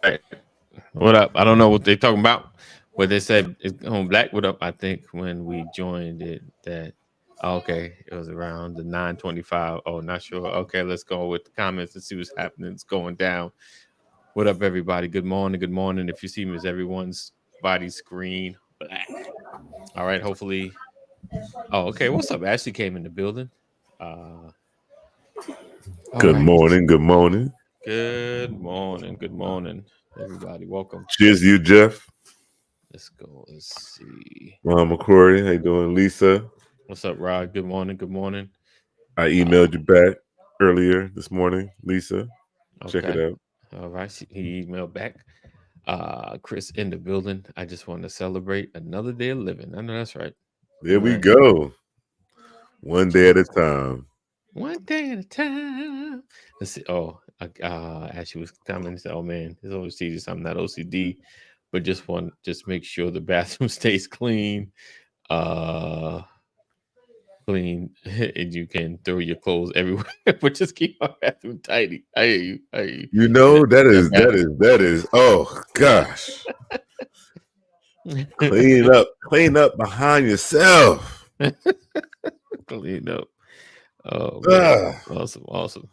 right. What up? I don't know what they're talking about. What they said is on Black. What up? I think when we joined it, that okay, it was around the 9:25. Oh, not sure. Okay, let's go with the comments and see what's happening. It's going down. What up, everybody? Good morning. Good morning. If you see me as everyone's body screen black. All right. Hopefully. Oh, okay. What's up? Ashley came in the building. Uh, all Good right. morning. Good morning. Good morning. Good morning, everybody. Welcome. Cheers, to you, Jeff. Let's go. Let's see. McCrory. How you doing, Lisa? What's up, Rod? Good morning. Good morning. I emailed you back earlier this morning, Lisa. Check it Okay. out. All right. He emailed back. Chris in the building. I just want to celebrate another day of living. I know that's right. There we Right. go. One day at a time. One day at a time. Let's see. Oh, Ashley was commenting. Said, "Oh man, it's OCD. I'm not OCD, but just make sure the bathroom stays clean. Uh, clean, and you can throw your clothes everywhere, but just keep our bathroom tidy. I hear you. I hear you. You And know that that is. Oh gosh, clean up behind yourself. clean up. Oh man, awesome, awesome.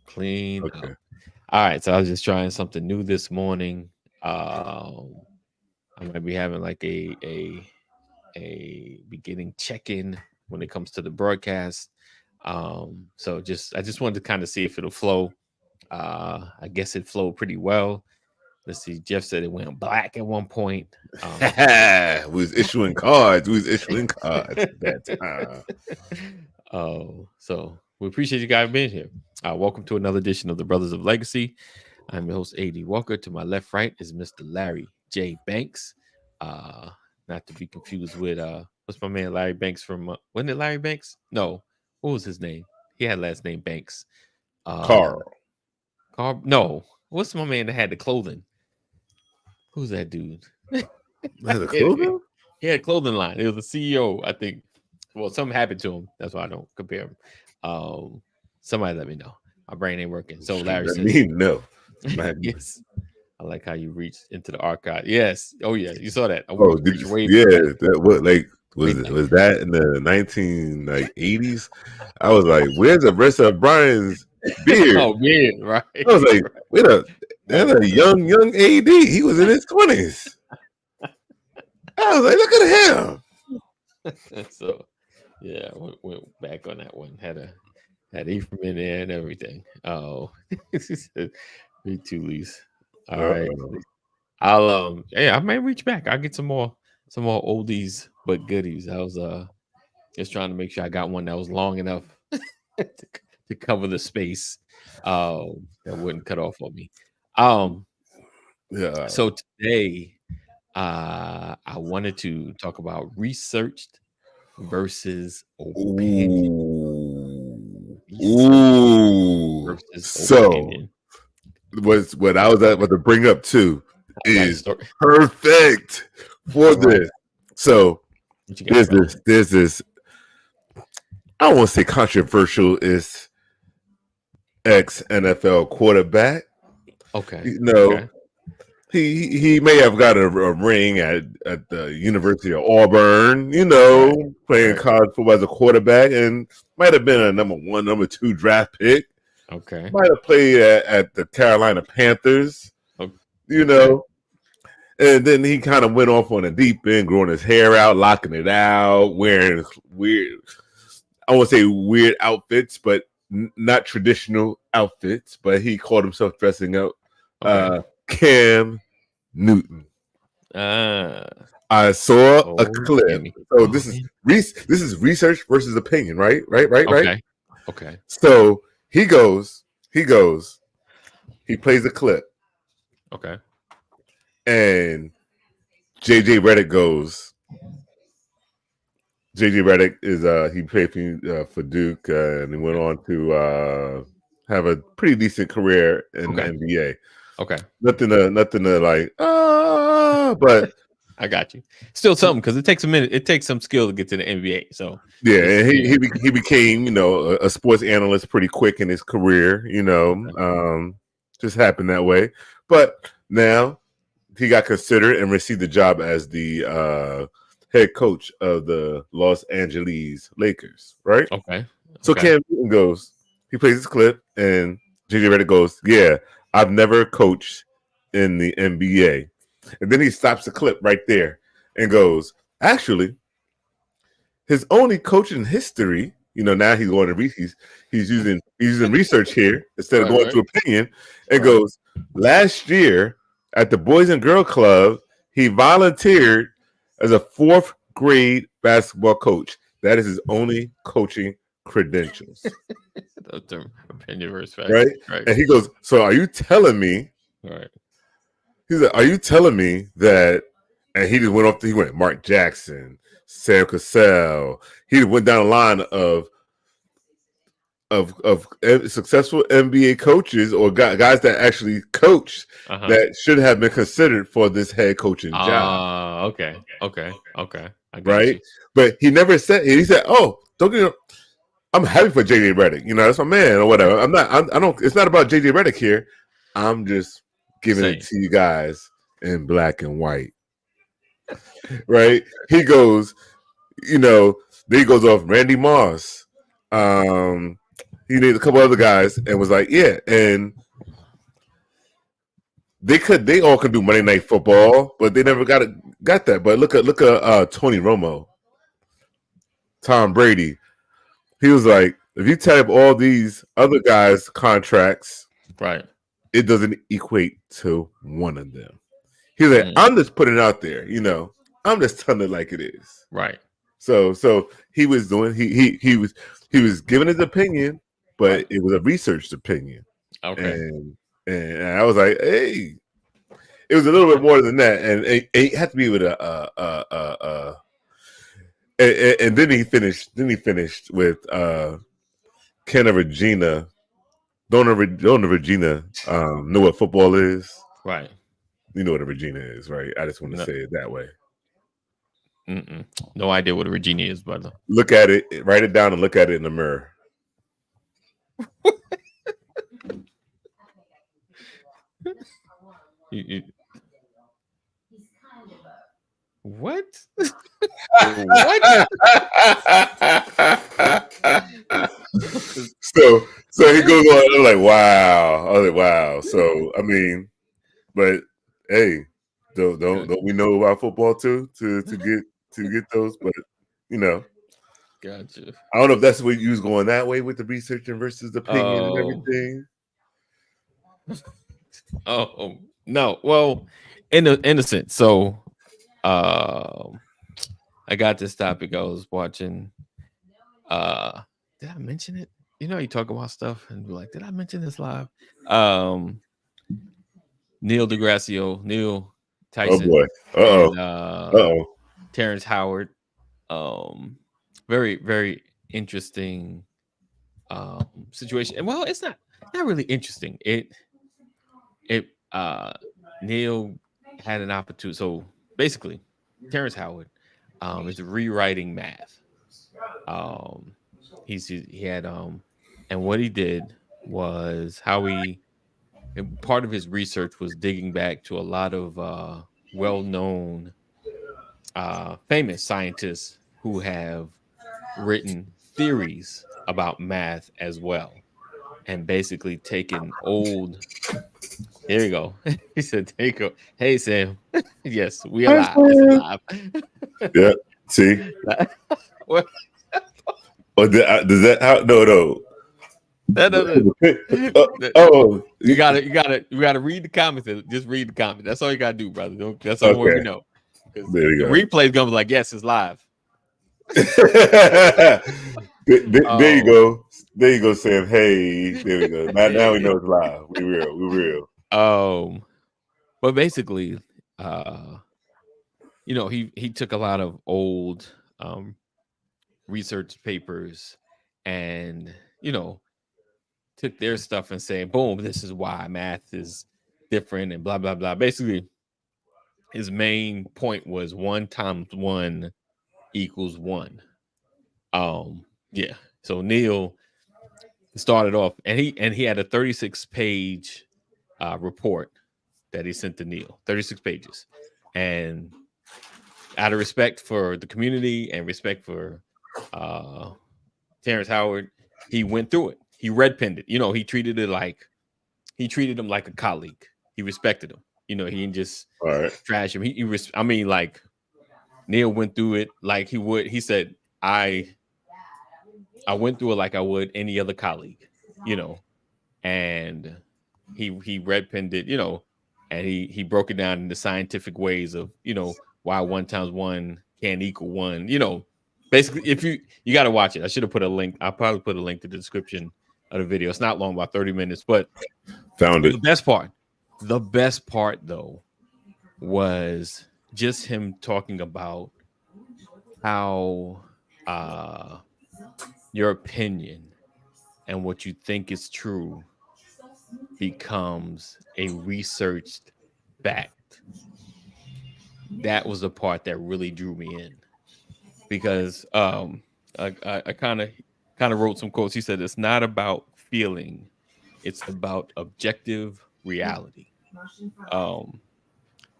Clean up. Okay. All right, so I was just trying something new this morning. I might be having like a beginning check-in when it comes to the broadcast. So I just wanted to kind of see if it'll flow. I guess it flowed pretty well. Let's see. Jeff said it went black at one point. We was issuing cards. We was issuing cards at that time. Oh, so we appreciate you guys being here. Welcome to another edition of the Brothers of Legacy. I'm your host, A.D. Walker. To my left, right is Mr. Larry J. Banks. Not to be confused with what's my man Larry Banks from? Wasn't it Larry Banks? No, what was his name? He had last name Banks. Carl. No, what's my man that had the clothing? Who's that dude? That's a clothing? He had a clothing line. It was the CEO, I think. Well, something happened to him. That's why I don't compare him. Somebody let me know. My brain ain't working. So Larry Let says, me know. yes. I like how you reached into the archive. Yes. Oh yeah, you saw that. Oh, did you? Yeah, that what like was that in the 1980s? I was like, where's the rest of Brian's beard? Oh man, right. I was like, wait that's a young AD. He was in his 20s. I was like, look at him. So yeah, went back on that one. Had Ephraim in there and everything. Oh, me too, Lise. All right. I'll I might reach back. I'll get some more oldies but goodies. I was just trying to make sure I got one that was long enough to cover the space that wouldn't cut off on me. Yeah. So today I wanted to talk about researched versus opinion. Ooh. So opinion. what I was about to bring up too is perfect for this. So there's this I don't want to say controversial is ex NFL quarterback. Okay. You know, he may have got a ring at the University of Auburn, you know, playing college football as a quarterback, and might have been a number 1, number 2 draft pick. Okay. Might have played at the Carolina Panthers, you know. And then he kind of went off on a deep end, growing his hair out, locking it out, wearing weird, I won't say weird outfits, but not traditional outfits. But he called himself dressing up Cam Newton. I saw a clip. So this is research versus opinion, right? Right. Okay. So he plays a clip. Okay. And JJ Redick goes. JJ Redick is he played for Duke and he went on to have a pretty decent career in the NBA. Okay. Nothing to like but I got you. Still something because it takes a minute. It takes some skill to get to the NBA. So yeah, and he became, you know, a sports analyst pretty quick in his career, you know. Just happened that way. But Now he got considered and received the job as the head coach of the Los Angeles Lakers, right? Okay. So Okay. Cam Newton goes, he plays his clip, and JJ Redick goes, "Yeah, I've never coached in the NBA." And then he stops the clip right there and goes, "Actually, his only coaching history, now he's going to he's using research here instead of Right. going Right. to opinion, and Right. goes, last year at the Boys and Girl Club, he volunteered as a fourth grade basketball coach. That is his only coaching credentials." The term opinion versus fact. Right? Right. And he goes, "So are you telling me?" Right. He's like, "Are you telling me that?" And he just went off. He went Mark Jackson, Sam Cassell. He went down the line of successful NBA coaches or guys that actually coached that should have been considered for this head coaching job. Okay. Okay. Okay. I got Right? you. But he never said. He said, "Oh, don't get." I'm happy for JJ Redick. That's my man or whatever. I'm not. I don't. It's not about JJ Redick here. I'm just giving it Same. to you guys in black and white. Right? He goes. Then he goes off Randy Moss. He named a couple other guys and was like, yeah, and they all could do Monday Night Football, but they never got that. But look at Tony Romo, Tom Brady. He was like, if you type all these other guys' contracts, Right. it doesn't equate to one of them. He's like, I'm just putting it out there, I'm just telling it like it is. Right. So he was doing he was giving his opinion, but Right. it was a researched opinion. Okay. And I was like, hey, it was a little bit more than that, and it had to be with and then he finished. Then he finished with Ken and Regina. Don't Regina know what football is? Right. You know what a Regina is, right? I just want to No. say it that way. No idea what a Regina is, brother. Look at it, write it down, and look at it in the mirror. What? What? so he goes on. I'm like, wow. I was like, wow. So I mean, but hey, don't we know about football too to get those? But Gotcha. I don't know if that's what you was going that way with the research versus the opinion and everything. Oh no. Well, in a sense. So I got this topic. I was watching did I mention it? You talk about stuff and be like, did I mention this live? Neil Tyson. Oh boy. And Terrence Howard. Very, very interesting situation. And well, it's not really interesting. Neil had an opportunity. So basically, Terrence Howard is rewriting math. He had and what he did was part of his research was digging back to a lot of well-known famous scientists who have written theories about math as well, and basically taken old. Here we go. He said, "Take a hey Sam." Yes, we are live. This is live. Yeah. See. What? Does that how? No. That doesn't. You gotta read the comments. Just read the comments. That's all you gotta do, brother. That's the only way we know. There you the go. replay is gonna be like, yes, it's live. There you go. There you go, Sam. Hey, there we go. Now we know it's live. We real. But basically, he took a lot of old research papers and took their stuff and saying, boom, this is why math is different and blah blah blah. Basically, his main point was 1 times 1 equals 1. Yeah. So Neil started off, and he had a 36-page report that he sent to Neil, 36 pages. And out of respect for the community and respect for Terrence Howard, he went through it. He red penned it. He treated him like a colleague. He respected him. He didn't just trash him. Like Neil went through it like he would. He said, I went through it like I would any other colleague, and he red penned it, and he broke it down into scientific ways of, why 1 times 1 can't equal 1, basically. If you got to watch it. I should have put a link. I'll probably put a link to the description of the video. It's not long, about 30 minutes, but found it. The best part though was just him talking about how your opinion and what you think is true becomes a researched fact. That was the part that really drew me in, because I kind of wrote some quotes. He said, it's not about feeling, it's about objective reality.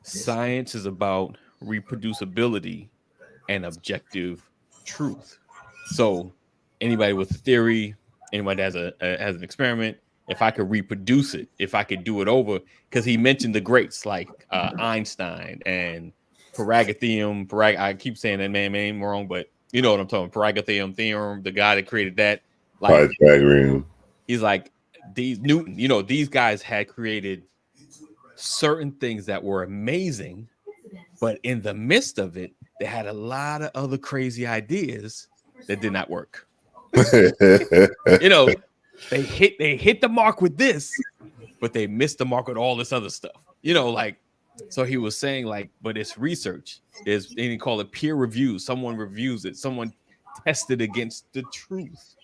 Science is about reproducibility and objective truth. So anybody with a theory, anybody that has an experiment, if I could reproduce it, if I could do it over, because he mentioned the greats like Einstein and Pythagorean. I keep saying that man name wrong, but you know what I'm talking about. Pythagorean theorem, the guy that created that. Like, he's like, Newton, these guys had created certain things that were amazing, but in the midst of it, they had a lot of other crazy ideas that did not work. They hit the mark with this, but they missed the mark with all this other stuff. So he was saying, like, but it's research. They call it peer review. Someone reviews it. Someone tested against the truth.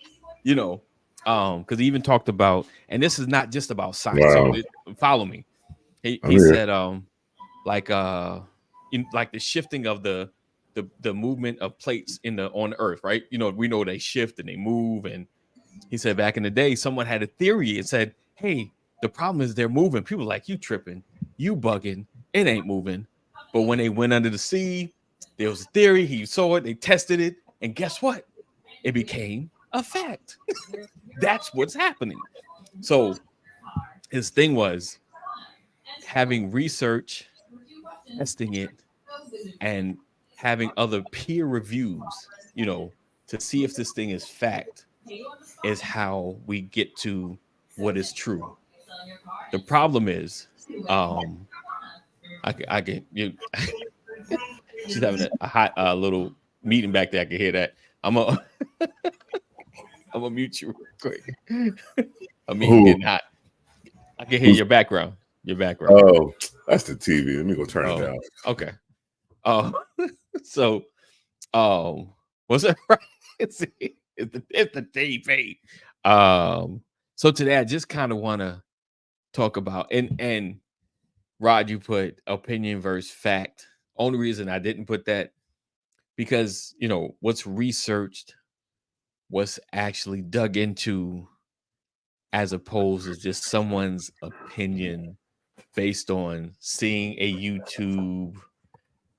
Because he even talked about, and this is not just about science. Wow. So follow me. He said, like the shifting of the movement of plates on Earth, right? We know they shift and they move. And he said back in the day, someone had a theory and said, hey, the problem is they're moving. People are like, you tripping, you bugging, it ain't moving. But when they went under the sea, there was a theory. He saw it, they tested it, and guess what? It became a fact. That's what's happening. So his thing was having research, testing it, and having other peer reviews, to see if this thing is fact, is how we get to what is true. The problem is, I can she's having a hot little meeting back there. I can hear that. I'm gonna mute you real quick. Getting hot. I can hear your background. Oh, that's the TV. Let me go turn it down. Okay. So, what's that? Right? It's the TV. So today I just kind of want to talk about, and Rod, you put opinion versus fact. Only reason I didn't put that, because what's researched, what's actually dug into, as opposed to just someone's opinion based on seeing a YouTube,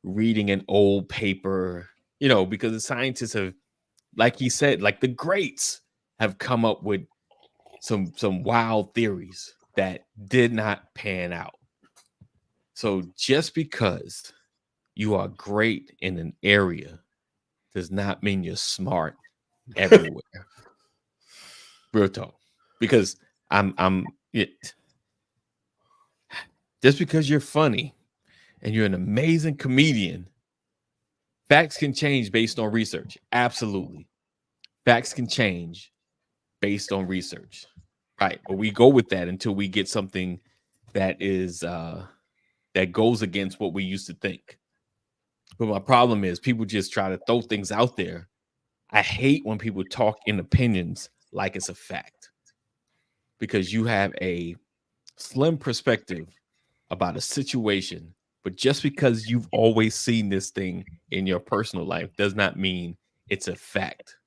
reading an old paper, because the scientists have, like he said, like the greats have come up with some wild theories that did not pan out. So just because you are great in an area does not mean you're smart everywhere. Real talk. Because just because you're funny and you're an amazing comedian, facts can change based on research. Absolutely. Facts can change based on research. Right. But we go with that until we get something that is that goes against what we used to think. But my problem is people just try to throw things out there. I hate when people talk in opinions like it's a fact, because you have a slim perspective about a situation. But just because you've always seen this thing in your personal life does not mean it's a fact.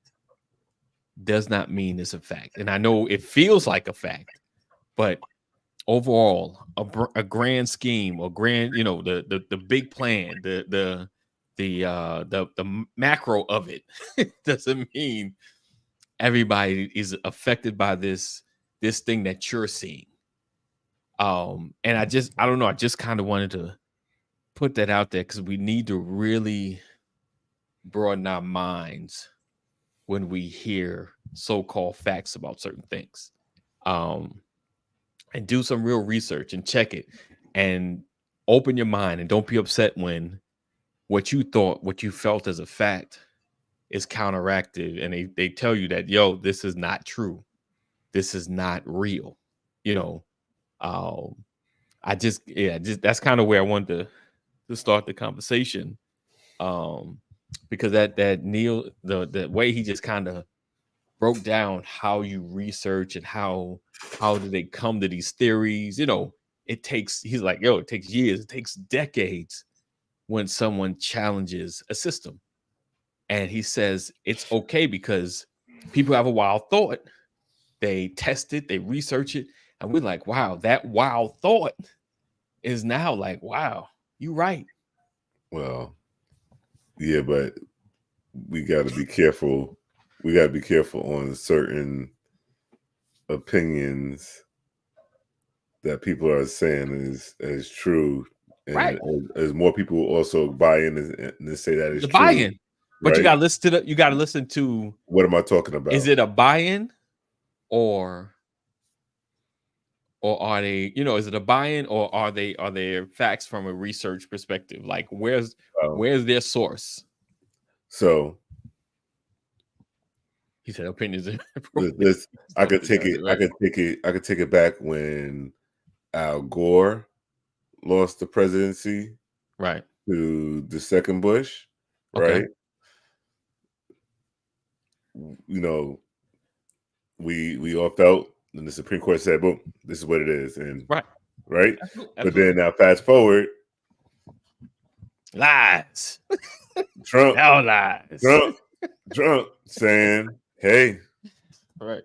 Does not mean it's a fact. And I know it feels like a fact, but overall, a grand scheme or grand, the big plan, the macro of it doesn't mean everybody is affected by this thing that you're seeing. And I don't know, I just kind of wanted to put that out there because we need to really broaden our minds when we hear so-called facts about certain things. And do some real research and check it and open your mind, and don't be upset when what you felt as a fact is counteracted and they tell you that, yo, this is not true. This is not real. Just that's kind of where I wanted to start the conversation. Because that Neil, the way he just kind of broke down how you research and how do they come to these theories. He's like, yo, it takes years, it takes decades when someone challenges a system. And he says it's okay because people have a wild thought, they test it, they research it, and we're like, wow, that wild thought is now like, wow, you're right. Well, yeah, but we got to be careful. We got to be careful on certain opinions that people are saying is true, and right. as more people also buy in and say that is the true. Buy-in, but right? you got to listen to. What am I talking about? Is it a buy-in, or are they? Is it a buy-in, or are they facts from a research perspective? Like, where's their source? So he said opinions. I could take it back when Al Gore lost the presidency, right, to the second Bush, okay. right? We all felt, and the Supreme Court said, "Boom, this is what it is," and right. Absolutely. But then now, fast forward, lies. Trump, Hell lies. Trump saying, "Hey, right,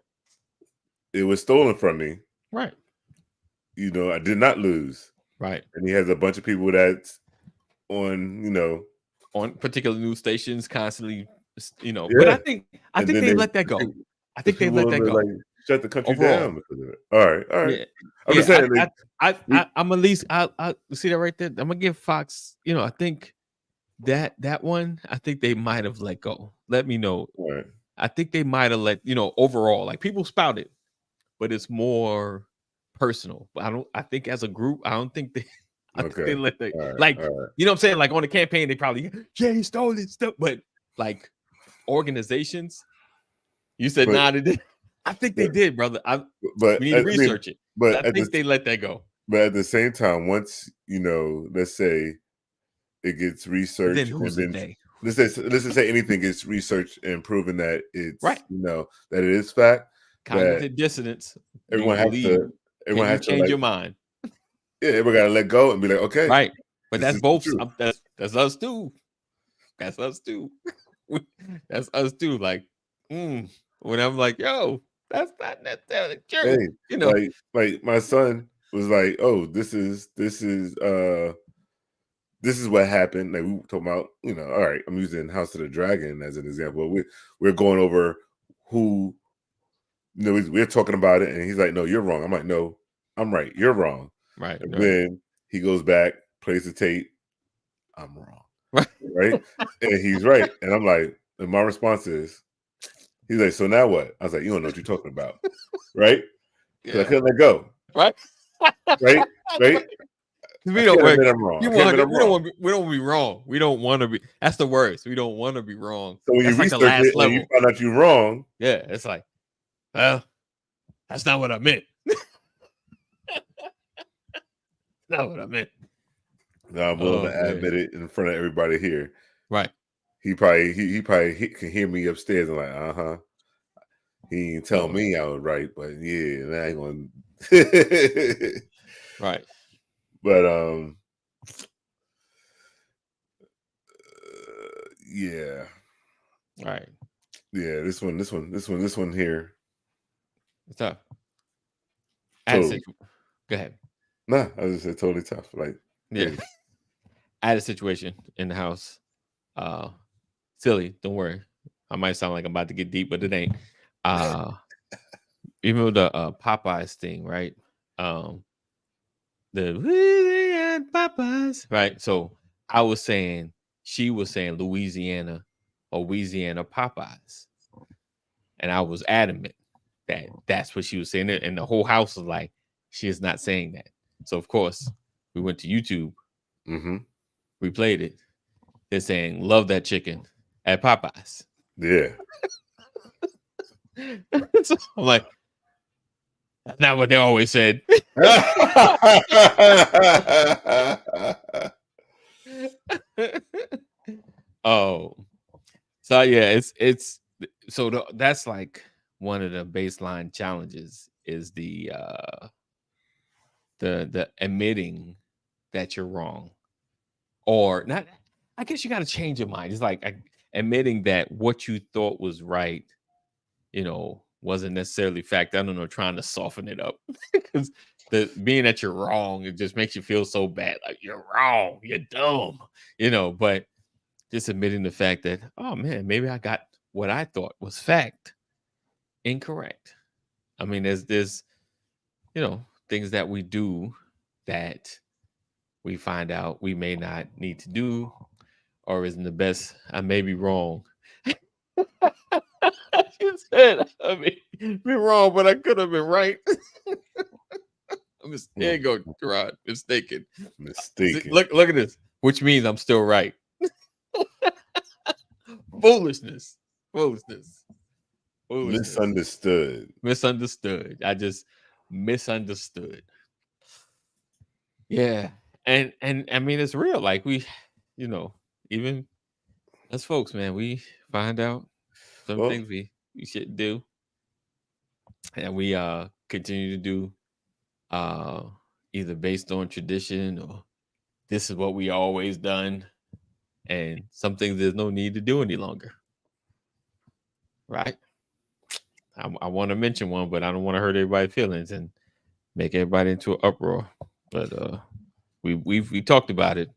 it was stolen from me. Right. I did not lose." Right. And he has a bunch of people that's on, on particular news stations constantly, Yeah. But I think they let that go. I think they let that go. Like, shut the country overall down because of it. All right. Yeah. I'm just saying. I'm at least I see that right there. I'm gonna give Fox. I think that one. I think they might have let go. Let me know. Right. I think they might have let overall, like, people spout it, but it's more personal. But I think as a group, I don't think they. I think they let that, like, you know what I'm saying? Like, on the campaign, they probably, Jay stole it stuff, but like organizations, you said nah, they did. I think they did, brother. We need to research it. But I think they let that go. But at the same time, once let's say it gets researched, then who's the day? Let's just say anything gets researched and proven that it's right. That it is fact. Cognitive dissonance. Everyone has to. Everyone has to change your mind. Yeah, everyone got to let go and be like, okay, right. But that's both. That's us too. That's us too. That's us too. Like, when I'm like, yo, that's not necessarily true. Hey, like my son was like, oh, this is what happened. Like, we were talking about, all right, I'm using House of the Dragon as an example. We're going over who, we're talking about it, and he's like, no, you're wrong. I'm like, no, I'm right. You're wrong. Right. And then he goes back, plays the tape. I'm wrong. Right. And he's right. And I'm like, and my response is, he's like, so now what? I was like, you don't know what you're talking about. Right. Yeah. I couldn't let go. Right. Right. We don't want to be wrong. We don't want to be. That's the worst. We don't want to be wrong. So when that's you like research the last it level. and you find out you're wrong. Yeah, it's like, well, that's not what I meant. Not what I meant. No, I'm willing to admit it in front of everybody here. Right. He probably can hear me upstairs and like, he ain't tell me I was right, but yeah, that ain't gonna. right. But yeah. Right. Yeah, this one here. What's up? So, Go ahead. Nah, I was just totally tough. Like, Yeah. I had a situation in the house. Silly, don't worry. I might sound like I'm about to get deep, but it ain't. Even with the Popeyes thing, right? The Popeyes, right? So I was saying, she was saying Louisiana or Louisiana Popeyes, and I was adamant that that's what she was saying, and the whole house was like, she is not saying that. So of course, we went to YouTube, we played it. They're saying, "Love that chicken" at Popeyes. Yeah. So I'm like, that's not what they always said. Oh, so yeah, it's so that's like one of the baseline challenges is the admitting that you're wrong, or not. I guess you got to change your mind. It's like admitting that what you thought was right, wasn't necessarily fact. I don't know, trying to soften it up because the being that you're wrong, it just makes you feel so bad. Like you're wrong, you're dumb, but just admitting the fact that, oh man, maybe I got what I thought was fact incorrect. I mean, there's things that we do that we find out we may not need to do or isn't the best. I may be wrong. You said I may be wrong, but I could have been right. There you go, Gerard. Mistaken. Look at this, which means I'm still right. Foolishness. Misunderstood. I just misunderstood. Yeah. And I mean, it's real. Like we, even as folks, man, we find out some things we shouldn't do. And we continue to do either based on tradition or this is what we always done. And some things there's no need to do any longer. Right? I want to mention one, but I don't want to hurt everybody's feelings and make everybody into an uproar. But we talked about it,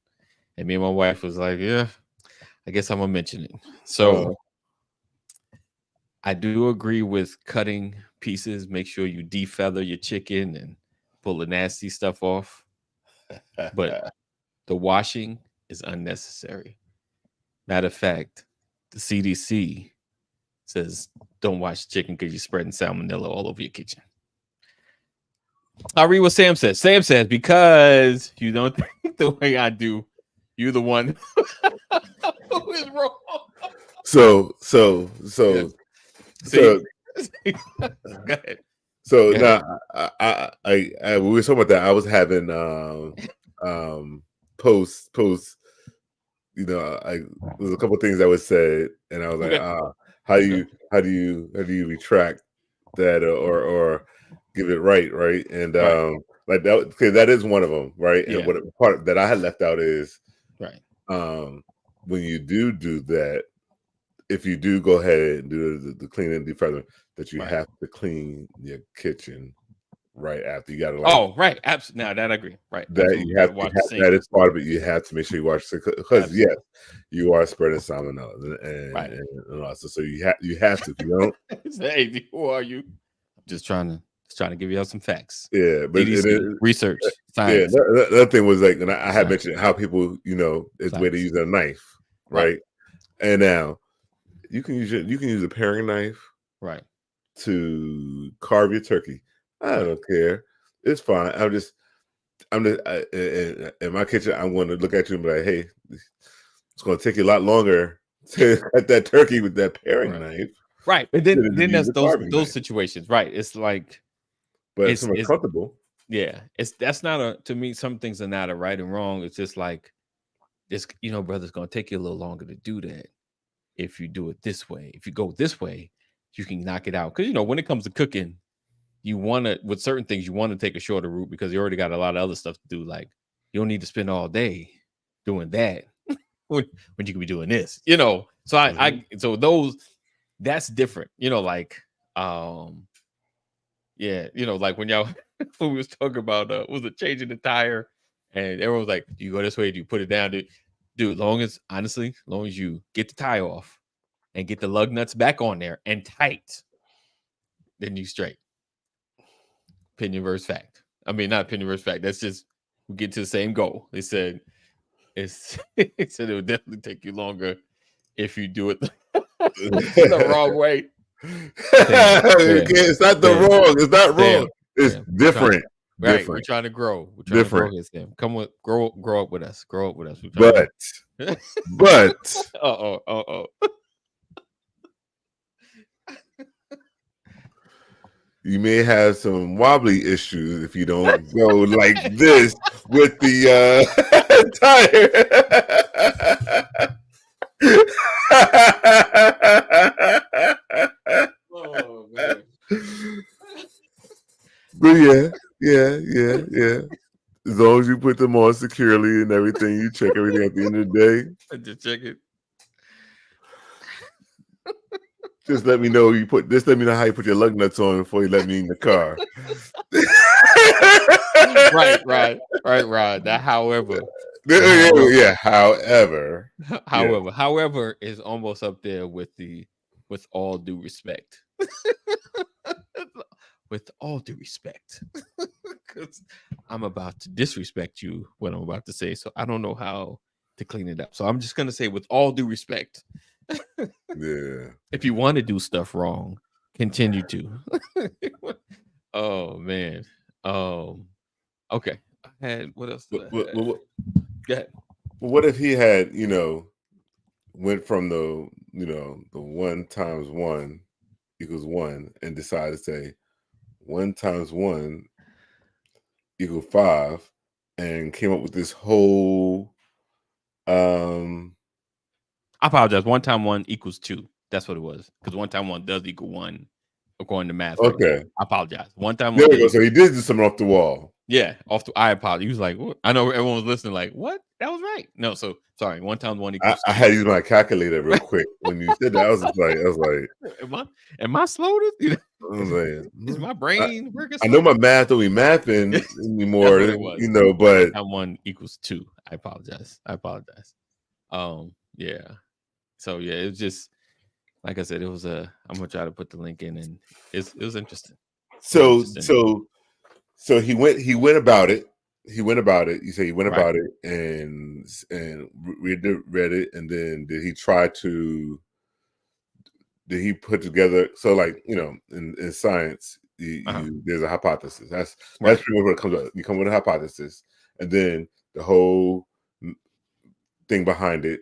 and me and my wife was like, "Yeah, I guess I'm gonna mention it." So I do agree with cutting pieces. Make sure you defeather your chicken and pull the nasty stuff off. But the washing is unnecessary. Matter of fact, the CDC says don't wash chicken because you're spreading salmonella all over your kitchen. I'll read what Sam says. Sam says, because you don't think the way I do, you're the one who is wrong. So Go ahead. So now I we were talking about that. I was having posts. There's a couple of things that was said, and I was like, how do you retract that or give it right? And like that, because that is one of them, right? And what part that I had left out is when you do that, if you do go ahead and do the clean and defeather, that you have to clean your kitchen right after. You got to right, absolutely. Now that I agree, right? That you have to that is part of it. You have to make sure you wash the because yes, you are spreading salmonella and also so you have to. If you don't, hey, who are you? I'm just trying to give you all some facts. Yeah, but research, science. Yeah, the other thing was like, and I had mentioned how people, is the way to use a knife, right? And now you can use a paring knife, right, to carve your turkey. I don't care. It's fine. In my kitchen. I'm going to look at you and be like, hey, it's going to take you a lot longer to cut that turkey with that paring knife. Right. But then there's those situations. Right. It's like, but it's comfortable. Yeah. That's not to me, some things are not a right and wrong. It's just like, it's, brother, it's going to take you a little longer to do that. If you do it this way, if you go this way, you can knock it out. Because, when it comes to cooking, with certain things, you want to take a shorter route because you already got a lot of other stuff to do. Like, you don't need to spend all day doing that when you can be doing this, So so that's different, like, Yeah, like when y'all when we was talking about was it changing the tire, and everyone was like, "Do you go this way? Do you put it down?" Dude, long as you get the tire off and get the lug nuts back on there and tight, then you straight. Opinion versus fact. I mean, not opinion versus fact. That's just we get to the same goal. They said it said it would definitely take you longer if you do it the wrong way. It's not the wrong. It's not wrong. It's different. Right. We're trying to grow. We're trying to grow here, Sam. Come with grow up with us. Grow up with us. But you may have some wobbly issues if you don't go like this with the tire. Oh man. But yeah. As long as you put them on securely and everything, you check everything at the end of the day. Just check it. Just let me know just let me know how you put your lug nuts on before you let me in the car. Right. That however. However is almost up there with all due respect. With all due respect. Because I'm about to disrespect you what I'm about to say. So I don't know how to clean it up. So I'm just gonna say with all due respect. Yeah. If you want to do stuff wrong, continue to. Oh man. Okay. I had what else? Go ahead. What if he had, went from the 1 times 1 equals 1 and decided to say 1 times 1 equals 5 and came up with this whole I apologize. 1 times 1 equals 2. That's what it was. Because 1 times 1 does equal 1 according to math. Okay. Right, I apologize. 1 times 1. There we go. So he did do something off the wall. Yeah, I apologize. He was like, what? I know everyone was listening like, what? That was right. No, so sorry. 1 times 1 equals 2. I had to use my calculator real quick when you said that. I was like, am I slow? Is my brain working? I know my math don't be mathing anymore, but 1 times 1 equals 2. I apologize. Yeah. So yeah, it was just like I said, it was I'm gonna try to put the link in, and it was interesting. So he went about it. He went about it. You say he went about it and read it, and then did he put together? So like in science, there's a hypothesis. That's pretty much what it comes up. You come with a hypothesis, and then the whole thing behind it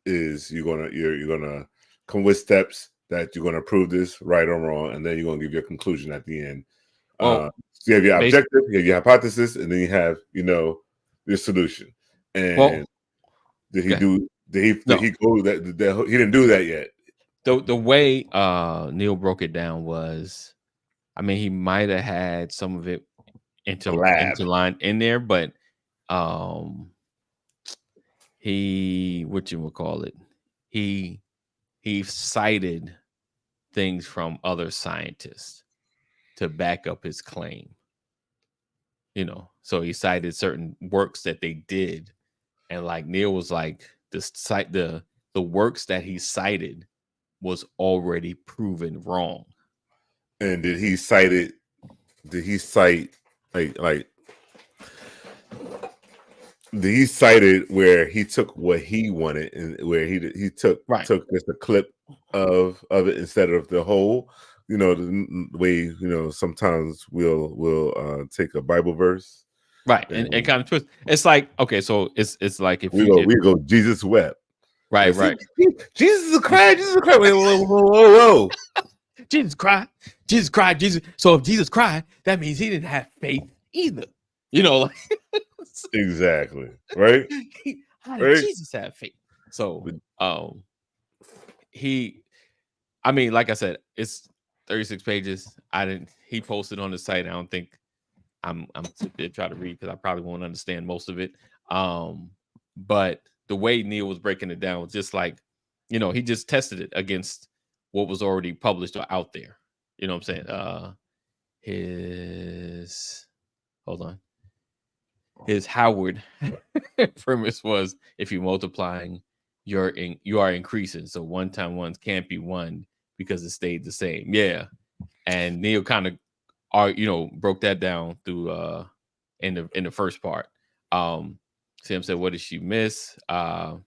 is you're gonna come with steps that you're gonna prove this right or wrong, and then you're gonna give your conclusion at the end. So you have your objective, you have your hypothesis, and then you have your solution. And did he go that he didn't do that yet? The way Neil broke it down was, I mean, he might have had some of it interlined in there, but he cited things from other scientists to back up his claim. So he cited certain works that they did, and like Neil was like, the works that he cited was already proven wrong. And did he cite like did he cite it where he took what he wanted and where he took just a clip of it instead of the whole? The way sometimes we'll take a Bible verse, right, and kind of twist. It's like, okay, so it's like if we go Jesus wept, right. Jesus cried. Whoa. Jesus cried. So if Jesus cried, that means he didn't have faith either. Like exactly, right? How did Jesus have faith? So I mean, like I said, it's 36 pages. He posted on the site. I don't think I'm sitting there trying to read because I probably won't understand most of it. But the way Neil was breaking it down was just like, he just tested it against what was already published or out there. You know what I'm saying? his hold on. His Howard premise was if you're multiplying, you are increasing. So 1 times 1 can't be 1 because it stayed the same. Yeah. And Neil kind of broke that down through in the first part. Sam said, what did she miss? Talking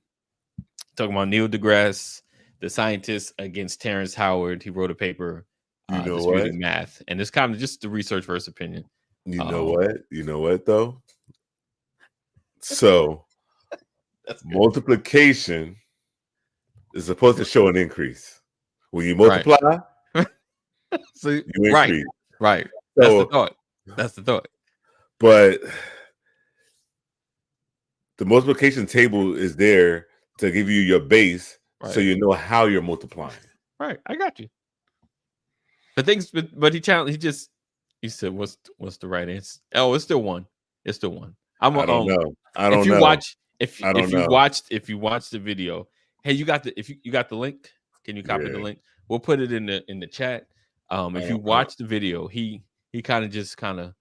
about Neil deGrasse, the scientist against Terrence Howard. He wrote a paper disputing math. And it's kind of just the research versus opinion. You know what though? So multiplication is supposed to show an increase. When you multiply, so you increase. Right. So, that's the thought. But the multiplication table is there to give you your base, so you know how you're multiplying. Right. I got you. But he challenged. He said, "What's the right answer?" Oh, it's still 1. It's still 1. I don't know. If you watch the video, hey, you got the link? Can you copy the link? We'll put it in the chat. If you watch the video, he kind of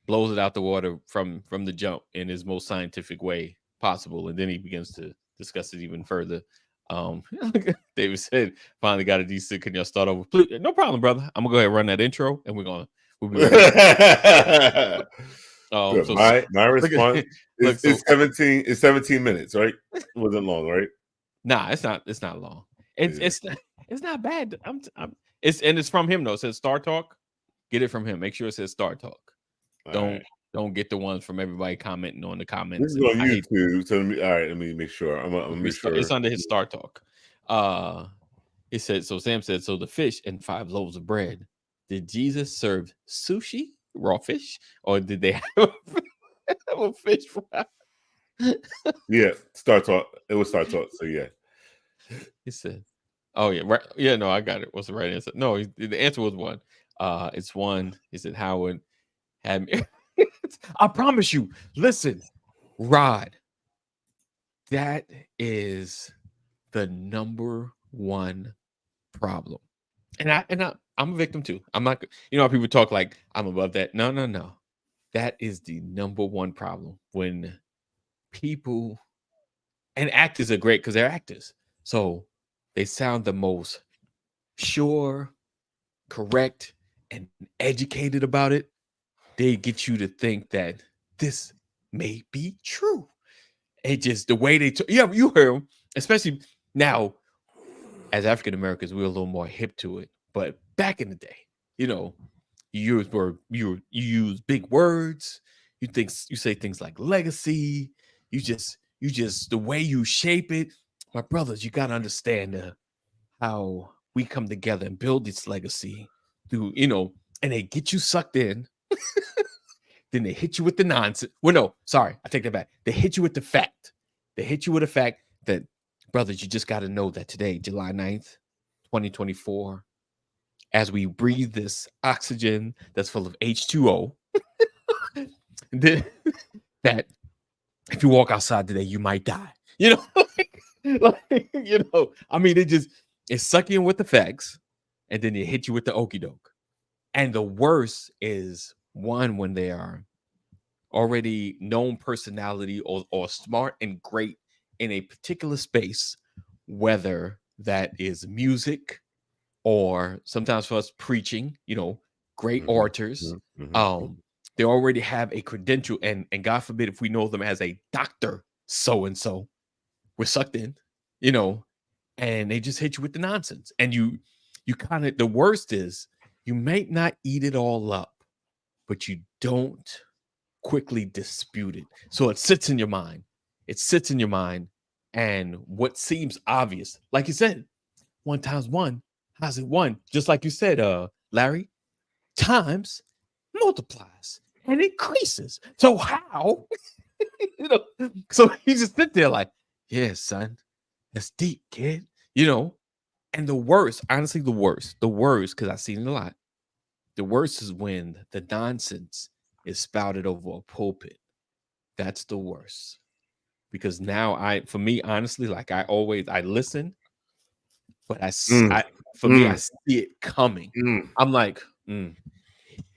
blows it out the water from the jump in his most scientific way possible, and then he begins to discuss it even further. David said, "Finally got a decent. Can y'all start over? Please, no problem, brother. I'm gonna go ahead and run that intro, and we'll be right back." My response is 17. It's 17 minutes, right? It wasn't long, right? Nah, it's not. It's not long. It's not bad. It's from him though. It says Star Talk. Get it from him. Make sure it says Star Talk. Don't get the ones from everybody commenting on the comments. This is on YouTube. So let me make sure. I'm gonna make sure it's under his Star Talk. It said so. Sam said so. The fish and 5 loaves of bread. Did Jesus serve sushi, raw fish, or did they have a fish fry? Yeah, Star Talk. It was Star Talk. So yeah. He said, "Oh yeah, right. Yeah, no, I got it. What's the right answer? No, the answer was 1. It's 1. He said Howard had me." I promise you. Listen, Rod. That is the number 1 problem, and I'm a victim too. I'm not. You know how people talk like I'm above that. No. That is the number 1 problem when people and actors are great because they're actors, so they sound the most sure, correct, and educated about it. They get you to think that this may be true. It just the way they you heard them, especially now as African Americans, we're a little more hip to it. But back in the day, you use big words. You say things like legacy. You just the way you shape it. My brothers, you got to understand how we come together and build this legacy through, and they get you sucked in. Then they hit you with the nonsense. Well, no, sorry, I take that back. They hit you with the fact. They hit you with the fact that, brothers, you just got to know that today, July 9th, 2024, as we breathe this oxygen that's full of H2O, that if you walk outside today, you might die. I mean, it's suck you in with the facts, and then they hit you with the okie doke. And the worst is one when they are already known personality or smart and great in a particular space, whether that is music or sometimes for us preaching, great orators. They already have a credential, and God forbid if we know them as a doctor so-and-so, we're sucked in, and they just hit you with the nonsense. And you kind of, the worst is you may not eat it all up, but you don't quickly dispute it. So it sits in your mind. And what seems obvious, like you said, 1 times 1, how's it 1? Just like you said, Larry, times multiplies and increases. So how? So you just sit there like, yeah, son, that's deep, kid. And the worst, honestly, the worst, because I've seen it a lot. The worst is when the nonsense is spouted over a pulpit. That's the worst. Because now for me, honestly, like I listen, but I see it coming. I'm like,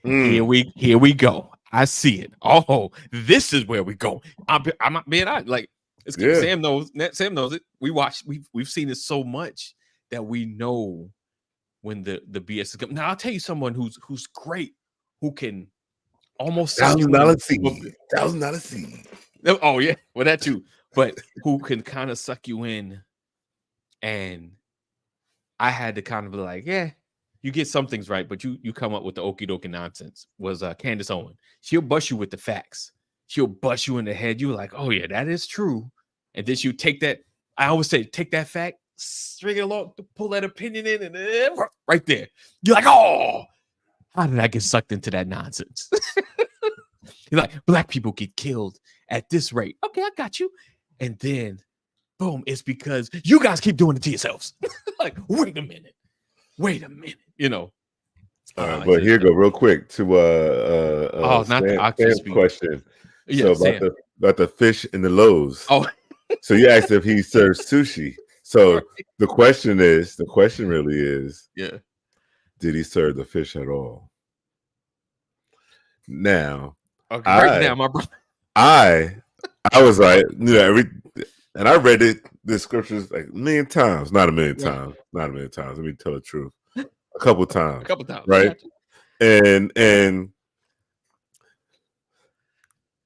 Here we go. I see it. Oh, this is where we go. I'm not being honest. Like Sam knows it. We've seen it so much that we know when the BS is coming. Now I'll tell you someone who's great, who can almost $1,000 seed. $1,000 seed. Oh yeah, well that too. But who can kind of suck you in, and I had to kind of be like, yeah, you get some things right, but you come up with the okie dokie nonsense. Was Candace Owen? She'll bust you with the facts. She'll bust you in the head. You're like, oh yeah, that is true. And then you take that. I always say, take that fact, string it along, pull that opinion in, and right there, you're like, oh, how did I get sucked into that nonsense? You're like, black people get killed at this rate. Okay, I got you. And then, boom, it's because you guys keep doing it to yourselves. Like, wait a minute. You know. All right, but here go real quick to not the Sam's question. Yeah, so about the fish in the Lowe's. Oh, so you asked if he serves sushi. So the question really is, yeah, did he serve the fish at all? Now, okay, right now, my brother. I was like, and I read the scriptures like a million times, not a million times. Let me tell the truth, a couple times, right? And and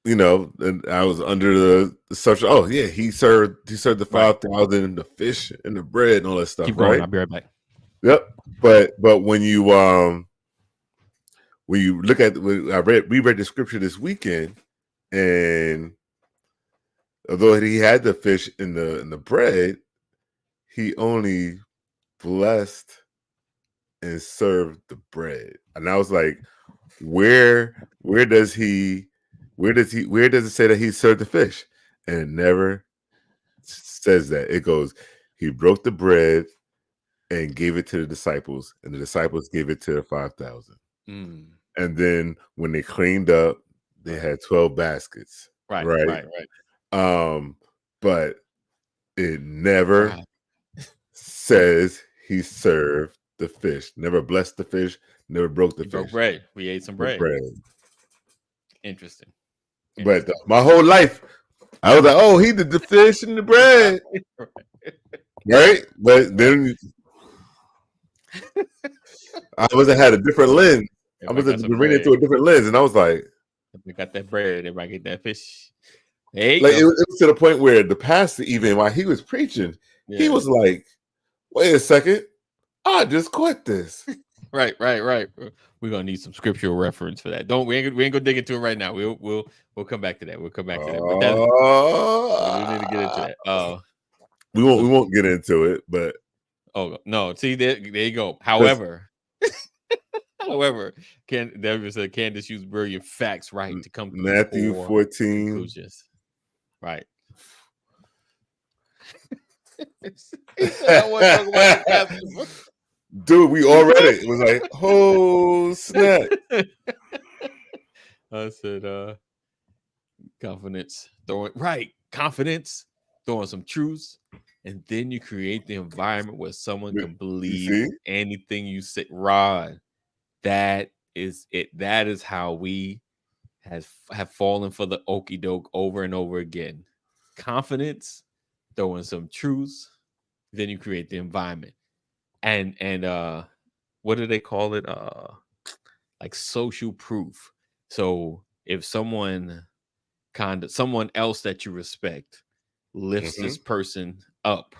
I was under the assumption, oh yeah, he served the 5,000, the fish and the bread and all that stuff. Keep going, I'll be right back. Yep, but when you look at, we read the scripture this weekend, and although he had the fish in the bread, he only blessed and served the bread. And I was like, where does it say that he served the fish? And it never says that. It goes, he broke the bread and gave it to the disciples, and the disciples gave it to the 5,000. And then when they cleaned up, they had 12 baskets. Right. But it never says he served the fish. Never blessed the fish. Never broke the fish. Broke bread. We ate some bread. Interesting. But my whole life, I was like, oh, he did the fish and the bread. Right? But then I had a different lens. I was reading it through a different lens, and I was like, we got that bread, everybody get that fish. Hey, like it was to the point where the pastor, even while he was preaching, he was like, wait a second, I just quit this. Right. We're gonna need some scriptural reference for that. We ain't gonna dig into it right now. We'll come back to that. But we need to get into that. We won't get into it, but no, see there you go. However, Candace used brilliant facts to come to Matthew 14 conclusions. Right. Dude, we all read it. It was like, oh snap. I said confidence, throwing some truths, and then you create the environment where someone can believe anything you say. Rod, that is it. That is how we have fallen for the okie doke over and over again. Confidence, throwing some truths, then you create the environment. And what do they call it? Like social proof. So if someone else that you respect lifts this person up,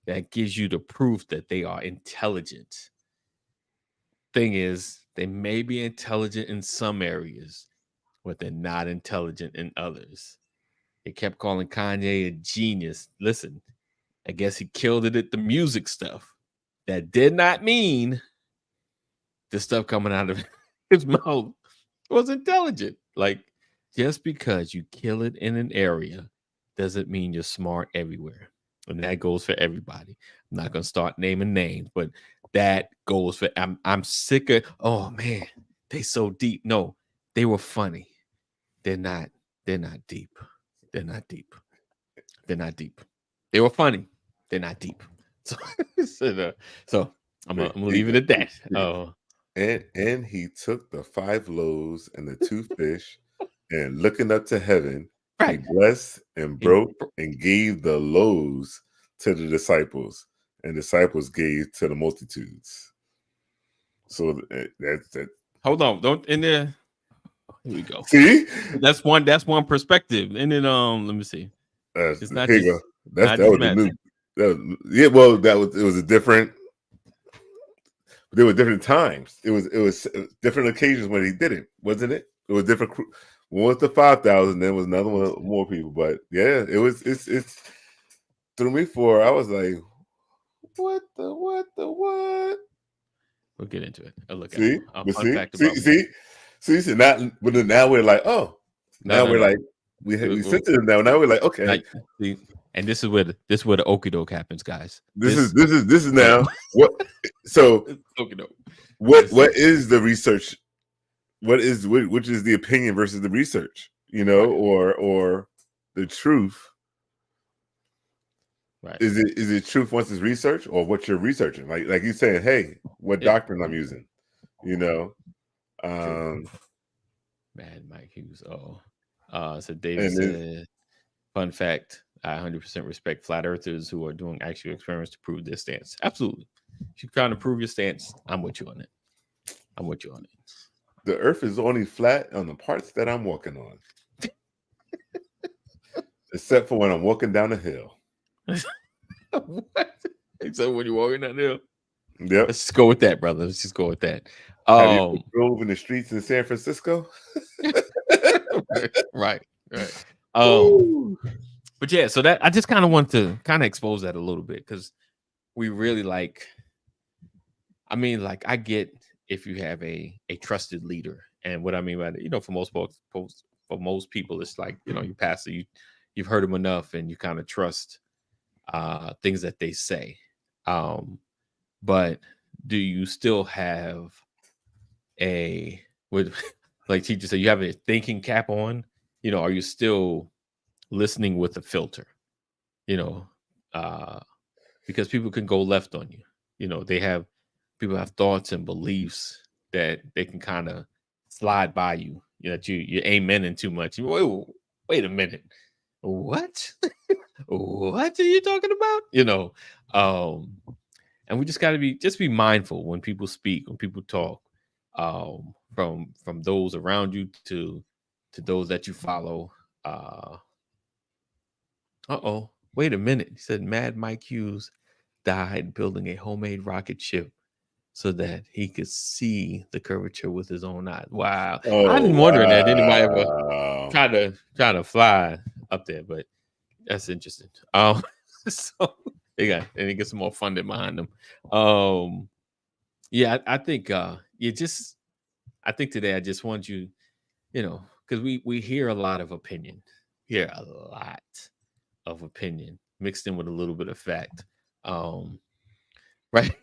that gives you the proof that they are intelligent. Thing is, they may be intelligent in some areas, but they're not intelligent in others. They kept calling Kanye a genius. Listen, I guess he killed it at the music stuff. That did not mean the stuff coming out of his mouth was intelligent. Like, just because you kill it in an area doesn't mean you're smart everywhere. And that goes for everybody. I'm not going to start naming names, but that goes for, I'm sick of, oh man, they so deep. No, they were funny. They're not deep. They're not deep. They were funny. They're not deep. So I'm gonna leave it at that. And he took the 5 loaves and the 2 fish, and looking up to heaven, he blessed and broke and gave the loaves to the disciples, and disciples gave to the multitudes. So that's that. Hold on, don't in there. Here we go. See, that's one perspective, and then let me see. It's not here just, that was the new. It was a different. There were different times. It was different occasions when he did it, wasn't it? It was different. One was the 5,000, then was another one more people. But yeah, it's threw me for. I was like, what? We'll get into it. I'll look at it. See, so now we're like, oh, like we sensitive now. Now we're like, okay. See, and this is where the okie doke happens, guys. This is now what. So what is the research? Which is the opinion versus the research? Or the truth. Right. Is it truth once it's research, or what you're researching? Like you saying, hey, what doctrine I'm using? Mad Mike Hughes. So David said, fun fact, I 100% respect flat earthers who are doing actual experiments to prove their stance. Absolutely. If you're trying to prove your stance, I'm with you on it. The earth is only flat on the parts that I'm walking on. Except for when I'm walking down a hill. What? Except when you're walking down the hill? Yep. Let's just go with that, brother. Let's just go with that. Have you drove in the streets in San Francisco? Right. But yeah, so that I just kind of want to kind of expose that a little bit, because we really I get if you have a trusted leader, and what I mean by that, for most folks, for most people, it's like, your pastor, you've heard him enough, and you kind of trust things that they say. But do you still have like teacher said, you have a thinking cap on? Are you still listening with a filter? Because people can go left on you. People have thoughts and beliefs that they can kind of slide by you. That you're amening too much. Wait a minute. What? What are you talking about? And we just got to be mindful when people speak, when people talk, from those around you to those that you follow. Wait a minute. He said Mad Mike Hughes died building a homemade rocket ship so that he could see the curvature with his own eyes. Wow. I've been wondering that anybody ever try to fly up there, but that's interesting. So they get some more funding behind them. Yeah, I think I think today I just want you, because we hear a lot of opinion, mixed in with a little bit of fact. Right.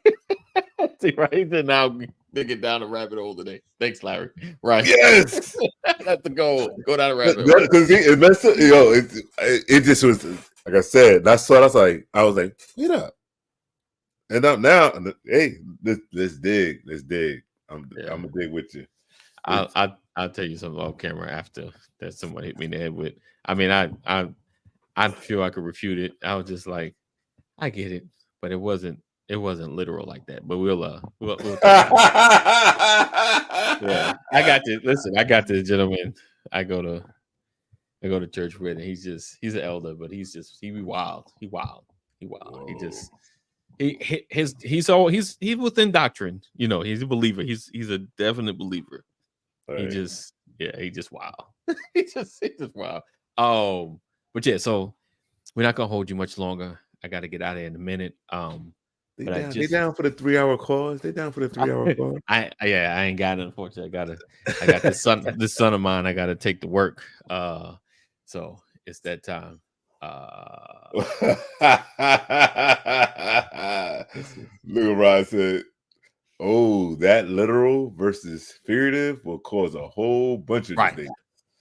See, right. Then now they get down the rabbit hole today. Thanks, Larry. Right. Yes. That's the goal. Go down the rabbit hole. Because it just was, like I said, that's what I was like. Wait up. And now, hey, let's dig. I'm gonna dig with you. I'll tell you something off camera after that someone hit me in the head with. I mean, I'm sure I could refute it. I was just like, I get it, but it wasn't literal like that. But we'll yeah, I got this. Listen, I got this gentleman. I go to church with, and he's an elder, but he wild. He wild. Whoa. He's within doctrine. He's a believer. He's a definite believer. Right. He just wild. He's just wild. But yeah, so we're not gonna hold you much longer. I got to get out of here in a minute. They down for the 3-hour cause. They down for the 3-hour cause. I ain't got it. Unfortunately, I got this son of mine. I got to take to work. So it's that time. Look, Rod said, "Oh, that literal versus figurative will cause a whole bunch of things."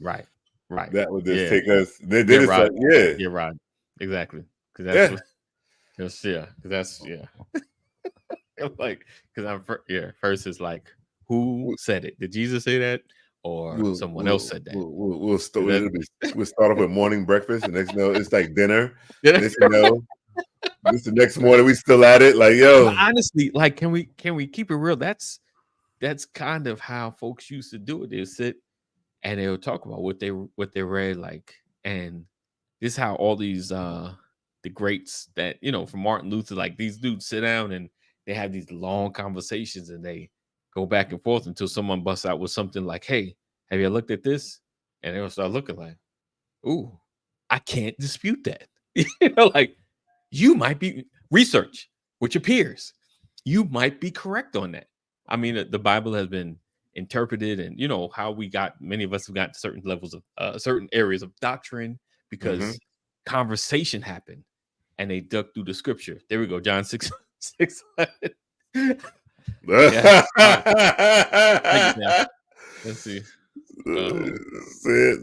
Right. That would just take us. Then right. Yeah, right. Exactly. Because that's like, because I'm first is like, who said it. Did Jesus say that, or someone else said that? We'll start off with morning breakfast, and next, it's like dinner. Yeah. Next, this the next morning we still at it. Like, yo, but honestly, like, can we keep it real? That's kind of how folks used to do it. They'll sit and they'll talk about what they read, like, and this is how all these the greats that, from Martin Luther, like, these dudes sit down and they have these long conversations and they go back and forth until someone busts out with something like, hey, have you looked at this? And they'll start looking like, ooh, I can't dispute that. Like, you might be research, which appears you might be correct on that. I mean, the Bible has been interpreted, and how many of us have got certain levels of certain areas of doctrine because conversation happened and they dug through the scripture. There we go, John 6:11. Yeah. Let's see. Trying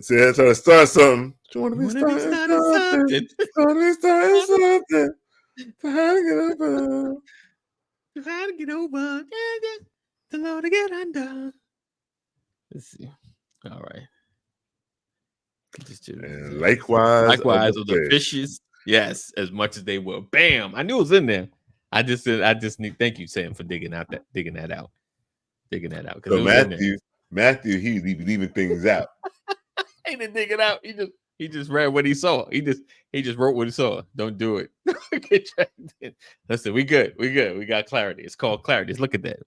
to start something. You want to be starting something? How to get over? The Lord to get under. Let's see. All right. And likewise of the fishes. Yes, as much as they were. Bam! I knew it was in there. I just need. Thank you, Sam, for digging that out. So Matthew, he's leaving things out. He didn't dig it out. He just read what he saw. He just wrote what he saw. Don't do it. Listen, we good. We got clarity. It's called clarity. Just look at that.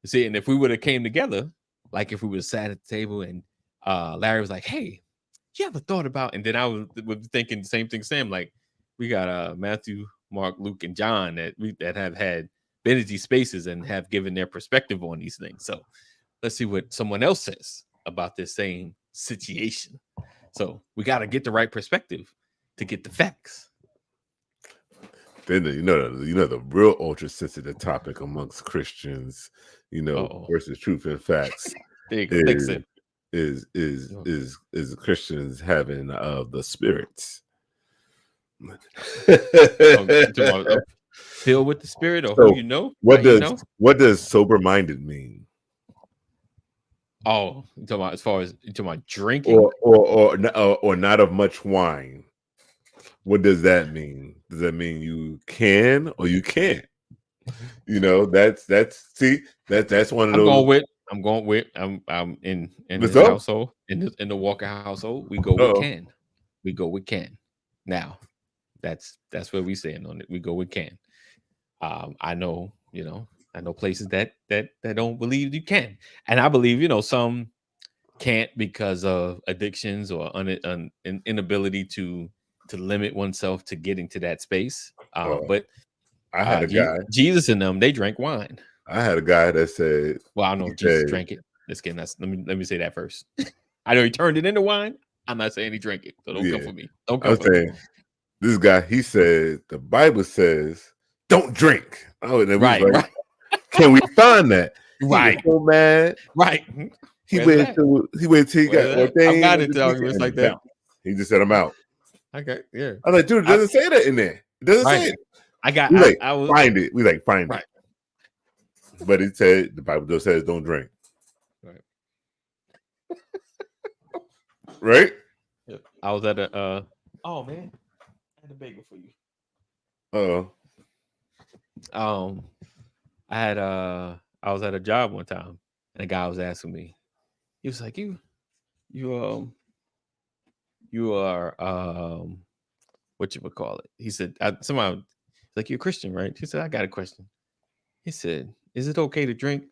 See, and if we would have came together, like if we would have sat at the table and Larry was like, hey, you ever thought about, and then I was thinking the same thing, Sam, like, we got Matthew, Mark, Luke, and John that have had been in these spaces and have given their perspective on these things. So let's see what someone else says about this same situation. So we got to get the right perspective to get the facts. Then the real ultra sensitive topic amongst Christians, versus truth and facts is Christians having the spirits. Filled with the spirit, or who what does sober-minded mean? Oh, you talking about drinking, or not of much wine? What does that mean? Does that mean you can or you can't? That's one of those. I'm in this household, in the Walker household. We go with can. We go with can. Now, that's where we stand on it. We go with can. I know places that don't believe you can, and I believe some can't because of addictions or an inability to limit oneself to getting to that space. But I had a guy, Jesus and them, they drank wine. I had a guy that said, "Well, I know Jesus drank it." Let me say that first. I know he turned it into wine. I'm not saying he drank it, so don't come for me. Don't come for me. This guy, he said the Bible says don't drink. Oh, right. Can we find that? Right. He was so mad. Right. He waited till he got ordained. I'm not to tell you it's like that. He just said, "I'm out." Okay, yeah. I was like, dude, it doesn't say that in there. It doesn't say it. Find it. We find it. But it said, the Bible just says don't drink. Right. Right? Yeah. I was at a oh man, I had a bagel for you. I was at a job one time and a guy was asking me, he was like, you are what you would call it. He said, like, you're a Christian, right? He said, I got a question. He said, is it okay to drink?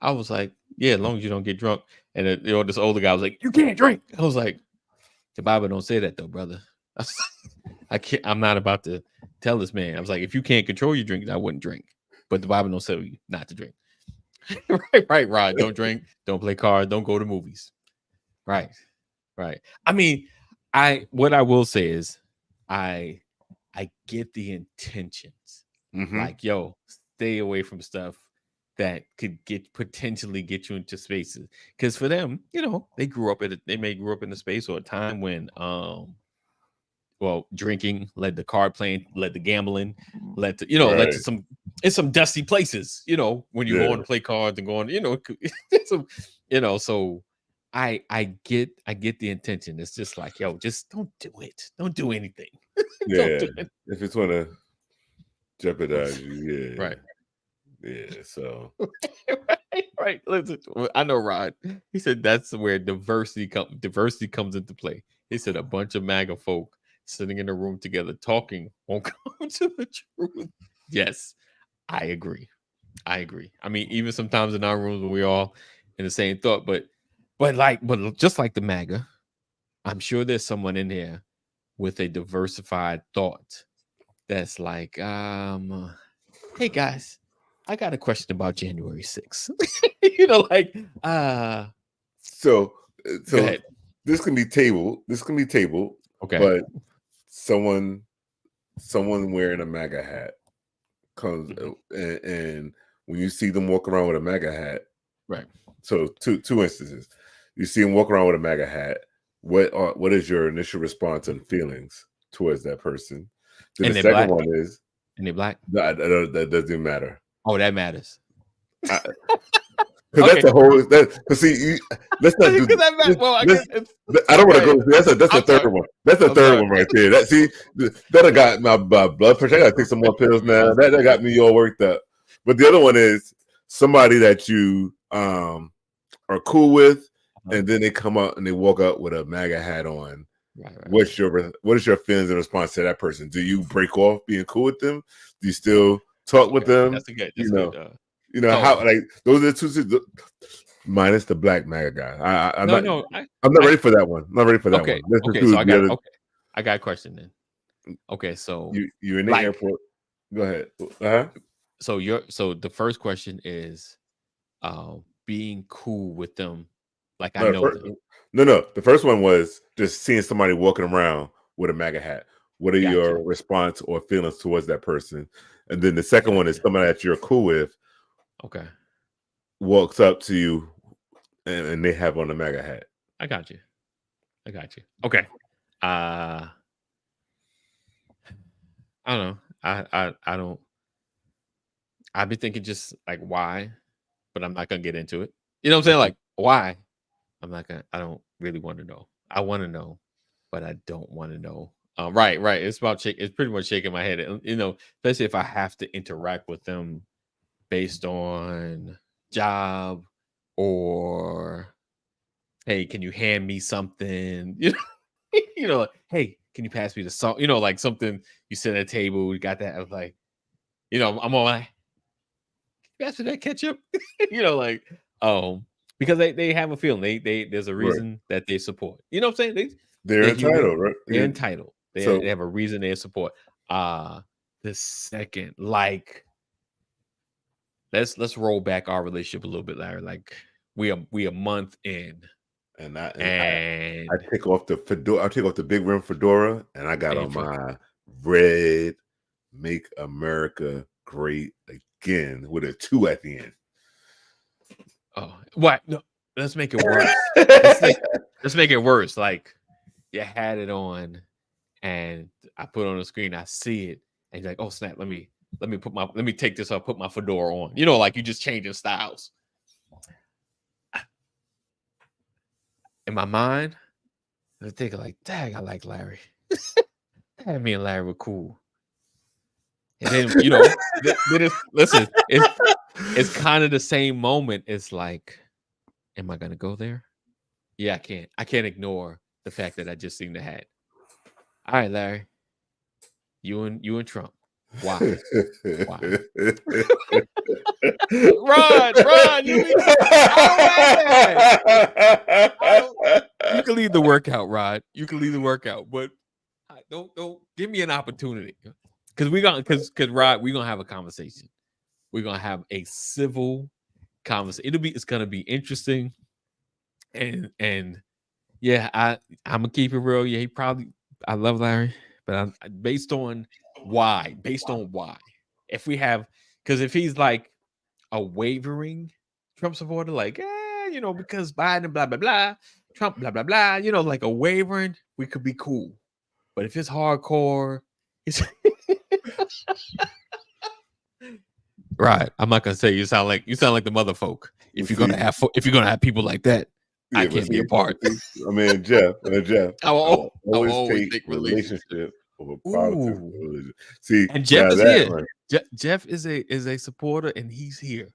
I was like, yeah, as long as you don't get drunk. And this older guy was like, you can't drink. I was like, the Bible don't say that though, brother. I'm not about to tell this man. I was like, if you can't control your drinking, I wouldn't drink. But the Bible don't tell you not to drink. right, Rod. Don't drink. Don't play cards. Don't go to movies. Right. I mean, what I will say is, I get the intentions. Mm-hmm. Like, yo, stay away from stuff that could potentially get you into spaces. Because for them, they may grew up in a space or a time when drinking led to card playing, led to gambling, led to some in some dusty places, you know, when you go on to play cards and going, you know, some, you know, so I get the intention. It's just like, yo, just don't do it. Don't do anything. Don't do it. If it's want to jeopardize you, right. Yeah, so right. Listen, I know Rod. He said that's where diversity comes into play. He said a bunch of MAGA folk sitting in a room together talking won't come to the truth. Yes, I agree. I mean, even sometimes in our rooms when we all in the same thought, but just like the MAGA, I'm sure there's someone in there with a diversified thought that's like, hey guys, I got a question about January 6th. You know, like so this can be tabled. Okay. But someone wearing a MAGA hat comes and when you see them walk around with a MAGA hat, right? So two instances. You see them walk around with a MAGA hat. What is your initial response and feelings towards that person? Then and the second black? one is, and they black? That doesn't matter. Oh, that matters. Because that's a whole. See, let's not do that. I don't want to go. That's a third one. That's a third one right there. That got my blood pressure. I got to take some more pills now. That got me all worked up. But the other one is somebody that you are cool with, and then they come up and they walk up with a MAGA hat on. Right. What is your feelings in response to that person? Do you break off being cool with them? Do you still talk with them? That's a good. You know how like those are the two, minus the black MAGA guy. I'm not ready for that one. I'm not ready for that one. Okay, so I got a question then. Okay, so you're in the airport. Go ahead. So the first question is, being cool with them, like I know them. No. The first one was just seeing somebody walking around with a MAGA hat. What are your response or feelings towards that person? And then the second one is somebody that you're cool with. Okay. Walks up to you and they have on a MAGA hat. I got you. Okay. I don't know. I don't. I've been thinking just like why, but I'm not gonna get into it. You know what I'm saying? Like why? I don't really want to know. I want to know, but I don't want to know. Right. It's pretty much shaking my head. You know, especially if I have to interact with them based on job or, hey, can you hand me something? You know, like, hey, can you pass me the salt? You know, like something you sit at a table, you got that. I was like, you know, I'm all like, pass me that ketchup. You know, like, because they have a feeling there's a reason that they support. You know what I'm saying? They're entitled, right? They're entitled. They have a reason they support. The second, like, let's roll back our relationship a little bit, Larry. Like we a month in, and I take off the fedora. I take off the big rim fedora, and I got on my red "Make America Great Again" with a 2 at the end. Oh, what? No, let's make it worse. let's make it worse. Like you had it on, and I put it on the screen. I see it, and you're like, "Oh snap! Let me take this off. Put my fedora on." You know, like you just changing styles. In my mind, I was thinking like, "Dang, I like Larry. Me and Larry were cool." And then you know, listen, it's kind of the same moment. It's like, am I gonna go there? Yeah, I can't ignore the fact that I just seen the hat. All right, Larry. You and Trump. Why? Rod, you can leave the workout, Rod. You can leave the workout, but don't give me an opportunity. Because Rod, we're gonna have a conversation. We're gonna have a civil conversation. It's gonna be interesting. And yeah, I'm gonna keep it real. Yeah, I love Larry, but based on why. If he's like a wavering Trump supporter, like, you know, because Biden, blah, blah, blah, Trump, blah, blah, blah, you know, like a wavering, we could be cool. But if it's hardcore, Right. I'm not gonna say you sound like the mother folk. If you're gonna have people like that, I can't be a part. I mean, Jeff, I will always always take take relationship over politics Ooh. or religion. See, And Jeff is that here. one. Jeff is a supporter, and he's here.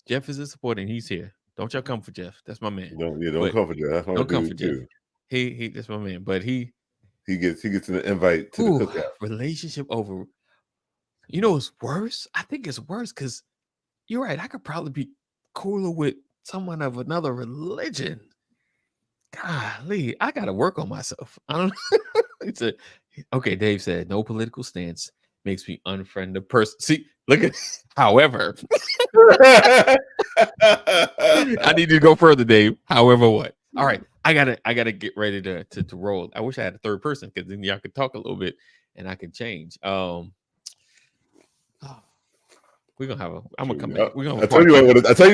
Jeff is a supporter, and he's here. Don't y'all come for Jeff. That's my man. Don't come for Jeff. That's my Don't come for dude Jeff. too. He that's my man. But he gets an invite to the cookout. Relationship over. You know what's worse? I think it's worse because you're right. I could probably be cooler with someone of another religion. Golly, I gotta work on myself. I don't know. Okay, Dave said no political stance makes me unfriend a person. See, look at however. I need to go further, Dave. However, what? All right. I gotta get ready to roll. I wish I had a third person because then y'all could talk a little bit and I can change. We're gonna have I'm gonna come back. We're gonna I tell you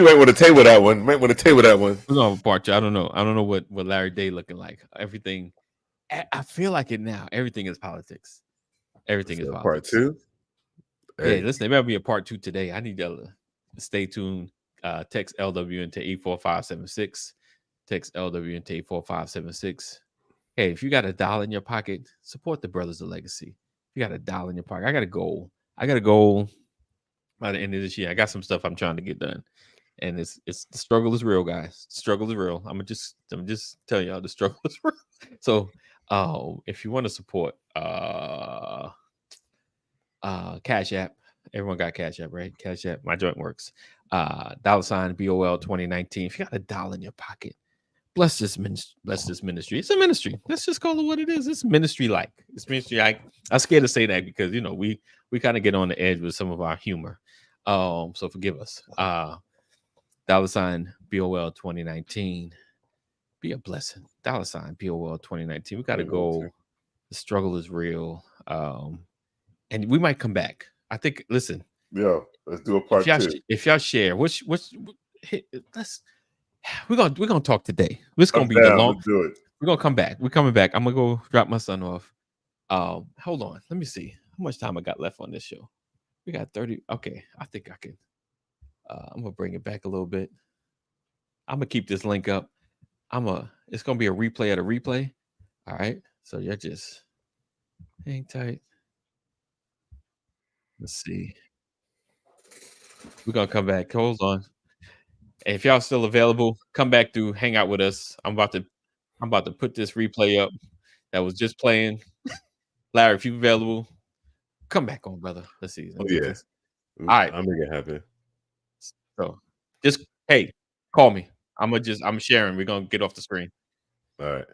might want to table that one. Might want to table that one. We're gonna have a part two. I don't know what Larry Day looking like. Everything I feel like it now. Everything is politics. Everything is politics. Part two? Hey, listen, there might be a part two today. I need to stay tuned. Text LW into 84576. Text LW into 84576. Hey, if you got $1 in your pocket, support the Brothers of Legacy. If you got $1 in your pocket, I got a goal. By the end of this year. I got some stuff I'm trying to get done. And it's the struggle is real, guys. The struggle is real. I'm just telling y'all the struggle is real. So if you want to support Cash App, everyone got Cash App, right? Cash App, my joint works. $ BOL 2019. If you got $1 in your pocket, bless this ministry. It's a ministry. Let's just call it what it is. It's ministry like. It's ministry. I'm scared to say that because we kind of get on the edge with some of our humor. So forgive us. $ BOL 2019. Be a blessing. $ BOL 2019. We got to go. The struggle is real. And we might come back. I think. Listen. Yeah, let's do a part two. If y'all share, we're gonna talk today. This gonna be the long. Let's do it. We're gonna come back. We're coming back. I'm gonna go drop my son off. Hold on. Let me see how much time I got left on this show. We got 30. Okay, I think I can. I'm gonna bring it back a little bit. I'm gonna keep this link up. It's gonna be a replay of the replay. All right. So you're just hang tight. Let's see. We're gonna come back. Hold on. And if y'all still available, come back to hang out with us. I'm about to put this replay up that was just playing. Larry, if you're available, come back on, brother. Let's see. Oh, yeah. All right. I'm making it happen. So just hey, call me. I'm sharing. We're gonna get off the screen. All right.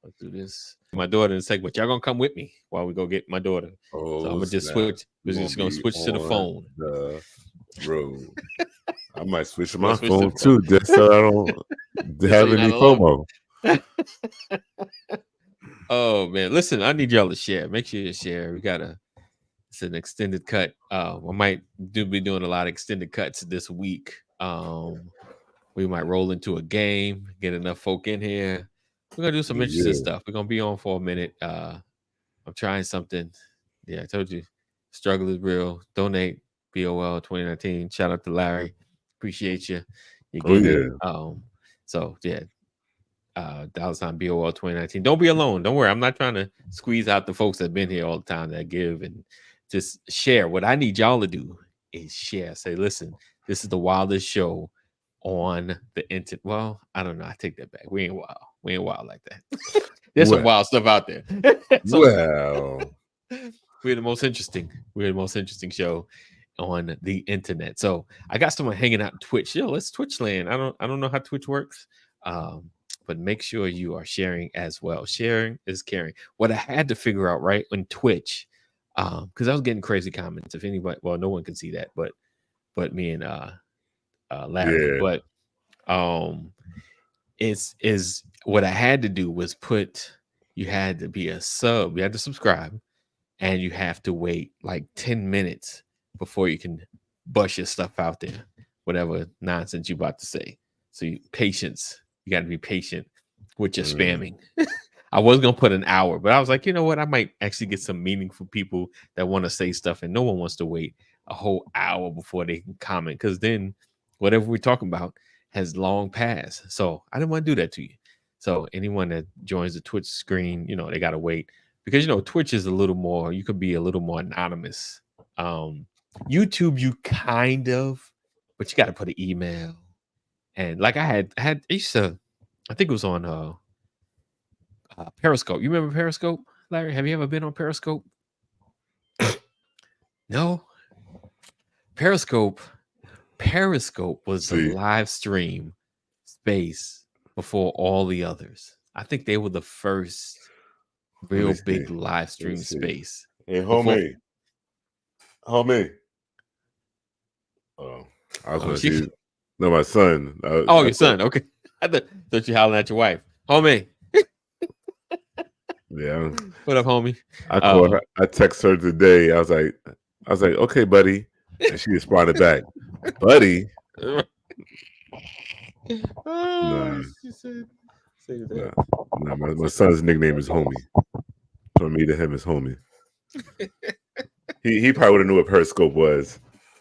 Let's do this. My daughter in a second, but y'all gonna come with me while we go get my daughter. So I'm gonna just switch. We're just gonna switch to the phone. The road. I might switch to my phone too, just so I don't have any FOMO. Oh man, listen, I need y'all to share. Make sure you share. It's an extended cut. I might be doing a lot of extended cuts this week. We might roll into a game, get enough folk in here. We're gonna do some interesting stuff. We're gonna be on for a minute. I'm trying something. Yeah, I told you, struggle is real. Donate BOL 2019. Shout out to Larry. Appreciate you. So yeah. $ BOL 2019. Don't be alone. Don't worry. I'm not trying to squeeze out the folks that have been here all the time that give and just share. What I need y'all to do is share. Say, listen, this is the wildest show on the internet. Well, I don't know. I take that back. We ain't wild. We ain't wild like that. There's some wild stuff out there. We're the most interesting. We're the most interesting show on the internet. So I got someone hanging out on Twitch. Yo, let's Twitch land. I don't know how Twitch works. But make sure you are sharing as well. Sharing is caring. What I had to figure out right on Twitch, because I was getting crazy comments. If anybody, well, no one can see that, but me and Larry. Yeah. But is what I had to do was you had to be a sub, you had to subscribe, and you have to wait like 10 minutes before you can bust your stuff out there, whatever nonsense you about to say. So patience. You got to be patient with your spamming. I was gonna put an hour, but I was like, you know what? I might actually get some meaningful people that want to say stuff, and no one wants to wait a whole hour before they can comment, because then whatever we're talking about has long passed. So I didn't want to do that to you. So anyone that joins the Twitch screen, they gotta wait, because Twitch is a little more. You could be a little more anonymous. YouTube, you kind of, but you got to put an email. And like I used to, I think it was on Periscope. You remember Periscope, Larry? Have you ever been on Periscope? No. Periscope was the live stream space before all the others. I think they were the first real big live stream space. Hey, homie. Oh, I was going to see. No, my son. Your son. Okay. I thought you hollering at your wife. Homie. Yeah. What up, homie? I called her. I text her today. I was like, okay, buddy. And she responded back, buddy. She said, say that. No, my son's nickname is homie. From me to him is homie. He probably would have knew what Periscope was.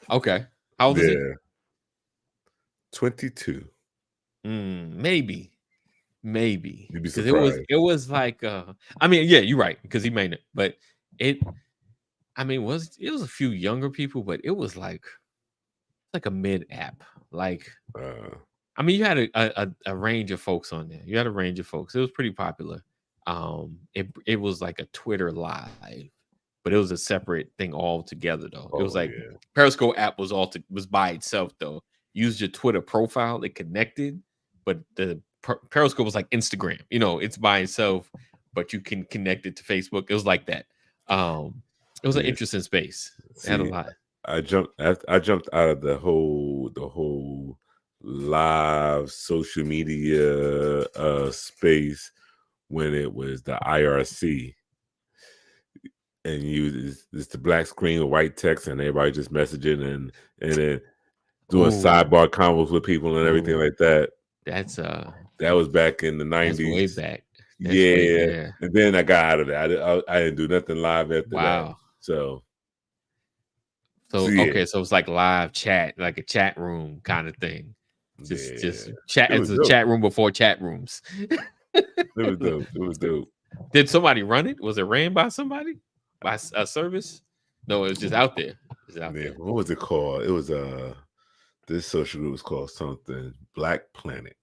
Okay. How old is he? 22. Maybe. You'd be surprised. It was like I mean, yeah, you're right, because he made it, but it was a few younger people, but it was like a mid app. Like I mean, you had a range of folks on there. You had a range of folks. It was pretty popular. It was like a Twitter live, but it was a separate thing altogether though. It was like Periscope app was by itself though. Used your Twitter profile, it connected, but the Periscope was like Instagram. It's by itself, but you can connect it to Facebook. It was like that. It was an interesting space. It had a lot. I jumped out of the whole live social media space when it was the IRC, and it's the black screen with white text and everybody just messaging and then doing sidebar combos with people and everything like that. That was back in the 90s. Way back. Yeah. And then I got out of that. I didn't do nothing live after that. So okay, so it's like live chat, like a chat room kind of thing. Just chat. It's a chat room before chat rooms. It was dope. Did somebody run it? Was it ran by somebody? By a service? No, it was just out there. There. What was it called? It was this social group was called something Black Planet.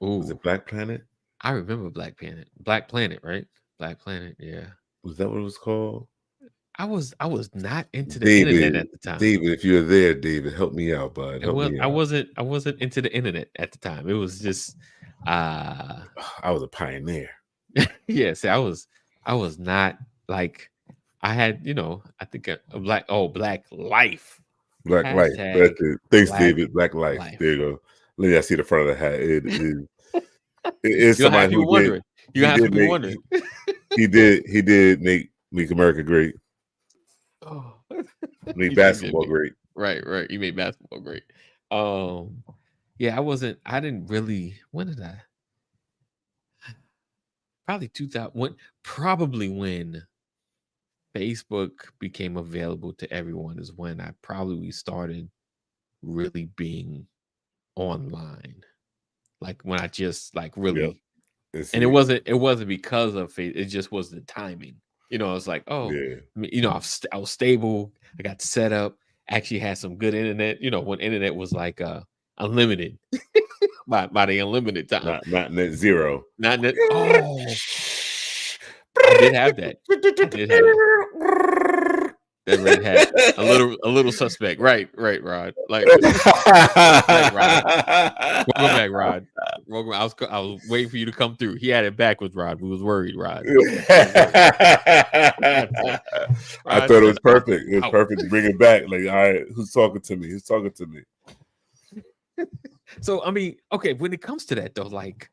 Ooh. Was it Black Planet? I remember Black Planet. Black Planet, right? Black Planet, yeah. Was that what it was called? I was not into the internet at the time. David, if you're there, David, help me out, bud. I wasn't into the internet at the time. It was just I was a pioneer. Yeah, see, I was not like I had, I think a Black Life. Black Life. That's it. Thanks, David. Black Life. There you go. Let me see the front of the hat. It is somebody who wondering. You have to be wondering. He did make America great. Oh, make basketball great. Right. He made basketball great. Yeah, I didn't really. When did I? Probably 2000. Probably when Facebook became available to everyone is when I probably started really being online. Like when I just like really, and it wasn't because of it. It just was the timing. It's like, I was stable. I got set up. Actually had some good internet. When internet was like unlimited by the unlimited time. Not net zero. Not net. Oh, I did have that. That red hat. A little suspect. Right, Rod. Like Rod. Welcome back, Rod. I was waiting for you to come through. He had it backwards, Rod. We was worried, Rod. I thought it was perfect. It was perfect to bring it back. Like, all right, who's talking to me? So I mean, okay, when it comes to that though, like,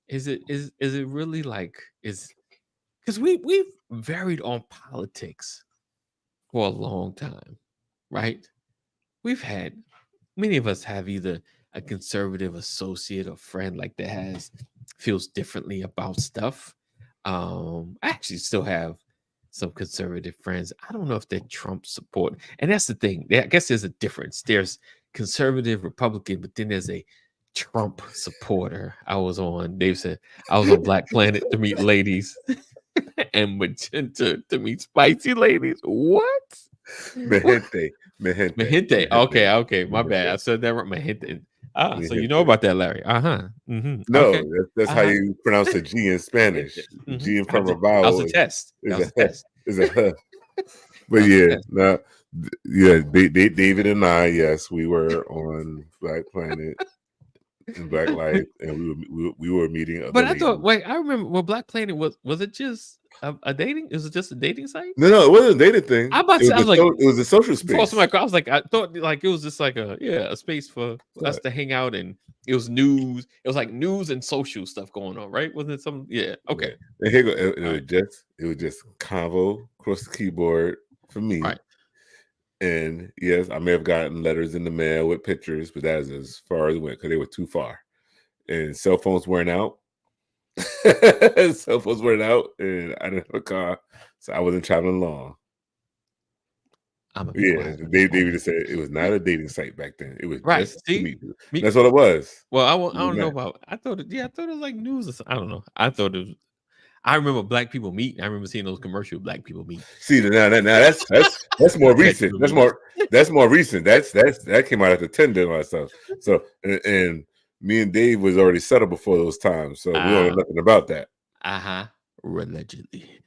is it really like because we've varied on politics for a long time, right? We've had many of us have either a conservative associate or friend like that has feels differently about stuff. I actually still have some conservative friends. I don't know if they're Trump support, and that's the thing. I guess there's a difference. There's conservative Republican, but then there's a Trump supporter. Dave said I was on Black Planet to meet ladies and Magenta to meet spicy ladies. What? Mahente. Okay. My bad. I said that right. Mahente. So you know about that, Larry? Mm-hmm. No, Okay. that's how you pronounce a G in Spanish. Mm-hmm. G in front of a vowel. That was a test. Is a huh. But David and I, yes, we were on Black Planet and Black Life, and we were meeting. But I thought, wait, I remember when Black Planet was it just a dating? Is it just a dating site? No, it wasn't a dating thing. I was a social space. I was like, I thought like it was just like a space for us to hang out, and it was news. It was like news and social stuff going on, right? Wasn't it some? Yeah, okay. And here it was just convo across the keyboard for me. Right. And yes, I may have gotten letters in the mail with pictures, but that's as far as it went because they were too far. And cell phones weren't out. And I didn't have a car, so I wasn't traveling long. David just said it was not a dating site back then. It was just to meet you. That's what it was. Well, I don't know about. I thought it was like news or something. I don't know. I thought it was. I remember black people meet. I remember seeing those commercial black people meet. See, now that's more recent. That's more recent. That came out after Tinder and all that stuff. So and me and Dave was already settled before those times, so we don't know nothing about that. Allegedly.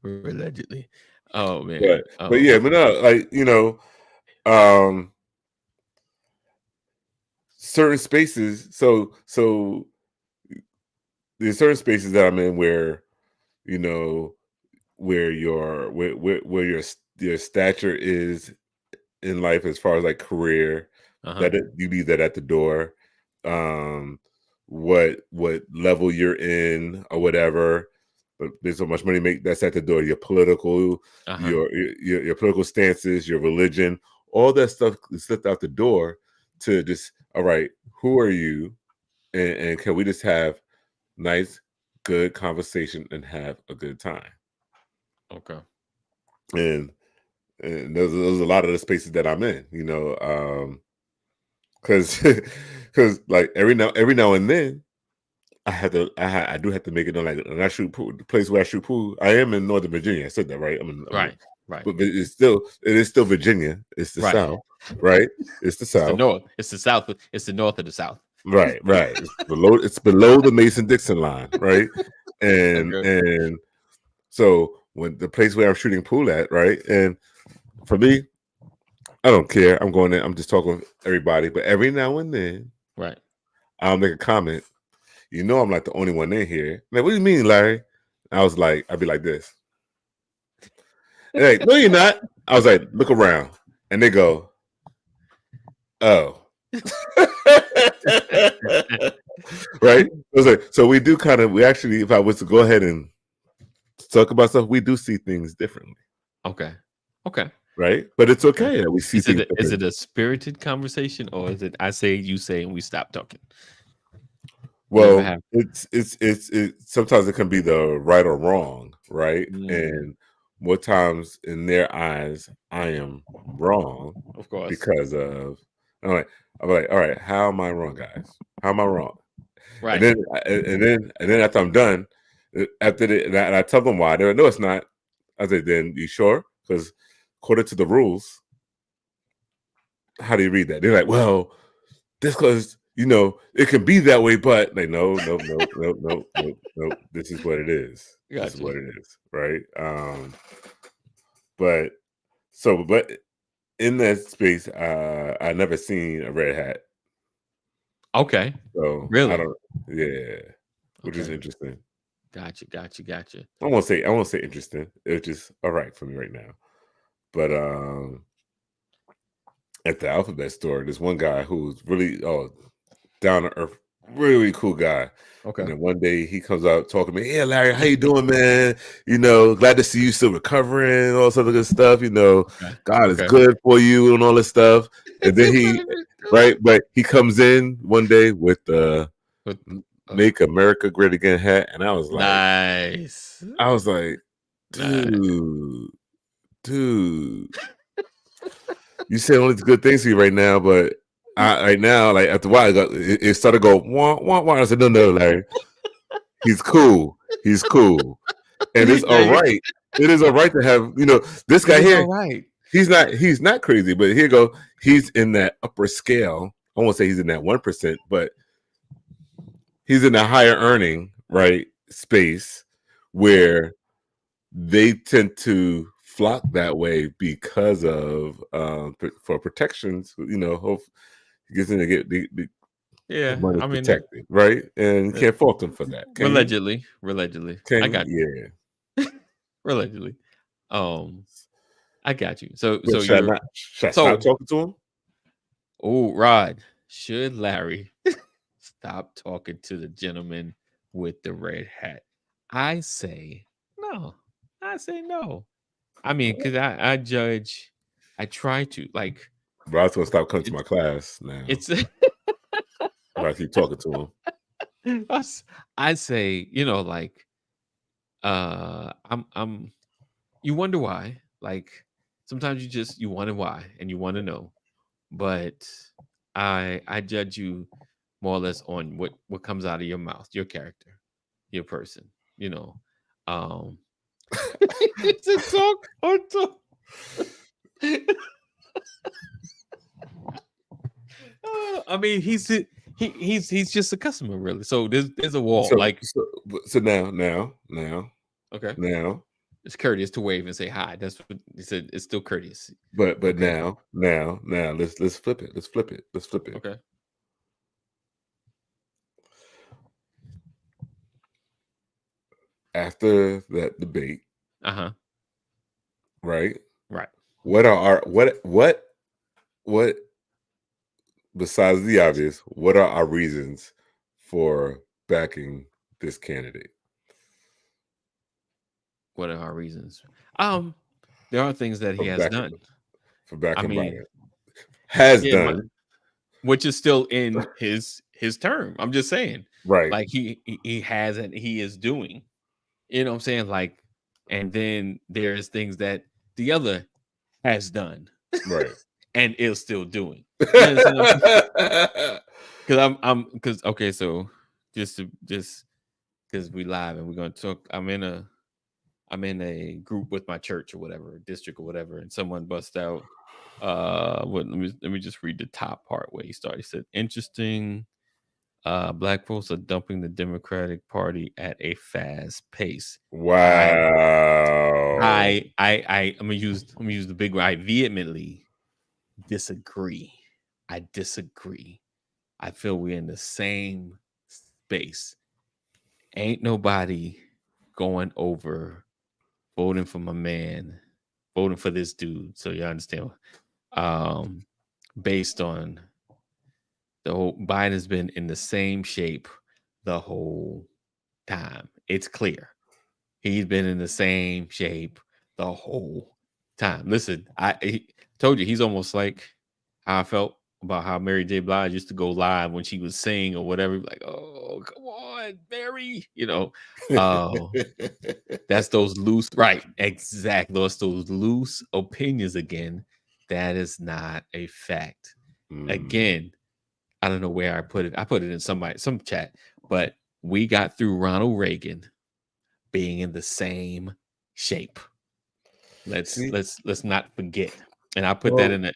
Allegedly. Oh man. But yeah, but no, like certain spaces. So there's certain spaces that I'm in where where your stature is in life as far as like career. That you leave that at the door. What level you're in or whatever. But there's so much money that's at the door. Your political, your political stances, your religion, all that stuff is slipped out the door to just, all right, who are you? And can we just have nice, good conversation and have a good time? Okay. And those are a lot of the spaces that I'm in, because like every now and then I do have to make it known, like when I shoot pool, the place where I shoot pool, I am in Northern Virginia. I said that right. Right. But it is still Virginia. It's the South, right? It's the South. It's the North. It's the South. It's the North of the South. Right. It's below the Mason-Dixon line, right? And so when the place where I'm shooting pool at, right? And for me, I don't care. I'm going in. I'm just talking with everybody. But every now and then, right, I'll make a comment. I'm like the only one in here. Like, what do you mean, Larry? I'd be like this. Like, no, you're not. I was like, look around. And they go, oh. Right? I was like, so we actually, if I was to go ahead and talk about stuff, we do see things differently. Okay. Right? But it's okay that we see things differently. Is it a spirited conversation, or is it I say, you say, and we stop talking? Well, it's sometimes it can be the right or wrong, right? And what times in their eyes I am wrong, of course, because of I'm like, all right, how am I wrong, guys? How am I wrong? Right. And then after I'm done, and I tell them why. They're like, no, it's not. I said, then you sure? Because according to the rules, how do you read that? They're like, well, this because it can be that way, but like, no. This is what it is. Gotcha. This is what it is, right? But in that space, I never seen a red hat. Okay. So really, which is interesting. Gotcha. I won't say interesting. It's just all right for me right now. But at the alphabet store, there's one guy who's really down to earth, really cool guy. Okay. And then one day he comes out talking to me, hey Larry, how you doing, man? Glad to see you still recovering, all sort of good stuff. God is good for you and all this stuff. And then but he comes in one day with Make America Great Again hat, and I was nice. Dude, you say all these good things to you right now, but right now, like after a while, it started to go wah wah wah. I said, no, Larry, he's cool, and it's all right. It is all right to have this guy here. Right. He's not crazy, but here you go. He's in that upper scale. I won't say he's in that 1%, but he's in a higher earning space where they tend to flock that way because of for protections. Hope he gets in to get the money protected, right? And you can't fault them for that. Allegedly. I got you. Yeah. Allegedly. I got you. So should I stop talking to him? Oh, Rod, should Larry stop talking to the gentleman with the red hat? I say no. I mean, because I judge, I try to But I was gonna stop coming to my class now. It's if I keep talking to him. I say, I'm you wonder why. Sometimes you wonder why and you want to know. But I judge you more or less on what comes out of your mouth, your character, your person, it's a talk or talk. I mean, he's just a customer, really. So there's a wall. So now. Okay. Now it's courteous to wave and say hi. That's what he said. It's still courteous. But now let's flip it. Let's flip it. Okay. After that debate. Right. What are what besides the obvious, what are our reasons for backing this candidate? What are our reasons? There are things that he has done. For backing Biden. Has done. Which is still in his term. I'm just saying. Right. Like he has and he is doing. You know what I'm saying? And then there's things that the other has done. Right. And is still doing. Because okay, so just because we live and we're gonna talk. I'm in a group with my church or whatever, district or whatever, and someone bust out. Let me just read the top part where he started. He said, "Interesting. Black folks are dumping the Democratic Party at a fast pace." Wow. I'm gonna use the big one. I vehemently disagree. I feel we're in the same space. Ain't nobody going over voting for my man, voting for this dude. So you understand, based on the whole Biden's been in the same shape the whole time. It's clear. He's been in the same shape the whole time. Listen, I told you he's almost like how I felt about how Mary J. Blige used to go live when she was singing or whatever. Like, oh, come on, Mary. That's those loose, right? Exactly. Those loose opinions again. That is not a fact. Again, I don't know where I put it. I put it in some chat, but we got through Ronald Reagan being in the same shape. Let's not forget. And I put that in it.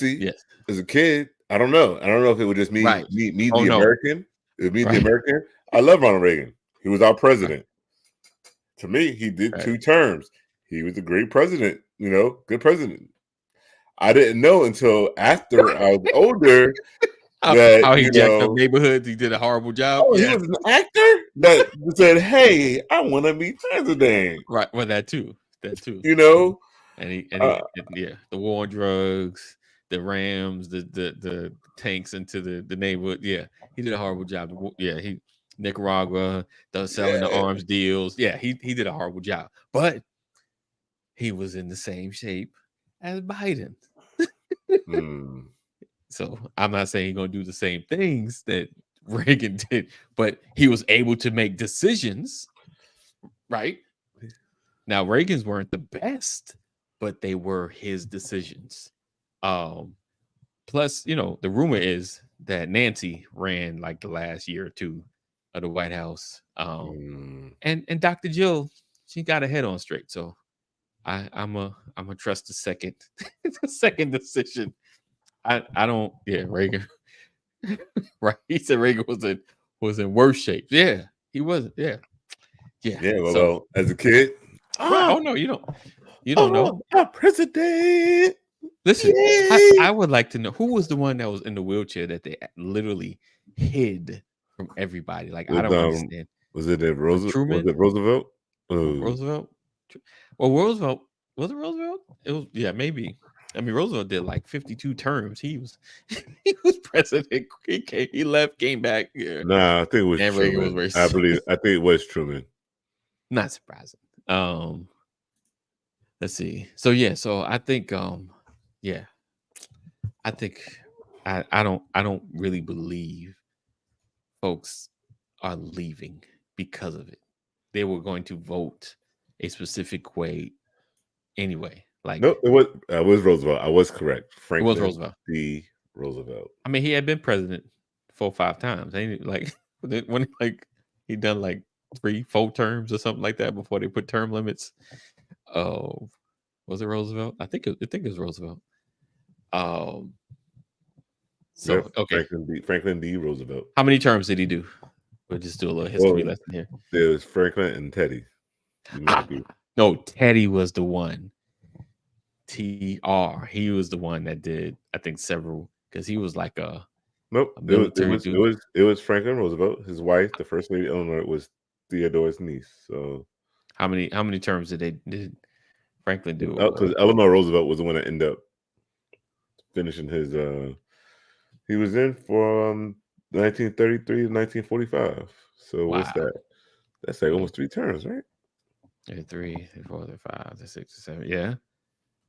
Yes. As a kid, I don't know. I don't know if it was just me, the American. It was me, the American. I love Ronald Reagan. He was our president. To me, he did 2 terms. He was a great president. Good president. I didn't know until after I was older how he jacked up neighborhoods. He did a horrible job. Oh, he was an actor that said, "Hey, I want to be president." Right. Well, that too. And he the war on drugs, the Rams, the tanks into the neighborhood. Yeah, he did a horrible job. Yeah, Nicaragua, selling the arms deals. Yeah, he did a horrible job, but he was in the same shape as Biden. So I'm not saying he's gonna do the same things that Reagan did, but he was able to make decisions, right? Now Reagan's weren't the best, but they were his decisions. Plus, the rumor is that Nancy ran like the last year or two of the White House. And Dr. Jill, she got her head on straight. So I'm a trust the second the second decision. I don't Reagan. Right. He said Reagan was in worse shape. Yeah, he wasn't. Yeah. Well, So as a kid. Right. Oh no, you don't know. Our president. Listen, I would like to know who was the one that was in the wheelchair that they literally hid from everybody. Like, I don't understand. Was it Roosevelt? Truman? Was it Roosevelt? Roosevelt? Well, Roosevelt, was it Roosevelt? It was, maybe. I mean, Roosevelt did like 52 terms. He was president. He left, came back. Yeah. Nah, I think it was and Truman. Reagan was I think it was Truman. Not surprising. Let's see. So I think I think I don't really believe folks are leaving because of it. They were going to vote a specific way anyway. Like, no, it was Roosevelt. I was correct. Franklin it was Roosevelt. D. Roosevelt. I mean, he had been president 4 or 5 times. Ain't like when he done like 3-4 terms or something like that before they put term limits. Oh, was it Roosevelt? I think it was Roosevelt. So Yep, okay, Franklin D. Roosevelt. How many terms did he do? We'll just do a little history lesson here. There was Franklin and Teddy. No, Teddy was the one. TR. He was the one that did, I think, several, because he was like a military dude. It was Franklin Roosevelt. His wife, the first lady Eleanor, was Theodore's niece. So how many terms did Franklin do? Because Eleanor Roosevelt was the one that ended up finishing his. He was in for 1933 to 1945. So what's that? That's like almost 3 terms, right? 3, 4, 5, 6, 7. Yeah.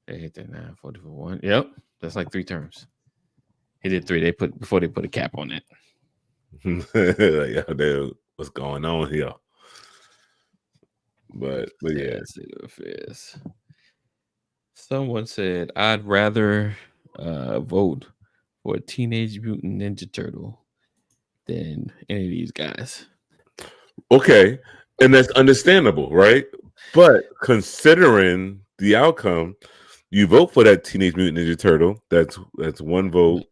8, 9, 40, 1. Yep. That's like 3 terms. He did 3. Before they put a cap on it. Like, yo, what's going on here? But yeah. Someone said, I'd rather vote for a Teenage Mutant Ninja Turtle than any of these guys. Okay. And that's understandable, right? But considering the outcome, you vote for that Teenage Mutant Ninja Turtle. That's 1 vote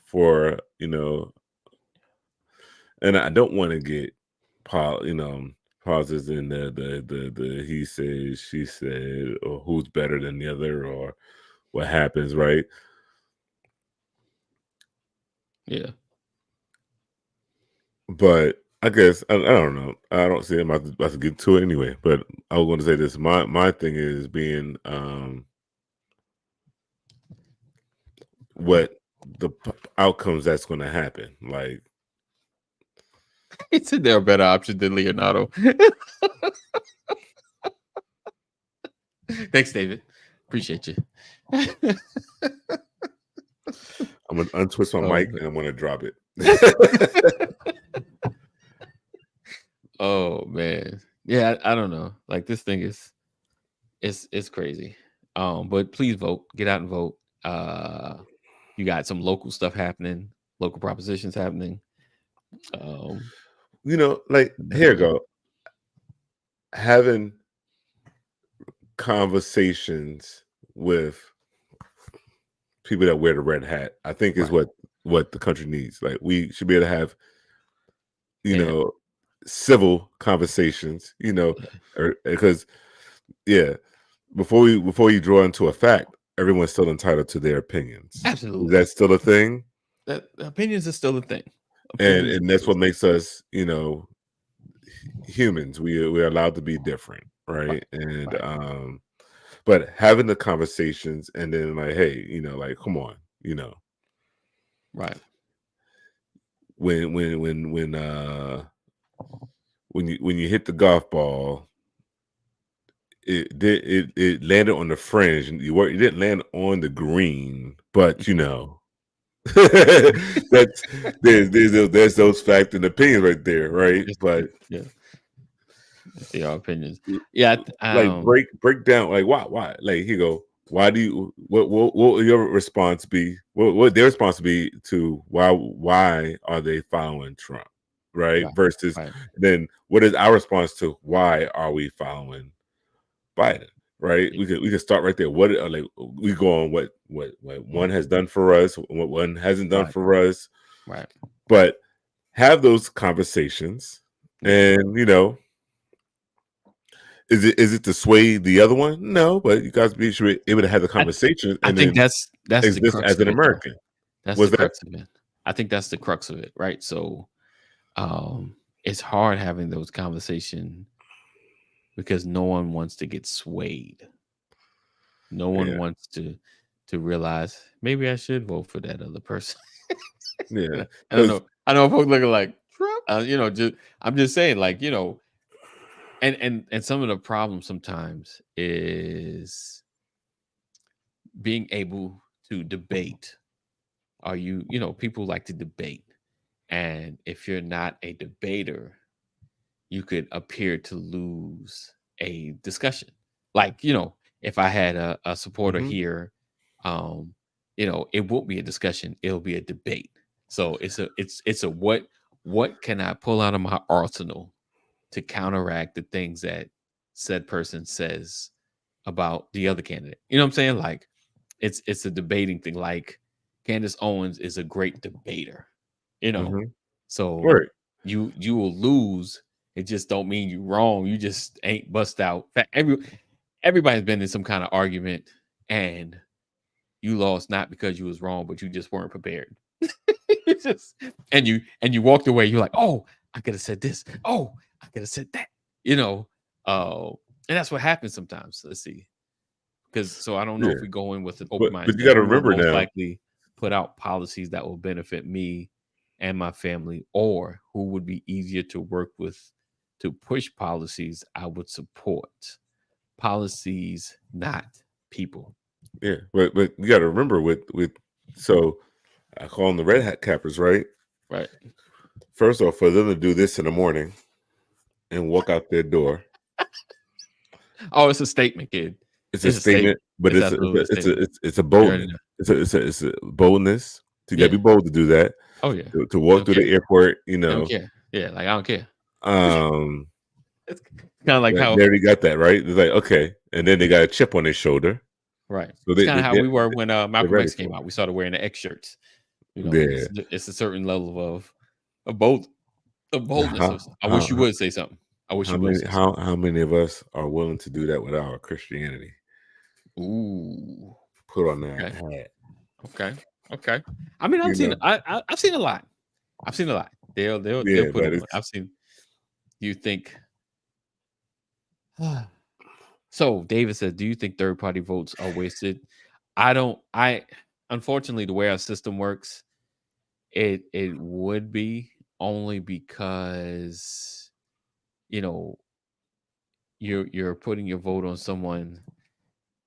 for, and I don't want to get pauses in the he said, she said, or who's better than the other, or what happens, right? Yeah. But I guess I don't know. I don't see him about to get to it anyway. But I was going to say this. My thing is being what the outcomes that's going to happen. Like, he said they're a better option than Leonardo. Thanks, David. Appreciate you. I'm gonna untwist my mic and I'm gonna drop it. Oh man, yeah, I don't know. Like, this thing is, it's crazy. But please vote. Get out and vote. You got some local stuff happening, local propositions happening. Like, here you go. Having conversations with people that wear the red hat, I think, is what the country needs. Like, we should be able to have, civil conversations, because before you draw into a fact, everyone's still entitled to their opinions. Absolutely. Is that still a thing? That opinions are still a thing. And that's what makes us, humans. We're allowed to be different, right? And but having the conversations and then like, hey, like, come on, right. When you hit the golf ball, it landed on the fringe, and you didn't land on the green, but That's there's those fact and opinions right there, right? But Yeah, they are opinions. Yeah, like break down like why like he go why do you what would your response be? What would their response be to why are they following Trump, right? right, Versus right, then what is our response to why are we following Biden? Right? yeah, We could start right there. What like we go on what one has done for us, what one hasn't done right, for us, right. but have those conversations, Yeah. and is it to sway the other one? No, but you guys be sure able to have the I, conversation I and think then that's the exist crux as of an it, though. American. That's Was the that? crux of it. I think that's the crux of it, right? So, um, it's hard having those conversations because no one wants to get swayed. No one Yeah, wants to realize maybe I should vote for that other person. yeah. I don't Because know. I know folks looking like Trump. Just I'm just saying, like and some of the problems sometimes is being able to debate. Are people like to debate, and if you're not a debater, you could appear to lose a discussion. Like, if I had a supporter mhm, here, um, it won't be a discussion, it'll be a debate. So it's a what can I pull out of my arsenal to counteract the things that said person says about the other candidate. You know what I'm saying? Like it's a debating thing. Like Candace Owens is a great debater, you know. mhm. So Right. you will lose. It just don't mean you wrong. You just ain't bust out. Everybody's been in some kind of argument and you lost not because you was wrong, but you just weren't prepared. It's just and you walked away. You're like, oh, I could have said this. Oh, I could have said that. You know, uh, and that's what happens sometimes. Let's see, because so I don't know Yeah. if we go in with an open But you mindset. got to We will remember most now. likely put out policies that will benefit me and my family, or who would be easier to work with to push policies I would support. Policies, not people. Yeah. But you got to remember with so I call them the red hat cappers, right? Right. First off, for them to do this in the morning and walk out their door, Oh, it's a statement, kid. it's a It's a statement, statement. but It's absolutely a statement. it's a You already boldness. know. It's a boldness. You got to Yeah. be bold to do that. Oh yeah. To They walk don't through care. the airport, They don't care. Yeah, like I don't care. um, It's kind of like they how already got that right. It's like okay, and then they got a chip on their shoulder, right. so It's kind of how we were when they're Malcolm ready X for came out. We started wearing the X shirts. it. It's a certain level of bold of Yeah. boldness. I wish you would say something. I wish you would say something. How many of us are willing to do that with our Christianity? Ooh. Put on that Okay. hat. Okay. Okay. I mean, You know, I've seen a lot. I've seen a lot. They'll yeah, put but it on. it's I've seen. You think? So David says, "Do you think third party votes are wasted?" I don't. I unfortunately the way our system works, it would be only because you know you're putting your vote on someone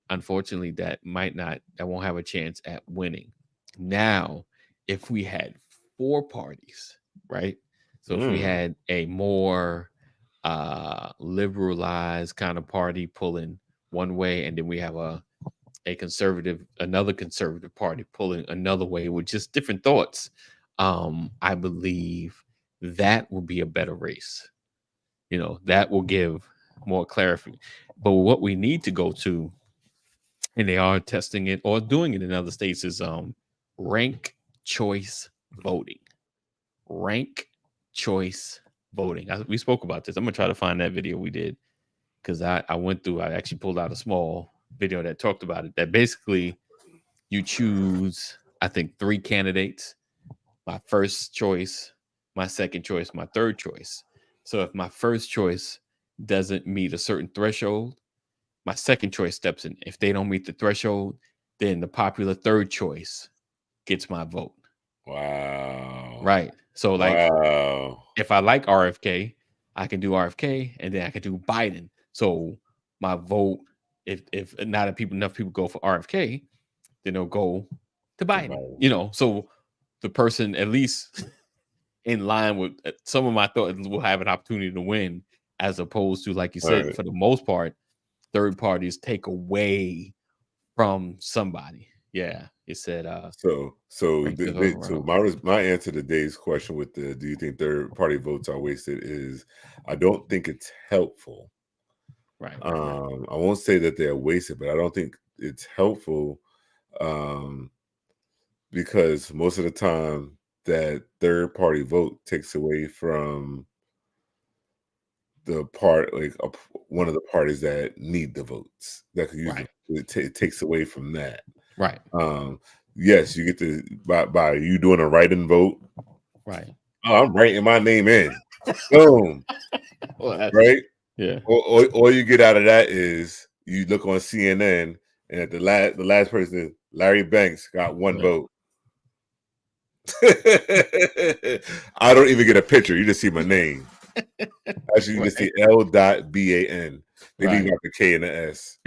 unfortunately that won't have a chance at winning. Now, if we had four parties, right? So if we mm, had a more liberalized kind of party pulling one way, and then we have another conservative party pulling another way with just different thoughts, I believe that will be a better race. That will give more clarity. But what we need to go to, and they are testing it or doing it in other states, is rank choice voting. Rank choice voting. We spoke about this. I'm gonna try to find that video we did because I actually pulled out a small video that talked about it. That basically you choose, I think, three candidates: my first choice, my second choice, my third choice. So if my first choice doesn't meet a certain threshold, my second choice steps in. If they don't meet the threshold, then the popular third choice gets my vote. wow, Right. So like wow. if I like RFK, I can do RFK and then I can do Biden. So my vote, if not enough people go for RFK, then they'll go to Biden. Somebody. So the person at least in line with some of my thoughts will have an opportunity to win, as opposed to, like you said, for the most part, third parties take away from somebody. Yeah, it said. So my answer to Dave's question with the do you think third party votes are wasted is I don't think it's helpful. Right. I won't say that they're wasted, but I don't think it's helpful because most of the time that third party vote takes away from the part, like one of the parties that need the votes that could use it takes away from that. Right. Yes, you get to by you doing a write-in vote. Right. Oh, I'm writing my name in. Boom. Well, right. Yeah. All you get out of that is you look on CNN and the last person, Larry Banks, got one vote. I don't even get a picture. You just see my name. Actually, you just see L.BAN. They leave out the K and the S.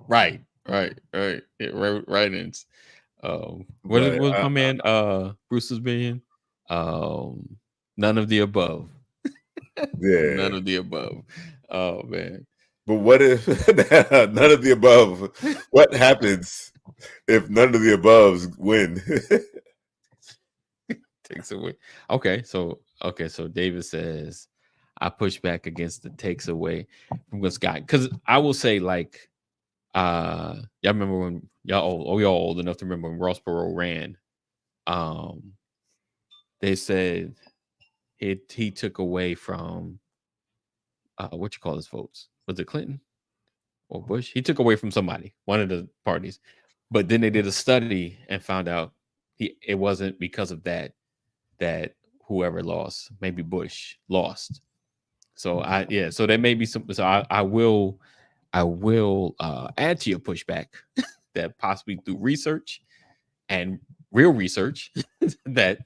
Right. Write-ins. What was my man Bruce was being? None of the above. Yeah. None of the above. Oh man. But what if none of the above? What happens if none of the aboves win? Takes away. Okay, so David says I push back against the takes away from what Scott, because I will say, like, y'all remember when we all old enough to remember when Ross Perot ran. They said he took away from what you call his votes. Was it Clinton or Bush? He took away from somebody, one of the parties. But then they did a study and found out it wasn't because of that whoever lost, maybe Bush lost. So so there may be some. So I will add to your pushback that possibly through research and real research that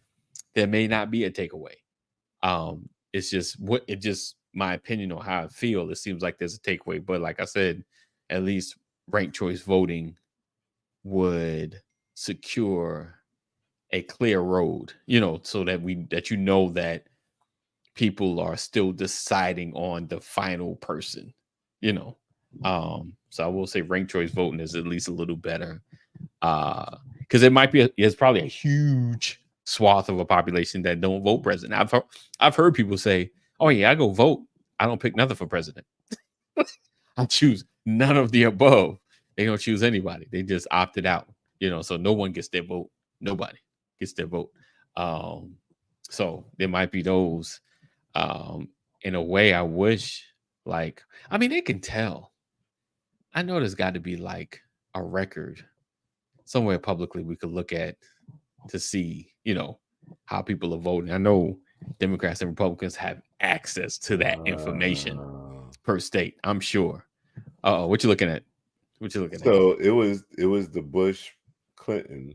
there may not be a takeaway. It's just my opinion on how I feel. It seems like there's a takeaway, but like I said, at least ranked choice voting would secure a clear road, so that that people are still deciding on the final person, so I will say ranked choice voting is at least a little better, because it's probably a huge swath of a population that don't vote president. I've heard people say, oh yeah, I go vote, I don't pick nothing for president. I choose none of the above. They don't choose anybody, they just opted out, so no one gets their vote. Nobody gets their vote. So there might be those. In a way, I wish, they can tell. I know there's got to be like a record somewhere publicly we could look at to see, how people are voting. I know Democrats and Republicans have access to that information per state, I'm sure. What you looking at? So it was the Bush Clinton,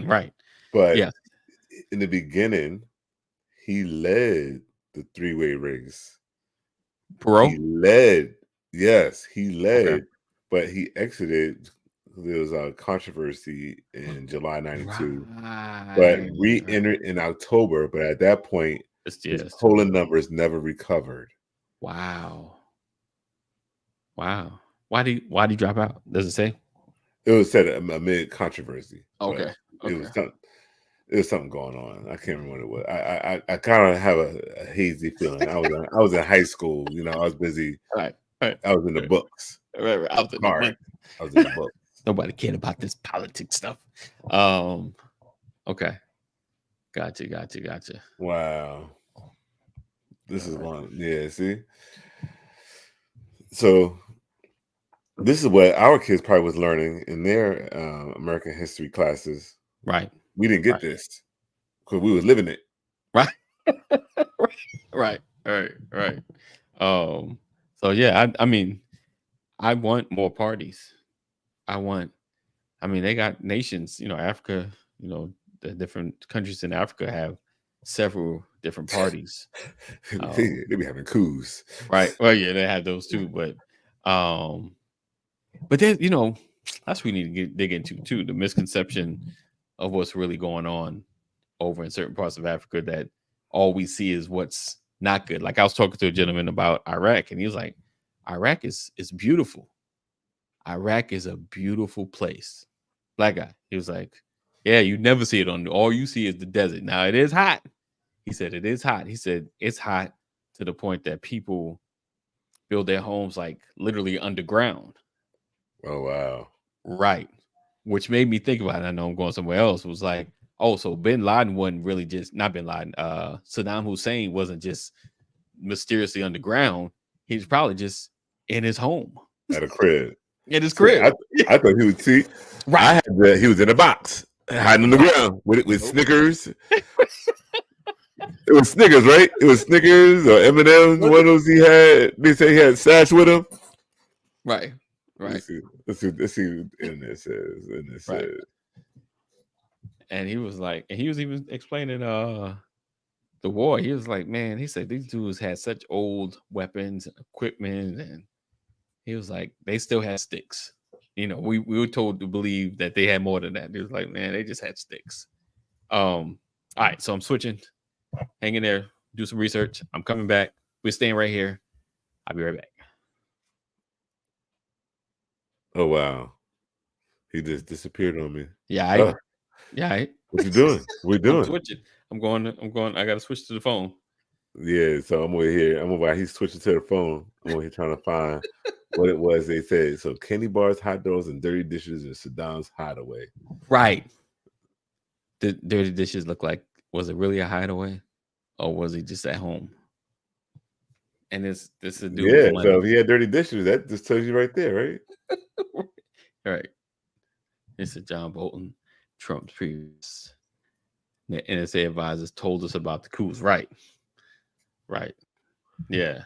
right? But in the beginning, he led the three-way race. Perot? He led, but he exited. There was a controversy in July '92, but re-entered in October. But at that point, his polling numbers never recovered. Wow. Why did he drop out? Does it say? It was said amid controversy. Okay. It was something going on. I can't remember what it was. I kind of have a hazy feeling. I was in high school. I was busy. Right. I was in the books. Right. I was in the books. Nobody cared about this politics stuff. Okay. Gotcha. Wow. This is one. Yeah. See. So this is what our kids probably was learning in their American history classes. Right. We didn't get this because we was living it. Right. Right. So yeah, I want more parties. They got nations, Africa, the different countries in Africa have several different parties. They be having coups. Right. Well, yeah, they have those too, but then, that's what we need to dig into too, the misconception of what's really going on over in certain parts of Africa, that all we see is what's not good. Like I was talking to a gentleman about Iraq, and he was like, Iraq is beautiful. Iraq is a beautiful place. Black guy. He was like, yeah, you never see it on, all you see is the desert. Now it is hot. He said it is hot. He said it's hot to the point that people build their homes like literally underground. Oh wow. Right. Which made me think about it. I know I'm going somewhere else. It was like, oh, so bin Laden wasn't really just, not bin Laden, Saddam Hussein wasn't just mysteriously underground. He was probably just in his home. At a crib. In his crib. I thought he would see. Right. I had that he was in a box, hiding on the ground with Snickers. It was Snickers, right? It was Snickers or M&M's. One of those he had. They say he had Sash with him. Right. Right. Let's see what internet says. Right. And he was like, and he was even explaining the war. He was like, man, he said these dudes had such old weapons and equipment, and he was like, they still had sticks. You know, we were told to believe that they had more than that. He was like, man, they just had sticks. All right, so I'm switching. Hang in there, do some research. I'm coming back. We're staying right here. I'll be right back. Oh wow, he just disappeared on me. Yeah, What you doing? What you doing? I'm switching. I'm going. I got to switch to the phone. Yeah, so I'm over here. He's switching to the phone. I'm over here trying to find what it was they said. So candy bars, hot dogs, and dirty dishes in Saddam's hideaway. Right. The dirty dishes look like, was it really a hideaway, or was he just at home? And this is a dude. Yeah, so if he had dirty dishes, that just tells you right there, right? Right. This is John Bolton, Trump's previous NSA advisors told us about the coups. Right. Right. Yeah.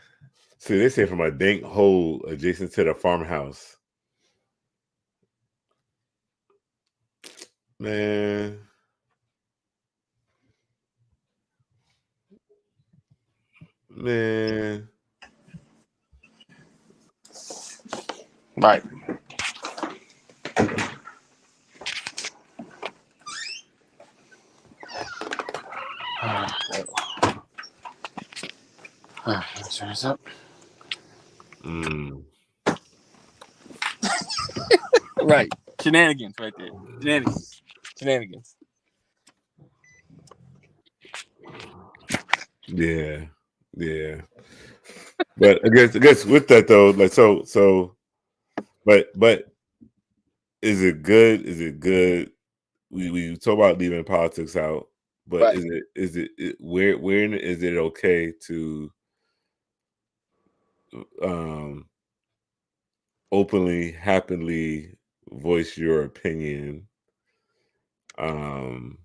See, they say from a dank hole adjacent to the farmhouse. Man. Right. Let's turn this up. Right. Shenanigans right there. Shenanigans. Yeah. But I guess with that though, like but is it good? We talk about leaving politics out, but right. is it where is it okay to openly, happily voice your opinion, or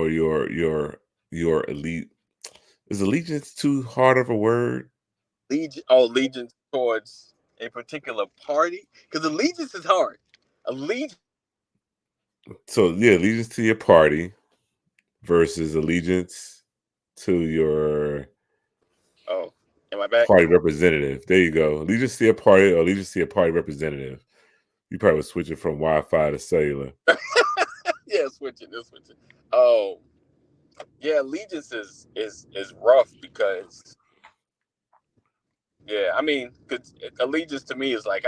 your elite? Is allegiance too hard of a word? Allegiance towards a particular party, because allegiance is hard. So yeah, allegiance to your party versus allegiance to your am I back? Party representative. There you go. Allegiance to your party or allegiance to your party representative. You probably was switching from Wi-Fi to cellular. Yeah, switching. Oh, yeah, allegiance is rough because, yeah, I mean, because allegiance to me is like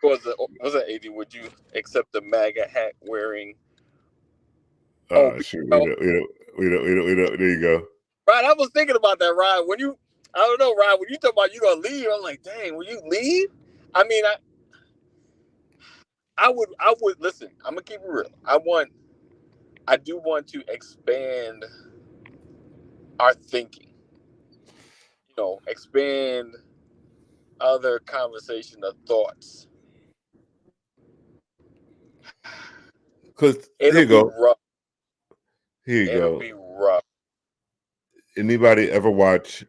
was that AD? Would you accept the MAGA hat wearing? Sure. We don't. There you go. Right, I was thinking about that, Ryan. When you talk about you gonna leave, I'm like, dang, will you leave? I mean, I would listen. I'm gonna keep it real. I do want to expand our thinking. You know, expand other conversation of thoughts. Because here you go. Rough. Here you go. It'll be rough. Anybody ever watch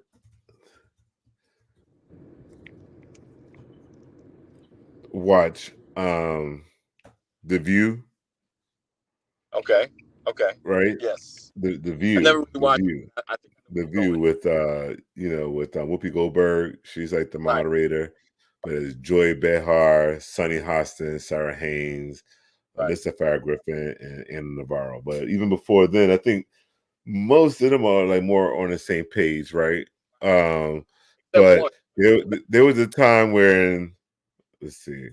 The View? Okay. Right? Yes. The View. I never really watched The View with Whoopi Goldberg. She's like the moderator. Right. But it's Joy Behar, Sunny Hostin, Sarah Haynes, Right. Alyssa Farah Griffin and Anna Navarro. But even before then, I think most of them are like more on the same page, right? Except But one. there was a time when, let's see,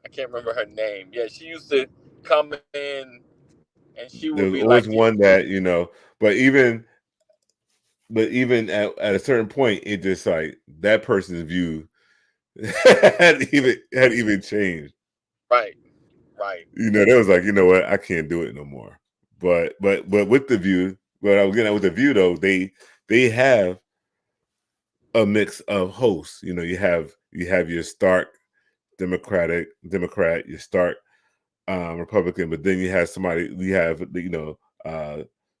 I can't remember her name. Yeah, she used to come in and she would be there was like, always one that, but even at a certain point, it just like that person's view had even changed. right, right, That was like, you know what, I can't do it no more. But with the view, but I was getting at with the view though, they have a mix of hosts. You have your stark Democrat, your stark Republican, but then you have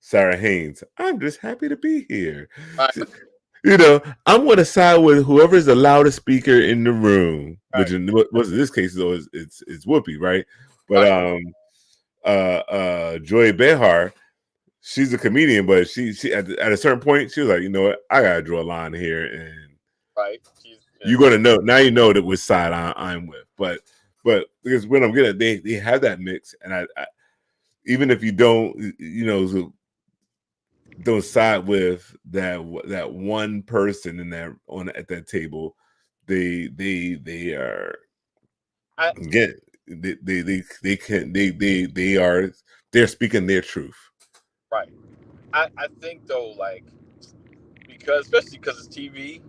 Sarah Haynes. I'm just happy to be here. right, I'm going to side with whoever's the loudest speaker in the room, which right, in this case though it's Whoopi, right? But right, Joy Behar, she's a comedian, but she at a certain point she was like, you know what, I gotta draw a line here, and right. She's you're gonna know now. You know that which side I'm with, but because when I'm getting, they have that mix, and I even if you don't side with that one person in that on at that table, they are I, again they can they're speaking their truth. right. I think though, like because especially because it's TV,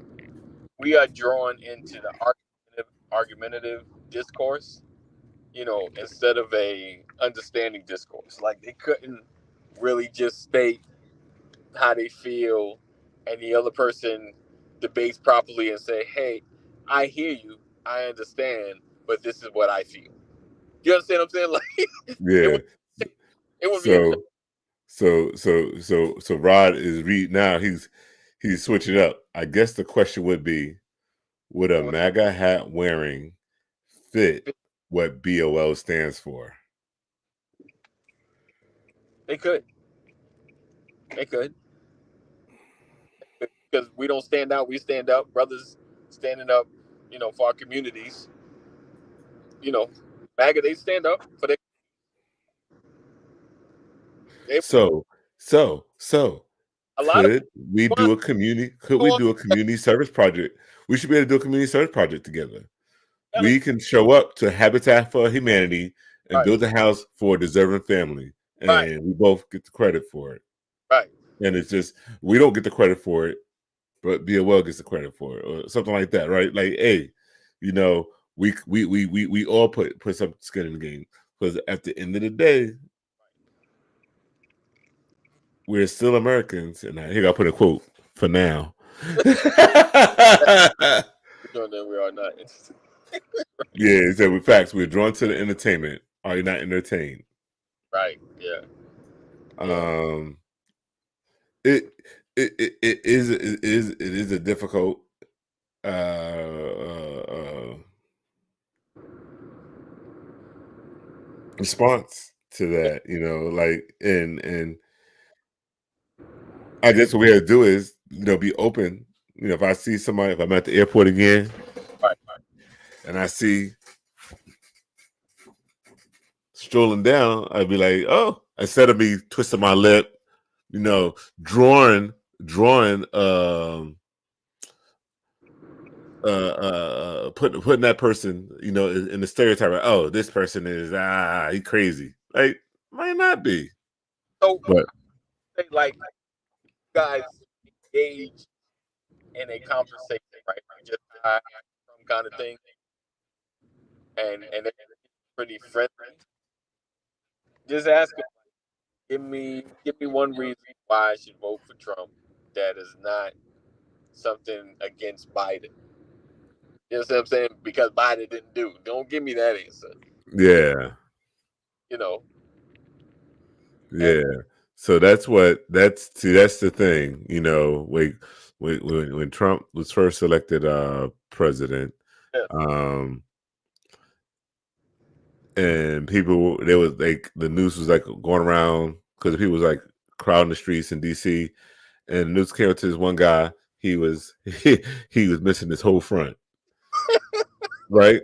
we are drawn into the argumentative discourse. Instead of a understanding discourse. Like they couldn't really just state how they feel, and the other person debates properly and say, "Hey, I hear you, I understand, but this is what I feel." You understand what I'm saying? Like it Yeah. would it would be a So so Rod is read now. He's switching up. I guess the question would be, would a MAGA hat wearing fit what BOL stands for? they could they could because we don't stand out, we stand up, brothers standing up, for our communities. You know, MAGA they stand up for they So so a lot of could we people do a community service project? We should be able to do a community service project together. on We can show up to Habitat for Humanity and right, build a house for a deserving family, right, and we both get the credit for it. right. And it's just we don't get the credit for it, but BOL gets the credit for it, or something like that, right? Like, hey, you know, we all put some skin in the game, because at the end of the day, we're still Americans. And here I put a quote for now. We're doing that. We are not interested. Yeah, so with facts, we're drawn to the entertainment. Are you not entertained? Right. Yeah. Yeah. Um, it it is a difficult response to that, like, and I guess what we have to do is, be open. If I see somebody, if I'm at the airport again Right. and I see strolling down, I'd be like, oh, instead of me twisting my lip, you know, drawing, drawing, putting that person, in the stereotype. Of, oh, this person is he crazy. Like, might not be, So, but like, you guys engage in a conversation, right? Just some kind of thing, and they're pretty friendly. Just ask them, give me one reason why I should vote for Trump. That is not something against Biden. You know what I'm saying? Because Biden didn't do. Don't give me that answer. Give, yeah, you know, and yeah. So that's the thing. When Trump was first elected president, yeah, um, and people, there was like the news was like going around because people was like crowding the streets in DC, and the news came to this one guy. He was he was missing his whole front, right?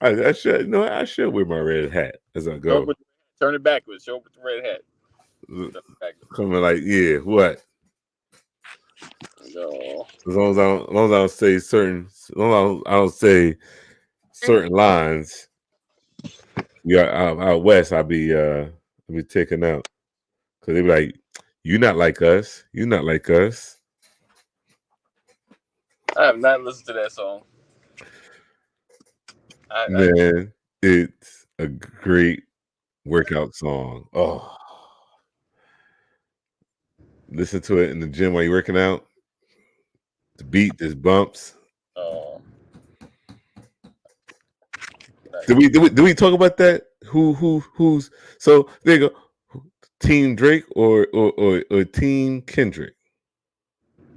I should, you know, I should wear my red hat as I Show up go. with, turn it backwards. Show up with the red hat. Turn it backwards. Coming like, yeah, what? No. As long as I don't say certain, as long as I don't say certain lines, yeah, out west, I'll be taken out because they be like, "You not like us. You not like us." I have not listened to that song. Man, it's a great workout song. Oh, listen to it in the gym while you're working out. The beat, there's bumps. Oh. Did we talk about that? Who's so there you go. Team Drake or Team Kendrick?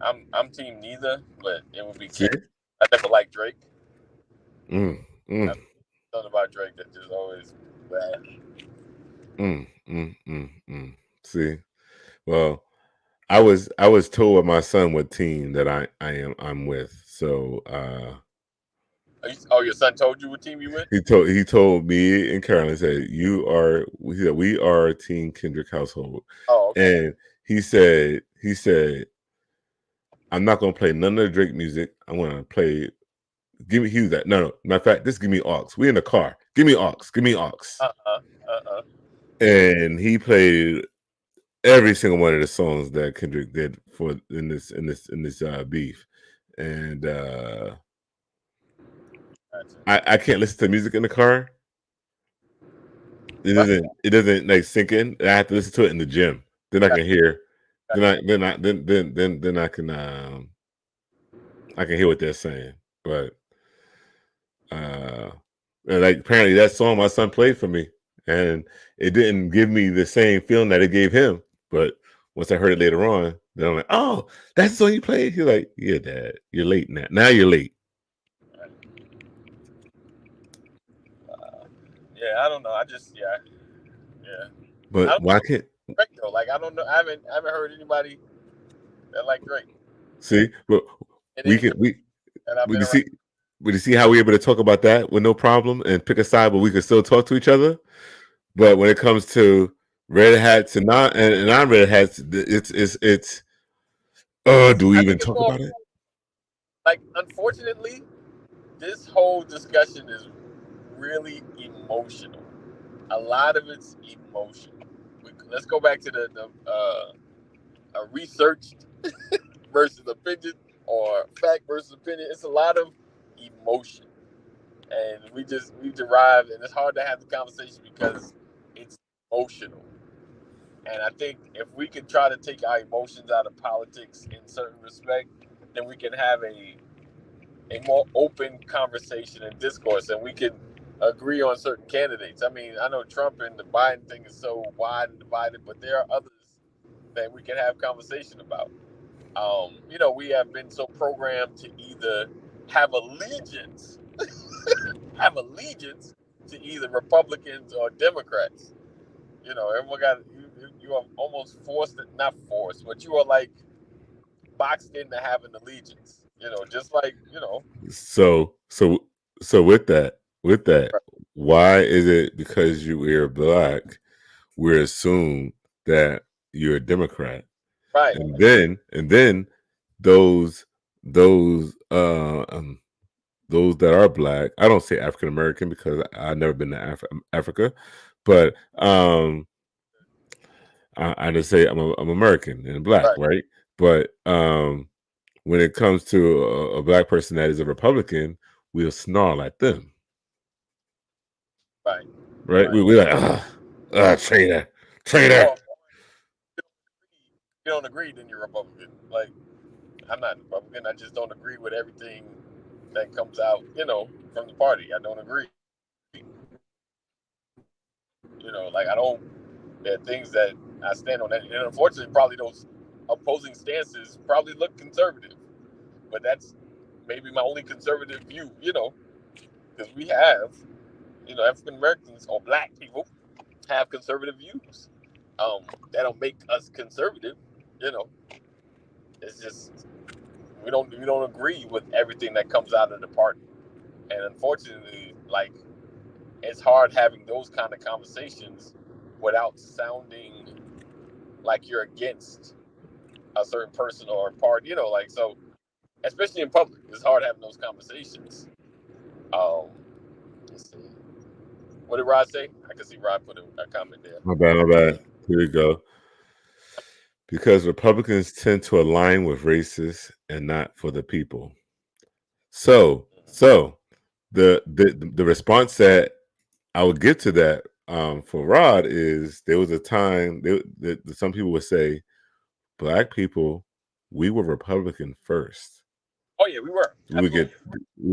I'm team neither, but it would be See? Kendrick. I never liked Drake. Mm, mm, Something about Drake that just always bad. See? Well, I was told by my son what team that I'm with. So Oh, your son told you what team you with? he told me and Carolyn said we are Team Kendrick household. Oh, okay. And he said I'm not gonna play none of the Drake music. I'm gonna play. Give me. He was that. No. Matter of fact, just give me aux. We in the car. Give me aux. Give me aux. And he played every single one of the songs that Kendrick did for in this beef. And I can't listen to music in the car. It doesn't like sink in. I have to listen to it in the gym. Then I can hear. Then I can hear what they're saying. But and like apparently that song my son played for me, and it didn't give me the same feeling that it gave him. But once I heard it later on, then I'm like, oh, that's the song you played. He's like, yeah, Dad, you're late now. Now you're late. Yeah, I don't know. Yeah. But why can't Drake though? Like I don't know. I haven't heard anybody that like Drake. see? But we can we And I've we been can around. see. We can see how we're able to talk about that with no problem and pick a side, but we can still talk to each other. But when it comes to red hats and non-red hats, it's do we I even think it's talk more about it? like unfortunately, this whole discussion is really emotional. A lot of it's emotional. Let's go back to the researched versus opinion or fact versus opinion. It's a lot of emotion, and we derive, and it's hard to have the conversation because it's emotional. And I think if we can try to take our emotions out of politics in certain respect, then we can have a more open conversation and discourse, and we can agree on certain candidates. I mean, I know Trump and the Biden thing is so wide and divided, but there are others that we can have conversation about. We have been so programmed to either have allegiance, have allegiance to either Republicans or Democrats. Everyone got you are almost forced, not forced, but you are like boxed into having allegiance. Just like So with that, why is it because we're black, we're assumed that you're a Democrat, right, and then those that are black, I don't say African American because I've never been to Africa, but I just say I'm American and black, right? But when it comes to a black person that is a Republican, we'll snarl at them. Right? We're like, traitor. Or if you don't agree, then you're Republican. Like, I'm not Republican. I just don't agree with everything that comes out, from the party. I don't agree. Like I don't. There are things that I stand on, and unfortunately, probably those opposing stances probably look conservative. But that's maybe my only conservative view, because we have, African Americans or black people have conservative views. That don't make us conservative, you know. It's just we don't agree with everything that comes out of the party, and unfortunately, like it's hard having those kind of conversations without sounding like you're against a certain person or party, like, so, especially in public, it's hard having those conversations. Let's see. What did Rod say? I can see Rod put a comment there. My bad. Here we go. Because Republicans tend to align with racists and not for the people. So the response that I would get to that for Rod is there was a time that some people would say, Black people, we were Republican first. Oh yeah, we were. We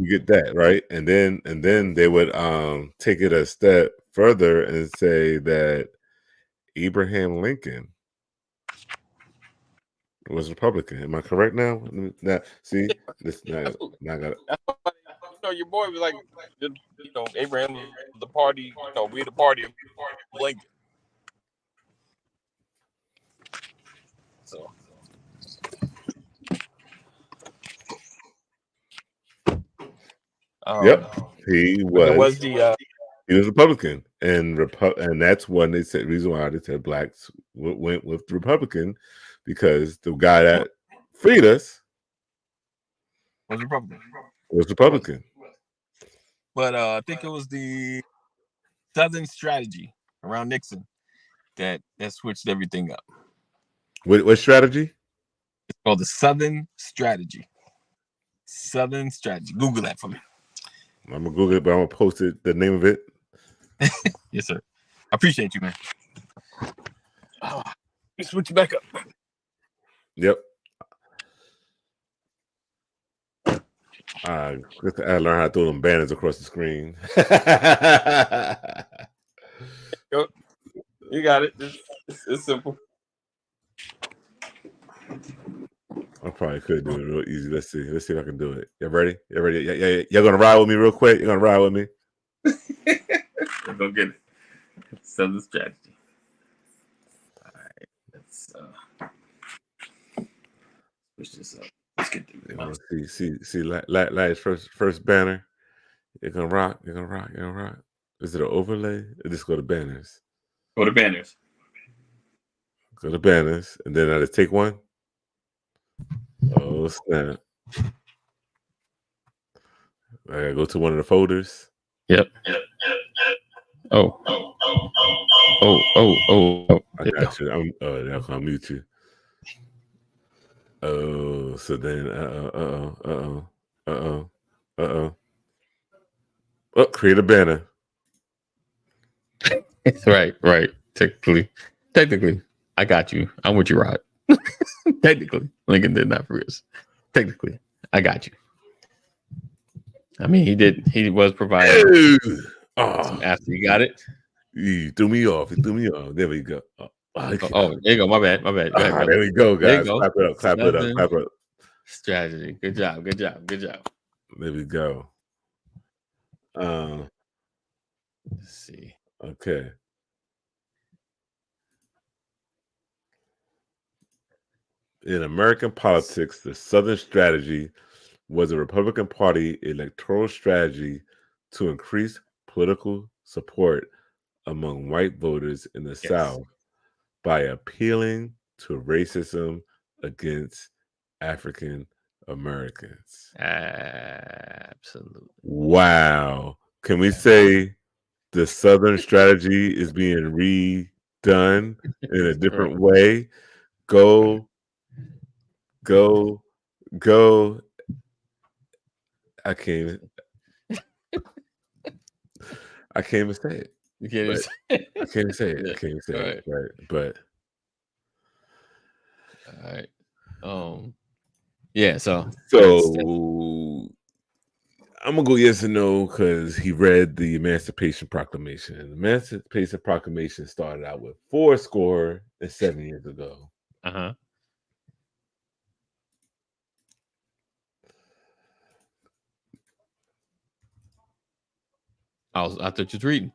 get that, right? And then they would take it a step further and say that Abraham Lincoln was Republican. Am I correct now? Now, see, this now I got it. Your boy was like, Abraham was the party. We the party of Lincoln. So. Yep, he was Republican, and that's when they said reason why they said blacks went with the Republican because the guy that freed us was Republican. But I think it was the Southern strategy around Nixon that switched everything up. What strategy? It's called the Southern strategy. Southern strategy. Google that for me. I'm gonna Google it, but I'm gonna post it. The name of it. Yes, sir. I appreciate you, man. Let me switch you back up. Yep. I learned how to throw them banners across the screen. You got it. It's simple. I probably could do it real easy. Let's see if I can do it. You ready? Yeah. Y'all gonna ride with me real quick? You're gonna ride with me? Go get it. Southern strategy. All right. Let's switch this up. Let's get See, last first banner. You're gonna rock. Is it an overlay? Or just go to banners? Go to banners. And then I just take one. Oh snap! I gotta go to one of the folders. Yep. Oh. I got you. I'll mute you. Oh, so then Oh, create a banner. Right. Technically, I got you. I'm with you, Rod. Technically, Lincoln did not for us. Technically, I got you. I mean, he did. He was providing. After you got it, you threw me off. There we go. There you go. My bad. Go ahead, there we go, guys. Clap it up. Strategy. Good job. There we go. Let's see. Okay. In American politics, the Southern strategy was a Republican Party electoral strategy to increase political support among white voters in the South by appealing to racism against African Americans. Absolutely. Wow. Can we say the Southern strategy is being redone in a different way? Go. I can't even say it. You can't even say it. I can't even say it. Right. But all right. Yeah, so I'm gonna go yes and no because he read the Emancipation Proclamation. And the Emancipation Proclamation started out with 407 years ago. I thought you was reading.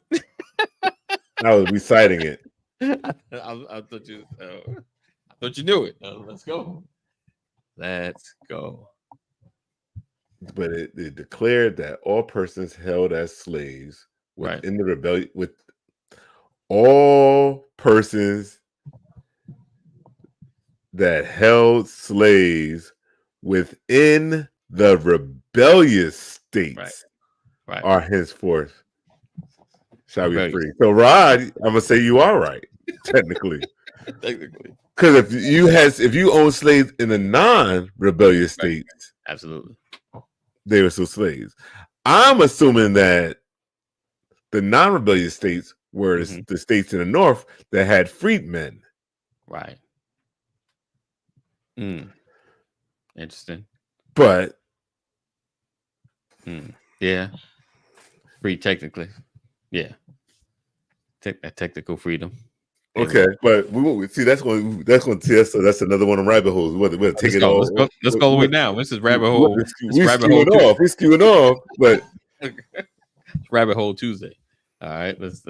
I was reciting it. I thought you knew it. Let's go. But it declared that all persons held as slaves within the rebellion, with all persons that held slaves within the rebellious states are henceforth shall be free. So, Rod, I'm gonna say you are right, technically. Because if you own slaves in the non-rebellious states, absolutely, they were still slaves. I'm assuming that the non-rebellious states were the states in the north that had freedmen. Right. Interesting. But yeah, free technically. Yeah. Technical freedom. Okay, but we won't see. That's going to test. So that's another one of rabbit holes. We'll take it all. Let's go away now. This is rabbit hole. We skewing off. We're skewing off. But rabbit hole Tuesday. All right. Let's.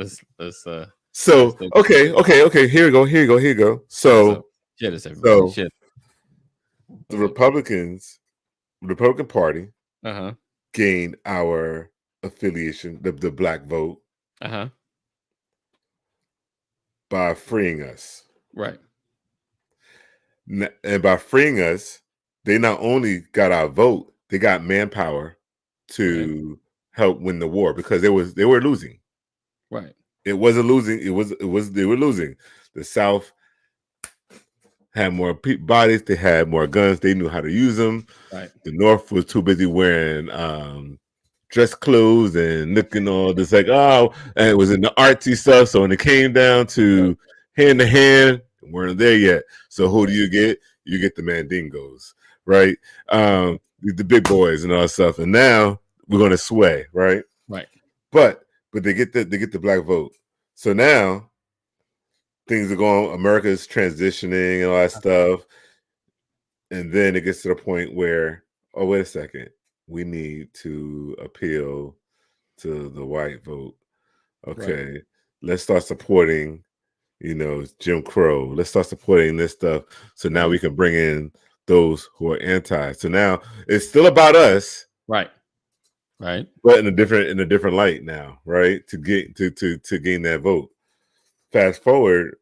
So okay. Here we go. So share this, everybody. Share. The Republican Party gained our affiliation, the black vote, by freeing us. Right. And by freeing us, they not only got our vote, they got manpower to help win the war because they were losing. Right. It wasn't losing. They were losing. The South had more bodies. They had more guns. They knew how to use them. Right. The North was too busy wearing dress clothes and looking all this and it was in the artsy stuff. So when it came down to hand to hand, we weren't there yet. So who do you get? You get the Mandingos, right? The big boys and all that stuff. And now we're going to sway, right? Right. But they get the black vote. So now things are going. America's transitioning and all that stuff. And then it gets to the point where, oh, wait a second. We need to appeal to the white vote. Okay, let's start supporting, Jim Crow. Let's start supporting this stuff. So now we can bring in those who are anti. So now it's still about us, right? But in a different light now, right? To get to gain that vote. Fast forward,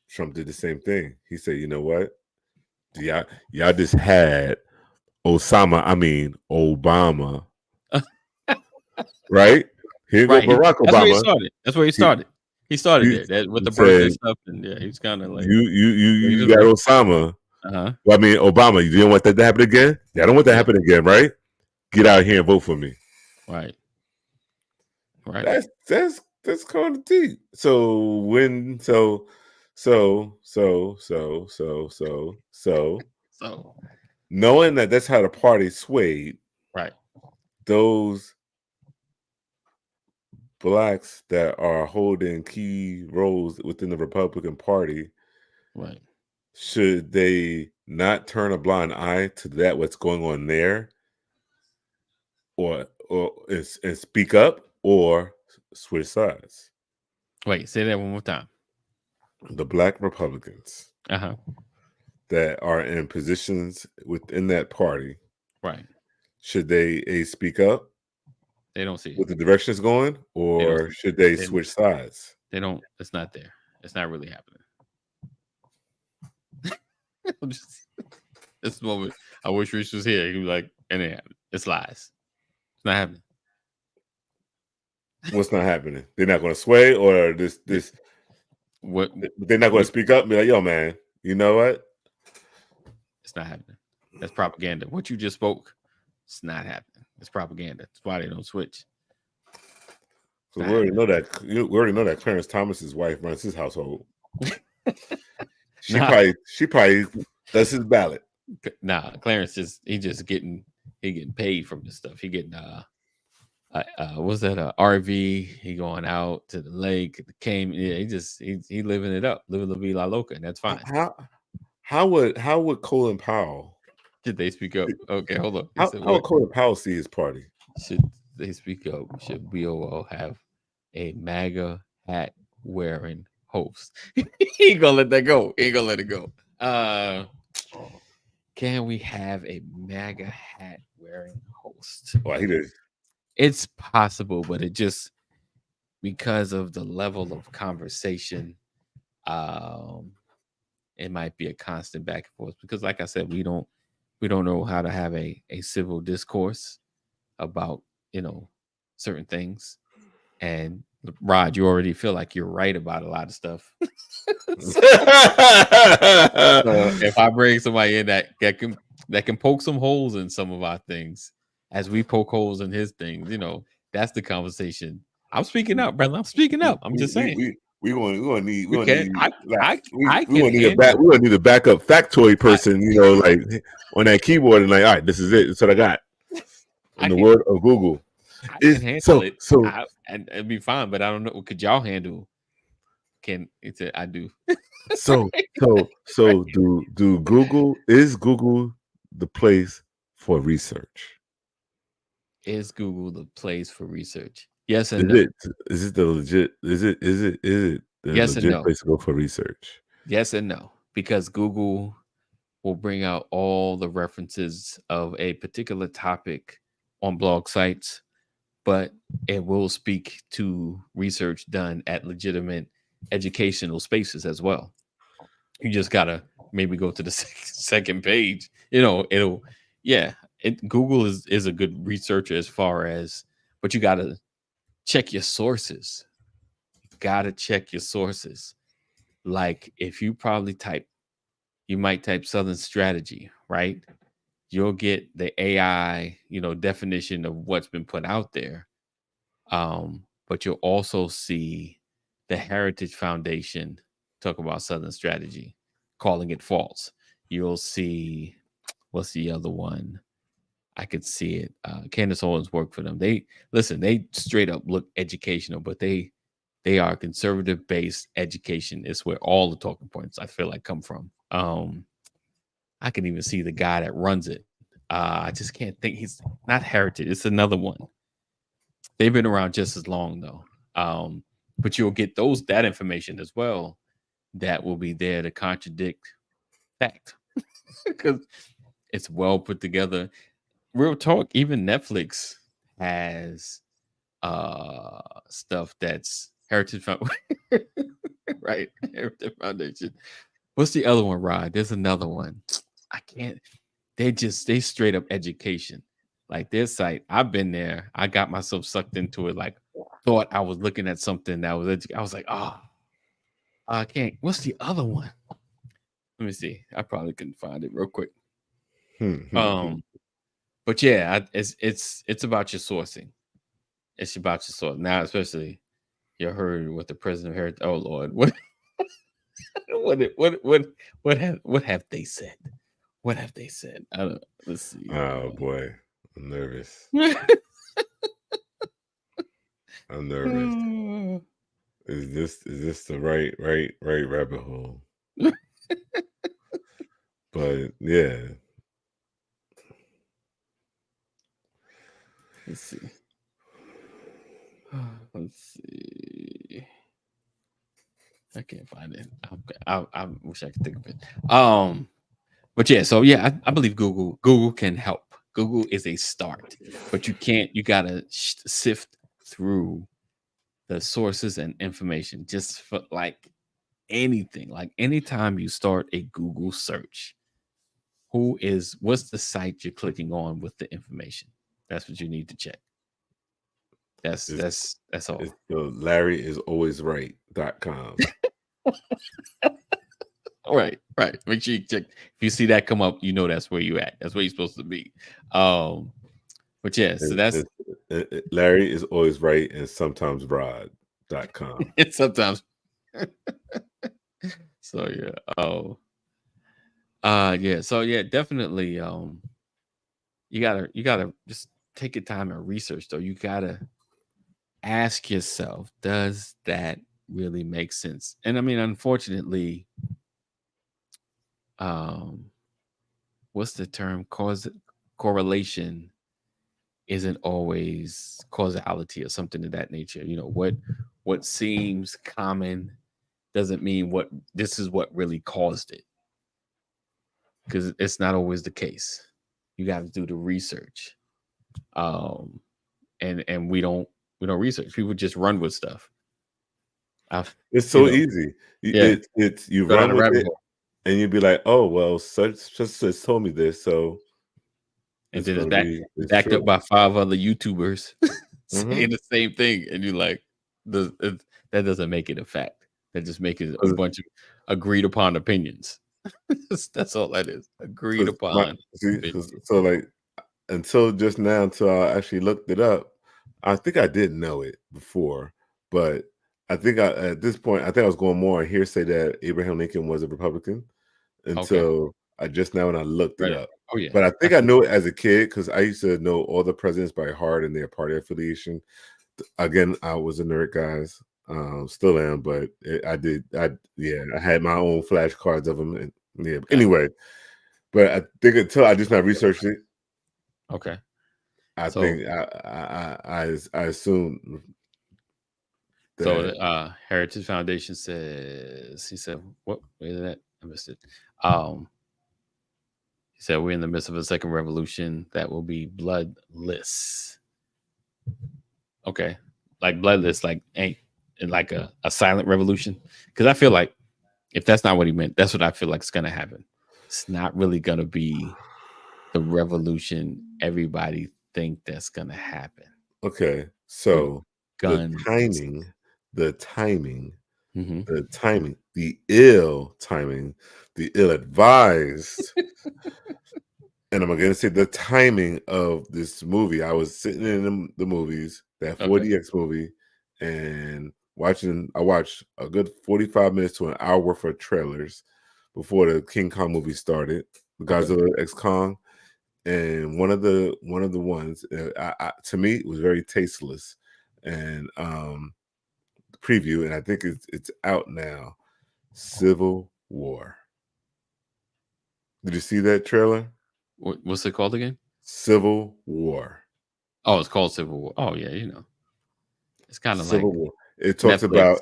Trump did the same thing. He said, "You know what? Y'all just had." Obama, right? Here go Barack Obama. That's where he started. He started there with the birthday stuff, and he's kind of like you got Osama. Well, I mean Obama. You don't want that to happen again. Yeah, I don't want that to happen again, right? Get out here and vote for me. Right. That's kind of deep. So knowing that that's how the party swayed, right? Those blacks that are holding key roles within the Republican Party, right? Should they not turn a blind eye to that what's going on there, or and speak up, or switch sides? Wait, say that one more time. The black Republicans, that are in positions within that party, right? Should they speak up? They don't see what the direction is going, or should they switch sides? They don't. It's not there. It's not really happening. This moment, I wish Rich was here. He was like, "And it's lies. It's not happening." What's not happening? They're not going to sway, or this. What? They're not going to speak up and be like, "Yo, man, you know what? It's not happening. That's propaganda. What you just spoke, it's not happening. It's propaganda. That's why they don't switch. So we already know that. We already know that Clarence Thomas's wife runs his household. She probably does his ballot. Nah, Clarence he getting paid from this stuff. He getting what's that? RV. He going out to the lake, the cane. Yeah, he living it up, living la vida loca, and that's fine. How would Colin Powell? Should they speak up? Okay, hold on. How would Colin Powell see his party? Should they speak up? Should we all have a MAGA hat wearing host? He ain't gonna let that go. He ain't gonna let it go. Can we have a MAGA hat wearing host? Well, he did. It's possible, but it just because of the level of conversation, it might be a constant back and forth. Because, like I said, we don't know how to have a civil discourse about certain things. And Rod, you already feel like you're right about a lot of stuff. So if I bring somebody in that can poke some holes in some of our things, as we poke holes in his things, that's the conversation. I'm speaking up, brother. I'm speaking up. I'm just saying. We gonna need We can. I we can gonna need handle. we gonna need a backup factoid I, person, like on that keyboard and like, all right, this is it. That's what I got. In I the can. word of Google. I can Is handle so it. so And it'd be fine. But I don't know. Could y'all handle? Can it's a, I do. so Right. do Google, is Google the place for research? Is Google the place for research? Yes and Is no. it the legit is it the Yes and legit no. place to go for research? Yes and no. Because Google will bring out all the references of a particular topic on blog sites, but it will speak to research done at legitimate educational spaces as well. You just gotta maybe go to the second page. It'll yeah. Google is a good researcher as far as, but you gotta check your sources. Gotta check your sources. Like if you might type Southern strategy, right? You'll get the AI, definition of what's been put out there. But you'll also see the Heritage Foundation talk about Southern strategy, calling it false. You'll see, what's the other one? I could see it. Candace Owens worked for them. They straight up look educational, but they are conservative based education. Is where all the talking points I feel like come from. I can even see the guy that runs it. I just can't think. He's not Heritage. It's another one. They've been around just as long though. But you'll get that information as well that will be there to contradict fact because it's well put together. Real talk, even Netflix has stuff that's Heritage right? Heritage Foundation. What's the other one, Rod? There's another one. I can't. They straight up education. Like their site, I've been there. I got myself sucked into it. Like thought I was looking at something that was. I was like, oh, I can't. What's the other one? Let me see. I probably couldn't find it real quick. But yeah, it's about your sourcing. It's about your source now, especially you heard what the president of Heritage. Oh Lord, what have they said? What have they said? I don't. Let's see. Oh boy, I'm nervous. I'm nervous. Is this the right rabbit hole? But yeah. Let's see. Let's see. I can't find it. I wish I could think of it. But yeah, so yeah, I believe Google can help. Google is a start, but you gotta sift through the sources and information just for like anything. Like anytime you start a Google search, what's the site you're clicking on with the information? That's what you need to check. That's all. It's the LarryIsAlwaysRight.com. Right. Make sure you check. If you see that come up, that's where you at. That's where you're supposed to be. But yeah, so that's Larry is always right and sometimes Rod.com. it's sometimes. So yeah. Yeah. So yeah, definitely. You gotta just take your time and research. Though you gotta ask yourself, does that really make sense? And I mean, unfortunately, what's the term? Correlation isn't always causality or something of that nature. What seems common doesn't mean this is what really caused it, because it's not always the case. You got to do the research, and we don't research. People just run with stuff. I've, It's you so know, easy. yeah, It's you go down run a with rabbit it, hole, and you'd be like, "Oh well, such told me this, so and it's then going to be it's backed up true." by 5 other YouTubers Mm-hmm. saying the same thing, and you're like, that doesn't make it a fact. That just makes it a bunch of agreed upon opinions. That's all that is. Agreed Because my upon see, opinion. so like until just now, until I actually looked it up, I think I did know it before, but I think at this point, I think I was going more on hearsay that Abraham Lincoln was a Republican Okay, until I just now when I looked it right. up. Oh yeah, But I I think I feel knew it as a kid because I used to know all the presidents by heart and their party affiliation. Again, I was a nerd, guys. Still am, but I had my own flashcards of them. And yeah, gotcha. anyway, but I think until I just now researched it, Okay, I so think I assume so that Heritage Foundation says he said what? Wait a minute, I missed it. Um, he said we're in the midst of a second revolution that will be bloodless. Okay, like bloodless, like ain't like a silent revolution. Because I feel like if that's not what he meant, that's what I feel like is gonna happen. It's not really gonna be the revolution everybody think that's gonna happen okay. with So the guns. timing, the timing, Hmm. the timing, the ill timing, the ill advised. And I'm gonna say the timing of this movie. I was sitting in the movies, that Okay. 4DX movie, and watching. I watched a good 45 minutes to an hour worth of trailers before the King Kong movie started, Okay. Godzilla X Kong, and one of the ones to me it was very tasteless, and preview, and I think it's out now. Civil War. Did you see that trailer? What's it called again? Civil War. Oh, it's called Civil War. Oh yeah, it's kind of like Civil War. It talks Netflix.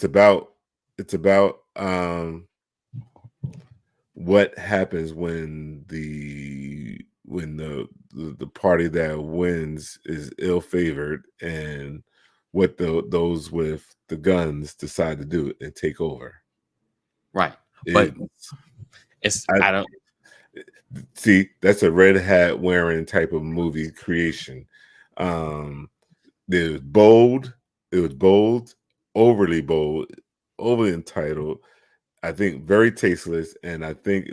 about it's about what happens when the party that wins is ill favored and what those with the guns decide to do and take over. Right, but It's I I don't. see that's a red hat wearing type of movie creation. Um it was bold, it was bold, overly bold, overly entitled. I think very tasteless, and I think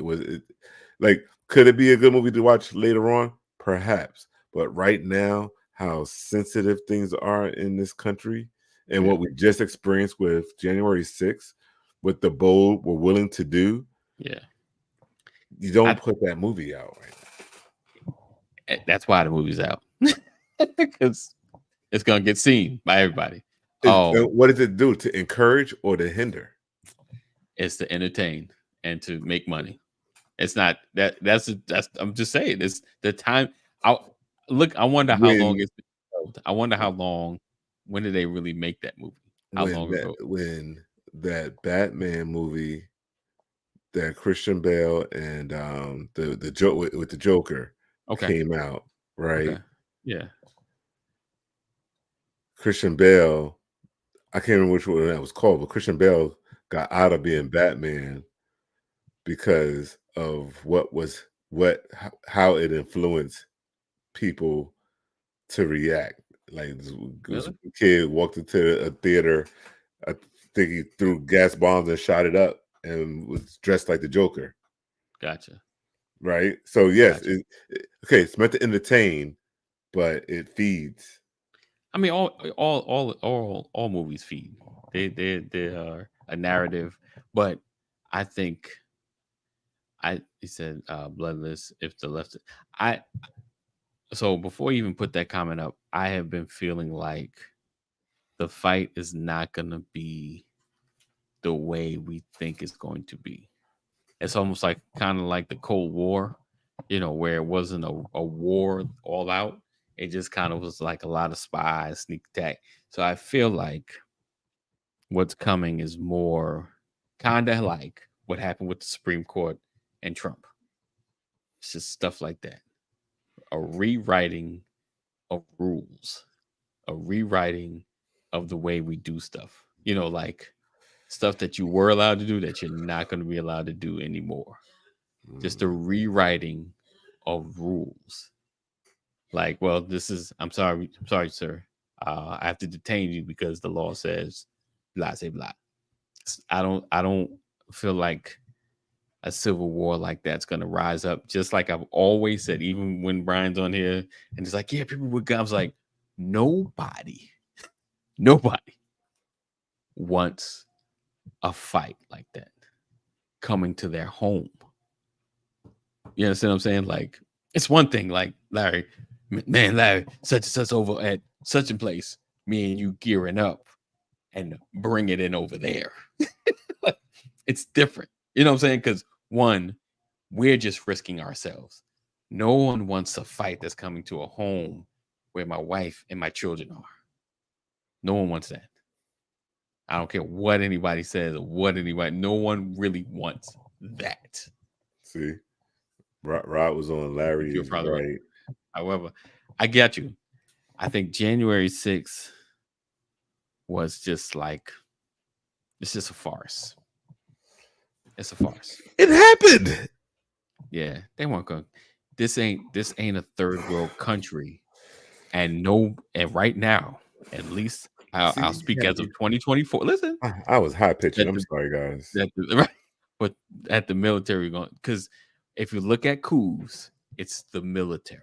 like could it be a good movie to watch later on? Perhaps, but right now, how sensitive things are in this country, and Yeah, what we just experienced with January 6th, what the bold were willing to do, yeah. you don't I put that movie out right That's why the movie's out because it's gonna get seen by everybody. now. Oh, What does it do to encourage or to hinder? it's to entertain and to make money. It's not that. That's. I'm just saying. It's the time. I look. I wonder how long When it's been filmed. I wonder how long. When did they really make that movie? How long ago? when that Batman movie that Christian Bale and the joke with the Joker Okay. came out, right? Okay. Yeah. Christian Bale, I can't remember which one that was called, but Christian Bale got out of being Batman because of how it influenced people to react. Like this Really? kid walked into a theater, I think he threw gas bombs and shot it up and was dressed like the Joker. Gotcha. Right? So yes, Gotcha. okay, it's meant to entertain, but it feeds. I mean, all movies feed. They are a narrative, but I think he said bloodless if the left. I So before you even put that comment up, I have been feeling like the fight is not gonna be the way we think it's going to be. It's almost like kind of like the Cold War, where it wasn't a war all out. It just kind of was like a lot of spies, sneak attack. So I feel like what's coming is more kind of like what happened with the Supreme Court and Trump. It's just stuff like that. A rewriting of rules, a rewriting of the way we do stuff. Like stuff that you were allowed to do that you're not going to be allowed to do anymore. Just a rewriting of rules. Like, well, this is I'm sorry, sir. I have to detain you because the law says blah say blah. I don't feel like a civil war like that's gonna rise up. Just like I've always said, even when Brian's on here and it's like, yeah, people with guns, like nobody wants a fight like that coming to their home. You understand what I'm saying? Like, it's one thing, like, Larry, such and such over at such a place, me and you gearing up and bring it in over there. Like, it's different. You know what I'm saying? Because one, we're just risking ourselves. No one wants a fight that's coming to a home where my wife and my children are. No one wants that. I don't care what anybody says or no one really wants that. See, Rod was on Larry is right. However, I get you. I think January 6th was just like, it's just a farce. It's a farce. It happened. Yeah, they weren't going. This ain't a third world country, and right now, at least I'll speak as of 2024. Listen, I was high pitching. I'm sorry, guys. But at the military going, because if you look at coups, it's the military.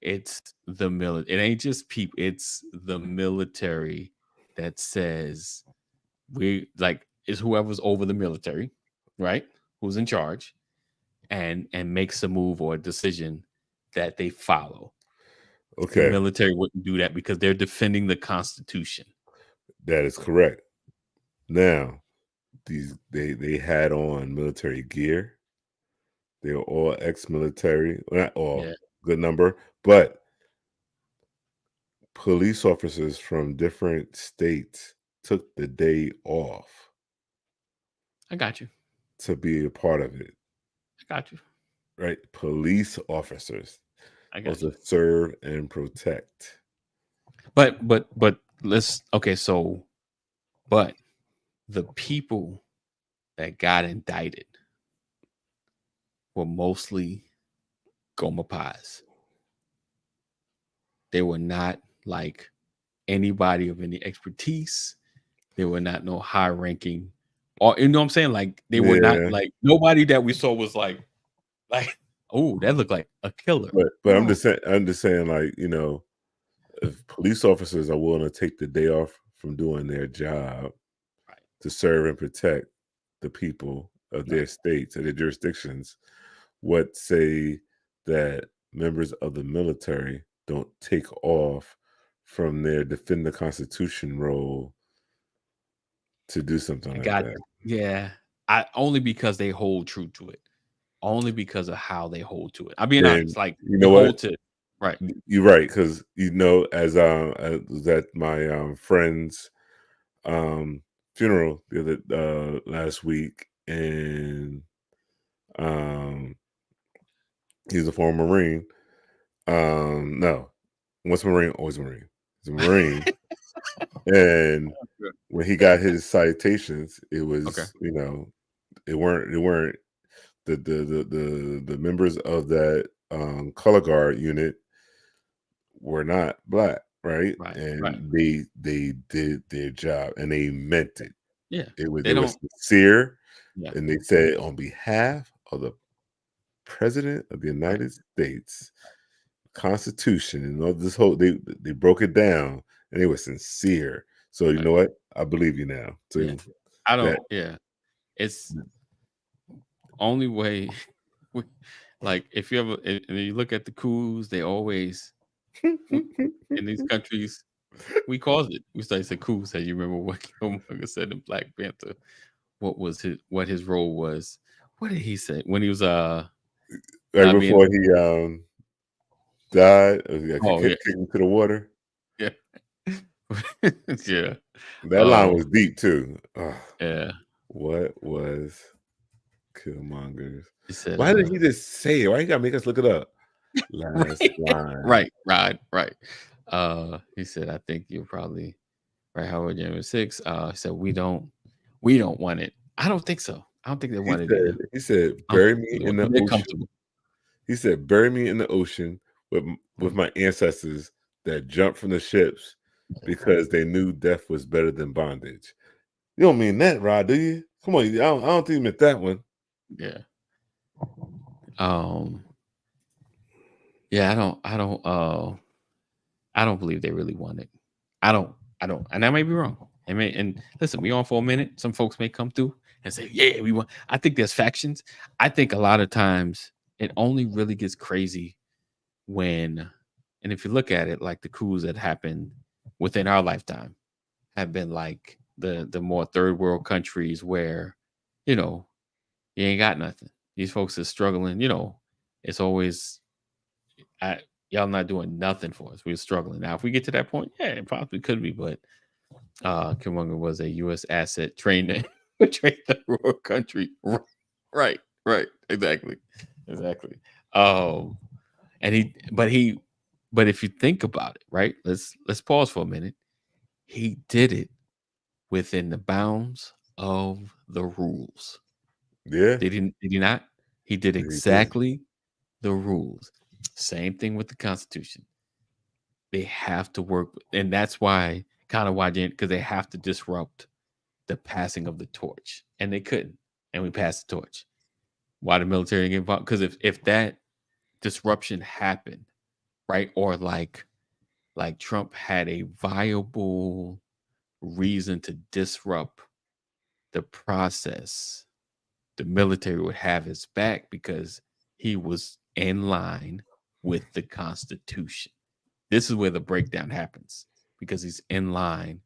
It's the military. It ain't just people. It's the military that says it's whoever's over the military, right? Who's in charge, and makes a move or a decision that they follow. Okay. The military wouldn't do that because they're defending the Constitution. That is correct. Now, they had on military gear. They were all ex-military, not all, good number, but police officers from different states took the day off. I got you. To be a part of it. I got you. Right? Police officers. I got you. Serve and protect. But but the people that got indicted were mostly Goma Pies. They were not like anybody of any expertise. They were not no high ranking, or you know what I'm saying? Like they were not like nobody that we saw was like, oh, that looked like a killer. But I'm just saying, like, you know, if police officers are willing to take the day off from doing their job to serve and protect the people of their states and their jurisdictions, what say that members of the military don't take off from their defend the Constitution role to do something like that? Yeah, only because they hold true to it. Only because of how they hold to it. I mean, honest, like you know what? Right. You're right, because you know, as was at my friend's funeral the other last week, and he's a former Marine. No, once a Marine, always a Marine. He's a Marine. And when he got his citations, it was you know, it weren't the members of that color guard unit were not black, right? And they did their job and they meant it. Yeah, they were sincere, and they said on behalf of the President of the United States, Constitution, and all this whole they broke it down, and they were sincere. So you know what? I believe you now. So I don't. It's only way. Like if you look at the coups, they always in these countries we caused it. We started saying coups. So you remember what Killmonger said in Black Panther? What his role was? What did he say when he was right before he died? Kicked into the water. Yeah, yeah. That line was deep too. Yeah. What was Killmonger's? Why did he just say it? Why you gotta make us look it up? Last line. Right. He said, "I think you'll probably right? Howard January 6th. Said we don't want it. I don't think so. I don't think they want it either. He said, I don't bury think me they in want the it. They're ocean. comfortable. He said, bury me in the ocean with my ancestors that jumped from the ships because they knew death was better than bondage. You don't mean that, Rod, do you? Come on, I don't think you meant that one. Yeah. Yeah, I don't believe they really want it. I don't, and I may be wrong. And listen, we on for a minute. Some folks may come through and say, yeah, we want. I think there's factions. I think a lot of times it only really gets crazy when, and if you look at it, like the coups that happened within our lifetime have been like the more third world countries where, you know, you ain't got nothing. These folks are struggling. It's always, y'all not doing nothing for us. We're struggling. Now, if we get to that point, yeah, it probably could be, but Killmonger was a U.S. asset trained to train the rural country. Right, exactly. And but if you think about it, right? Let's pause for a minute. He did it within the bounds of the rules. Yeah. Did he not? He did exactly the rules. Same thing with the Constitution. They have to work, and that's why because they have to disrupt the passing of the torch, and they couldn't, and we passed the torch. Why the military get involved? Because if that disruption happened, right, or like Trump had a viable reason to disrupt the process, the military would have his back because he was in line with the Constitution. This is where the breakdown happens because he's in line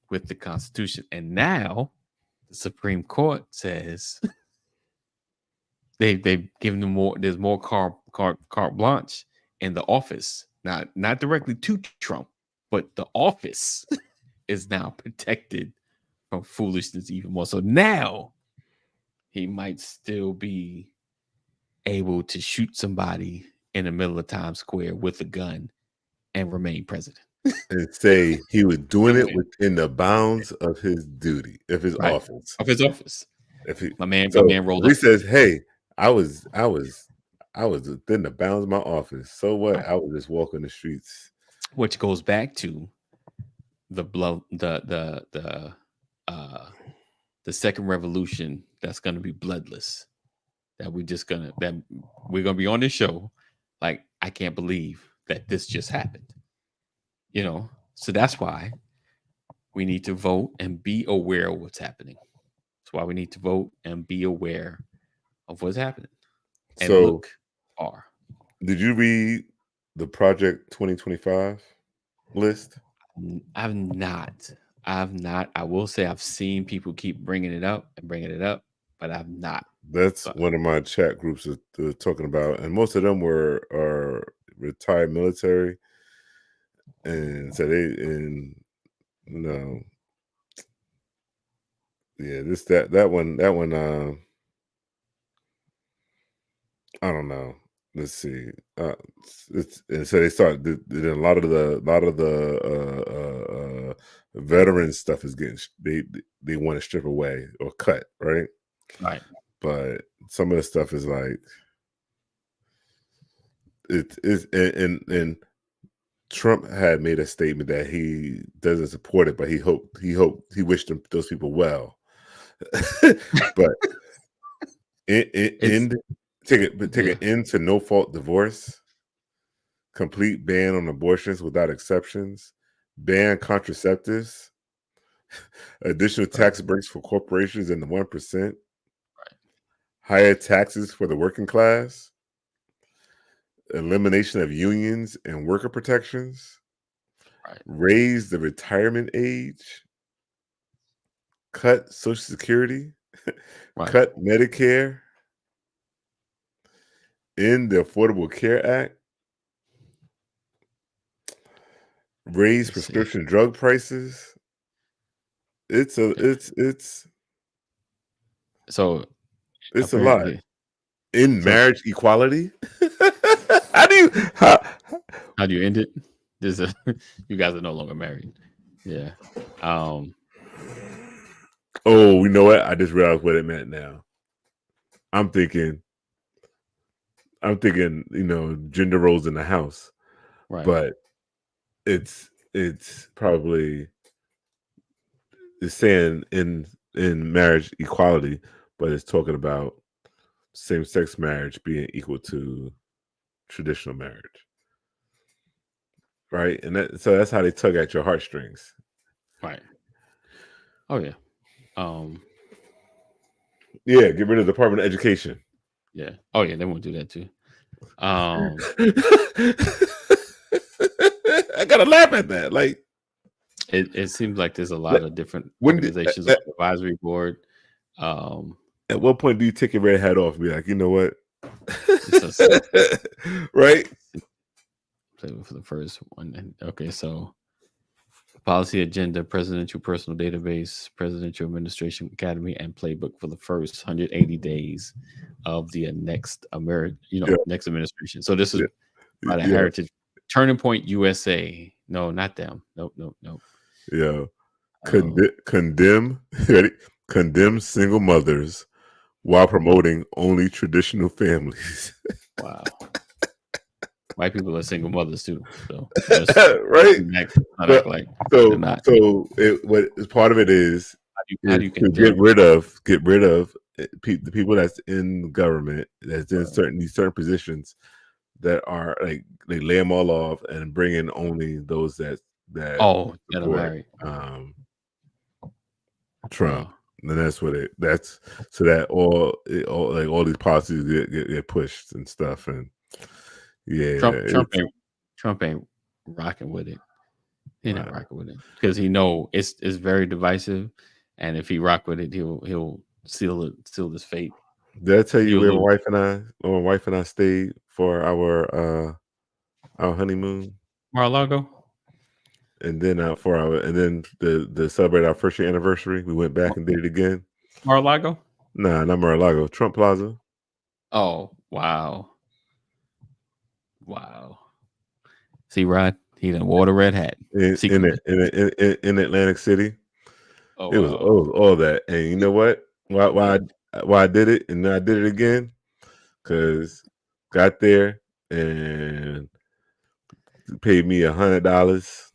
with the Constitution. And now the Supreme Court says they've given him more. There's more carte blanche in the office, not directly to Trump, but the office is now protected from foolishness even more. So now he might still be able to shoot somebody in the middle of Times Square with a gun and remain president. And say he was doing it within the bounds of his duty, of his office. Of his office. If he, my man rolled he up. says, hey, I was within the bounds of my office. So what? Right. I was just walking the streets. Which goes back to the second revolution that's going to be bloodless. That we're going to be on this show. Like, I can't believe that this just happened. So that's why we need to vote and be aware of what's happening. That's why we need to vote and be aware of what's happening. And so, look far. Did you read the Project 2025 list? I've not. I will say I've seen people keep bringing it up, but I've not. That's one of my chat groups are talking about, and most of them are retired military, and so that one. I don't know. Let's see. And so they start. A lot of the veteran stuff is getting they want to strip away or cut, right? Right. But some of the stuff is like it is, and Trump had made a statement that he doesn't support it, but he wished those people well. But take an end to no fault divorce, complete ban on abortions without exceptions, ban contraceptives, additional tax breaks for corporations in the 1%, higher taxes for the working class, elimination of unions and worker protections, raise the retirement age, cut Social Security, cut Medicare, end the Affordable Care Act, raise prescription drug prices. It's a lot. In marriage equality. How do you end it? You guys are no longer married. Yeah. Oh, you know what? I just realized what it meant now. I'm thinking, gender roles in the house, Right. but it's probably it's saying in marriage equality, but it's talking about same sex marriage being equal to traditional marriage, right? And so that's how they tug at your heartstrings. Right. Oh yeah. Yeah, get rid of the Department of Education. Yeah. Oh yeah, they won't do that too. I gotta laugh at that. Like, it seems like there's a lot of different when organizations on the advisory board. At what point do you take your red hat off and be like, you know what? So, right? Play for the first one. Okay, so policy agenda, presidential personal database, presidential administration academy, and playbook for the first 180 days of the next next administration. So this is by the Heritage Turning Point USA. No, not them. Nope. Yeah. Condemn single mothers while promoting only traditional families. Wow. White people are single mothers too. So right. What part of it is how do you to get rid of the people that's in government, that's in certain positions that are like, they lay them all off and bring in only those that support Trump. And that's what all these policies get pushed and stuff. And yeah, Trump ain't rocking with it. He's not rocking with it because he know it's very divisive, and if he rock with it, he'll seal his fate. Did I tell you where my wife and I stayed for our honeymoon? Mar-a-Lago. And then to celebrate our first year anniversary, we went back and did it again. Mar-a-Lago? Nah, not Mar-a-Lago. Trump Plaza. Oh, wow. See, Rod, he done wore the red hat in Atlantic City. Oh, it was all that. And you know what? Why I did it, and then I did it again, because got there and paid me $100.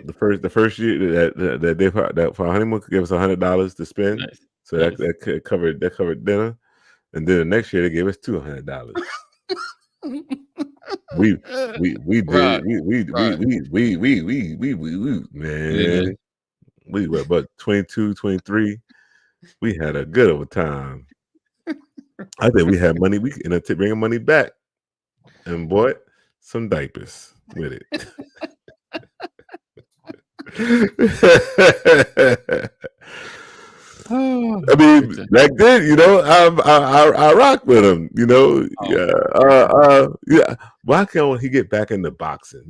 The first year that for honeymoon gave us $100 to spend. Nice. So that covered dinner, and then the next year they gave us $200. we did man. We were about 22, 23. We had a good old time. I think we had money. We ended up bringing money back and bought some diapers with it. I mean, back then, I rock with him. Yeah. Why can't he get back into boxing?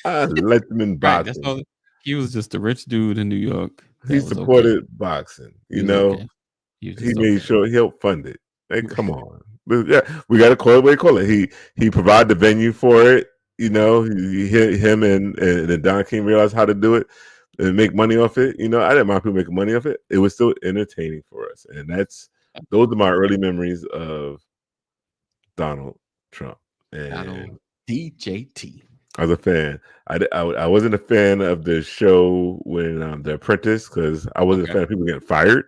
I let him in boxing. Right, he was just a rich dude in New York. He supported boxing. He made sure he helped fund it. Hey, come on. Yeah, we got to call it what they call it. He provided the venue for it. Him and Don King realized how to do it and make money off it. I didn't mind people making money off it. It was still entertaining for us, and those are my early memories of Donald Trump and Donald DJT. I was a fan. I wasn't a fan of the show when The Apprentice, because I wasn't a fan of people getting fired.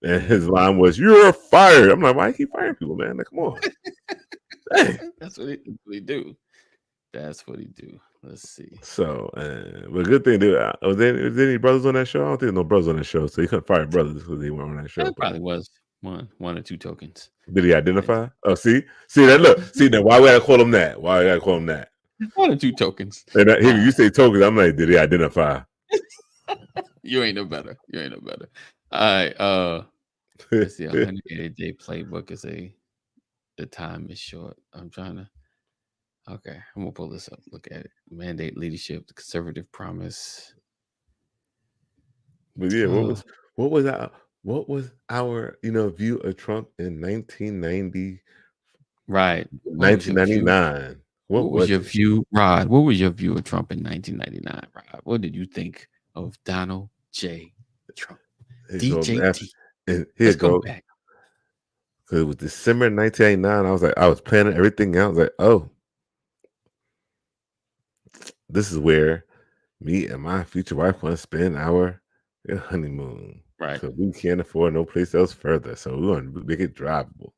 And his line was, "You're fired." I'm like, why you keep firing people, man? Like, come on. That's what he do. That's what he do. Let's see. So, but good thing, dude. Was there any brothers on that show? I don't think there's no brothers on that show, so he couldn't fire brothers because they weren't on that show. There probably was one or two tokens. Did he identify? Oh, see that. Look, see that. Why would I call him that? Why I call him that? One or two tokens. And you say tokens, I'm like, did he identify? You ain't no better. All right. Let's see. 180-day playbook is the time is short. I'm trying to. Okay, I'm gonna pull this up. Look at it. Mandate leadership, the conservative promise. But yeah, what was our view of Trump in 1990? Right, 1999. What was your view, Rod? What was your view of Trump in 1999, Rod? What did you think of Donald J. Trump. So, DJT. and here Let's it go. go back. So it was December 1989. I was planning everything out. I was like, oh, this is where me and my future wife want to spend our honeymoon. Right. So we can't afford no place else further. So we want to make it drivable.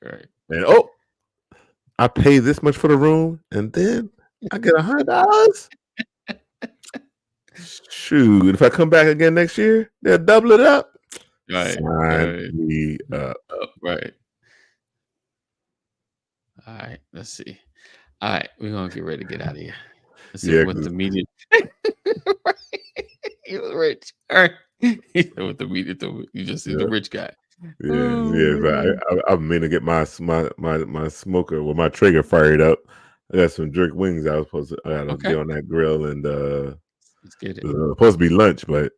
Right. And I pay this much for the room, and then I get $100. Shoot, if I come back again next year, they'll double it up. Right. Sign me up. Right. All right. Let's see. All right, we're gonna get ready to get out of here. Let's see what the media. He was rich. All right. With the media, you just see the rich guy. Yeah. I'm meaning to get my smoker or my trigger fired up. I got some jerk wings. I gotta get on that grill, and let's get it. It's supposed to be lunch, but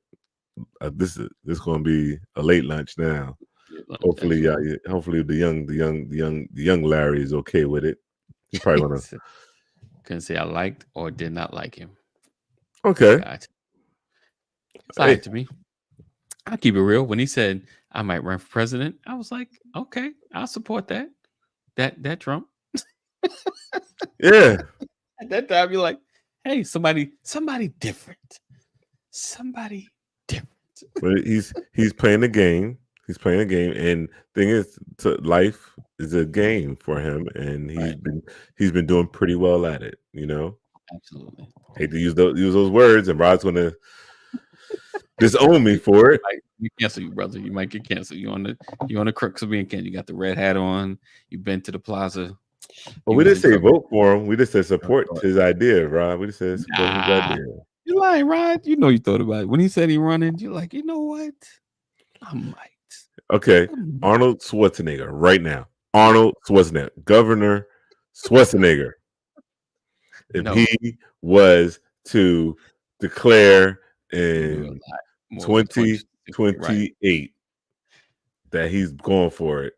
this is going to be a late lunch now. Hopefully, the young Larry is okay with it. He's probably gonna. Couldn't say I liked or did not like him. Okay, gotcha. It's all right to me. I'll keep it real. When he said I might run for president, I was like, okay, I'll support that. That Trump. Yeah. At that time, you're like, hey, somebody different. Somebody different. But he's playing the game. He's playing a game, and thing is, life is a game for him, and he's been doing pretty well at it. You know, absolutely. Hate to use those words, and Rod's going to disown me for it. We cancel you, brother. You might get canceled. You on the crux of being canceled. You got the red hat on. You've been to the plaza. Well, we didn't say vote for him. We just said support his idea, Rod. We just said support his idea. You're lying, Rod. You know you thought about it. When he said he running, you're like, you know what? I might. Okay. Arnold Schwarzenegger right now. Arnold Schwarzenegger. Governor Schwarzenegger. If he was to declare in 2028 that he's going for it.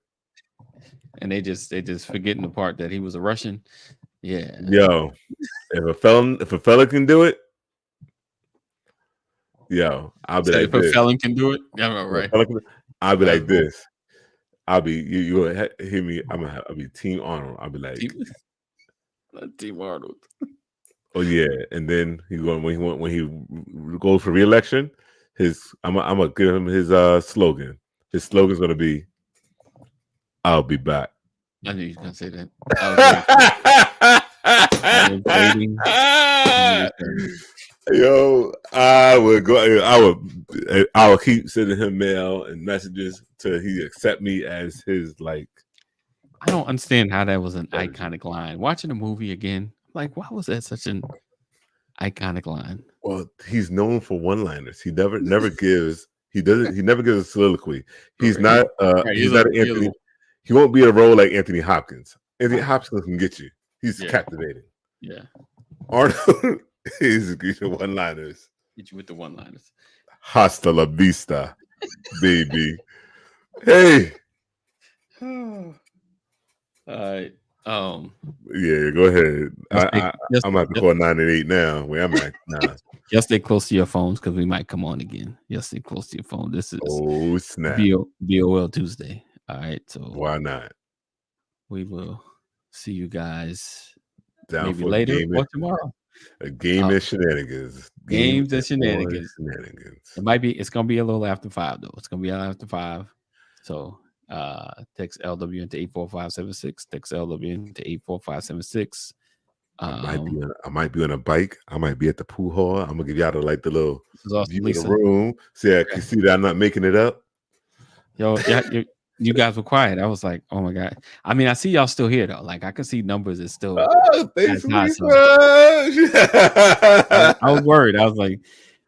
And they just forgetting the part that he was a Russian. Yeah. Yo, if a fella can do it, yo, I'll be like, if a felon can do it, yeah, right. I'll be like this. I'll be you hear me. I'll be Team Arnold. I'll be like Team Arnold. Oh yeah, and then when he goes for re-election, I'm gonna give him his slogan. His slogan's gonna be, "I'll be back." I knew you were gonna say that. I was waiting. Yo, I would keep sending him mail and messages till he accept me as his like. I don't understand how that was an iconic line. Watching the movie again, like, why was that such an iconic line? Well, he's known for one-liners. He never gives. He never gives a soliloquy. He's not. He's not an Anthony. He won't be a role like Anthony Hopkins. Anthony Hopkins can get you. He's captivating. Yeah. Arnold is one-liners. Get you with the one-liners. Hasta la vista, baby. Hey. All right. Yeah, go ahead. I'm about to call 988 now. Where I'm at now. Just stay close to your phones because we might come on again. Just stay close to your phone. This is snap. BOL Tuesday. All right, so why not? We will see you guys down maybe for later or tomorrow. A game of shenanigans. Games and shenanigans. It's gonna be a little after 5 though. It's gonna be after 5. So text LW into 84576. Text LW into 84576. I might be on a bike. I might be at the pool hall. I'm gonna give y'all the little view of the room. See, I can see that I'm not making it up. Yo, you guys were quiet. I was like, oh my god. I mean, I see y'all still here though. Like I can see numbers is still. Thanks I was worried. I was like,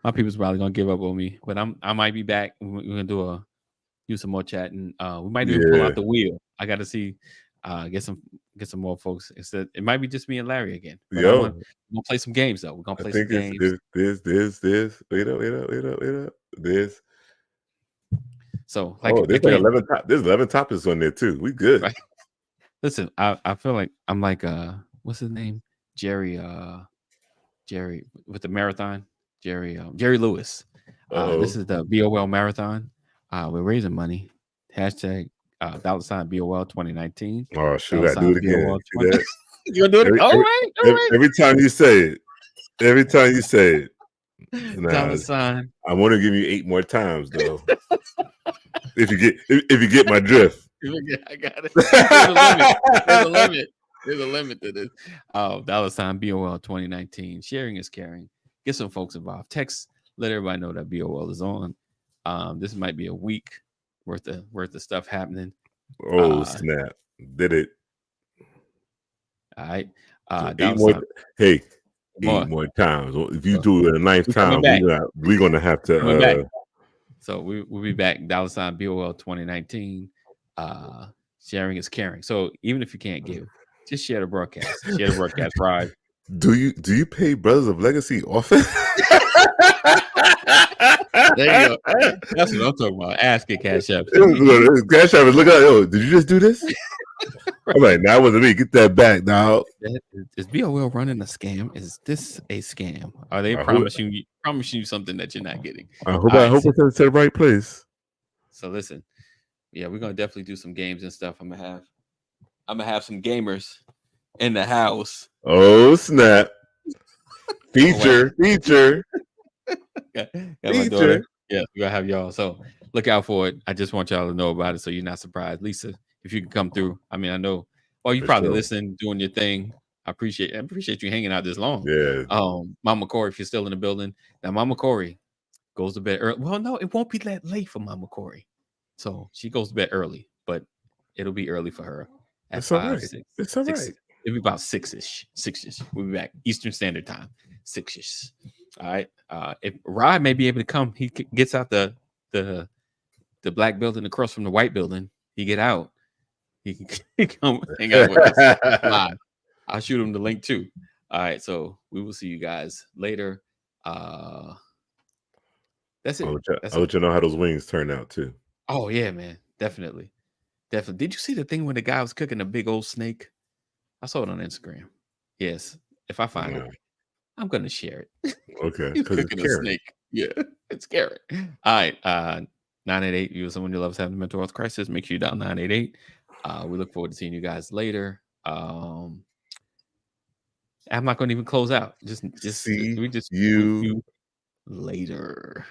my people's probably gonna give up on me. But I might be back. We're gonna do some more chatting. We might even pull out the wheel. I got to see, get some more folks. It might be just me and Larry again. We're gonna play some games though. We're gonna play some games. This. Wait up. This. So like, there's like 11. There's 11 topics on there too. We good. Right? Listen, I feel like I'm like what's his name? Jerry with the marathon. Jerry Lewis. This is the BOL marathon. We're raising money. Hashtag $ BOL 2019. Oh shoot, I do it again. BOL See that? You gonna do it? All right. Every time you say it. Nah, $. I want to give you 8 more times though. if you get my drift. I got it. There's a limit. There's a limit to this. $ BOL 2019. Sharing is caring. Get some folks involved. Text. Let everybody know that BOL is on. This might be a week worth of stuff happening. Oh snap! Did it? All right. So 8 more. Hey, 8 more times. If you do it a 9th time, we're gonna have to. So we'll be back. $ BOL 2019. Sharing is caring. So even if you can't give, just share the broadcast. Share the broadcast live. Do you pay Brothers of Legacy often? There you go. That's what I'm talking about. Ask it, Cash App. Cash App is look out. Yo, did you just do this? Right. I'm like, that wasn't me. Get that back now. Is BOL running a scam? Is this a scam? Are they promising you something that you're not getting? I hope it's to the right place. So listen, yeah, we're gonna definitely do some games and stuff. I'm gonna have some gamers in the house. Oh snap! Feature. Got my daughter. Yeah, we're gonna have y'all. So look out for it. I just want y'all to know about it so you're not surprised. Lisa, if you can come through. I mean, I know. Well, you probably listen, doing your thing. I appreciate you hanging out this long. Yeah. Mama Corey, if you're still in the building. Now, Mama Corey goes to bed early. Well, no, it won't be that late for Mama Corey. So she goes to bed early, but it'll be early for her at 5, 6. It's all right. It'll be about 6ish. We'll be back Eastern Standard Time. 6ish. All right. If Rod may be able to come, he gets out the black building across from the white building. He get out. He can come hang out with us live. I'll shoot him the link too. All right. So we will see you guys later. That's it. I'll let you know how those wings turn out too. Oh yeah, man. Definitely. Did you see the thing when the guy was cooking a big old snake? I saw it on Instagram. Yes. If I find it, I'm gonna share it. Okay. He's cooking a snake. Yeah, it's scary. All right. 988. You or someone you love is having a mental health crisis. Make sure you dial 988. We look forward to seeing you guys later. I'm not gonna even close out. Just see you later.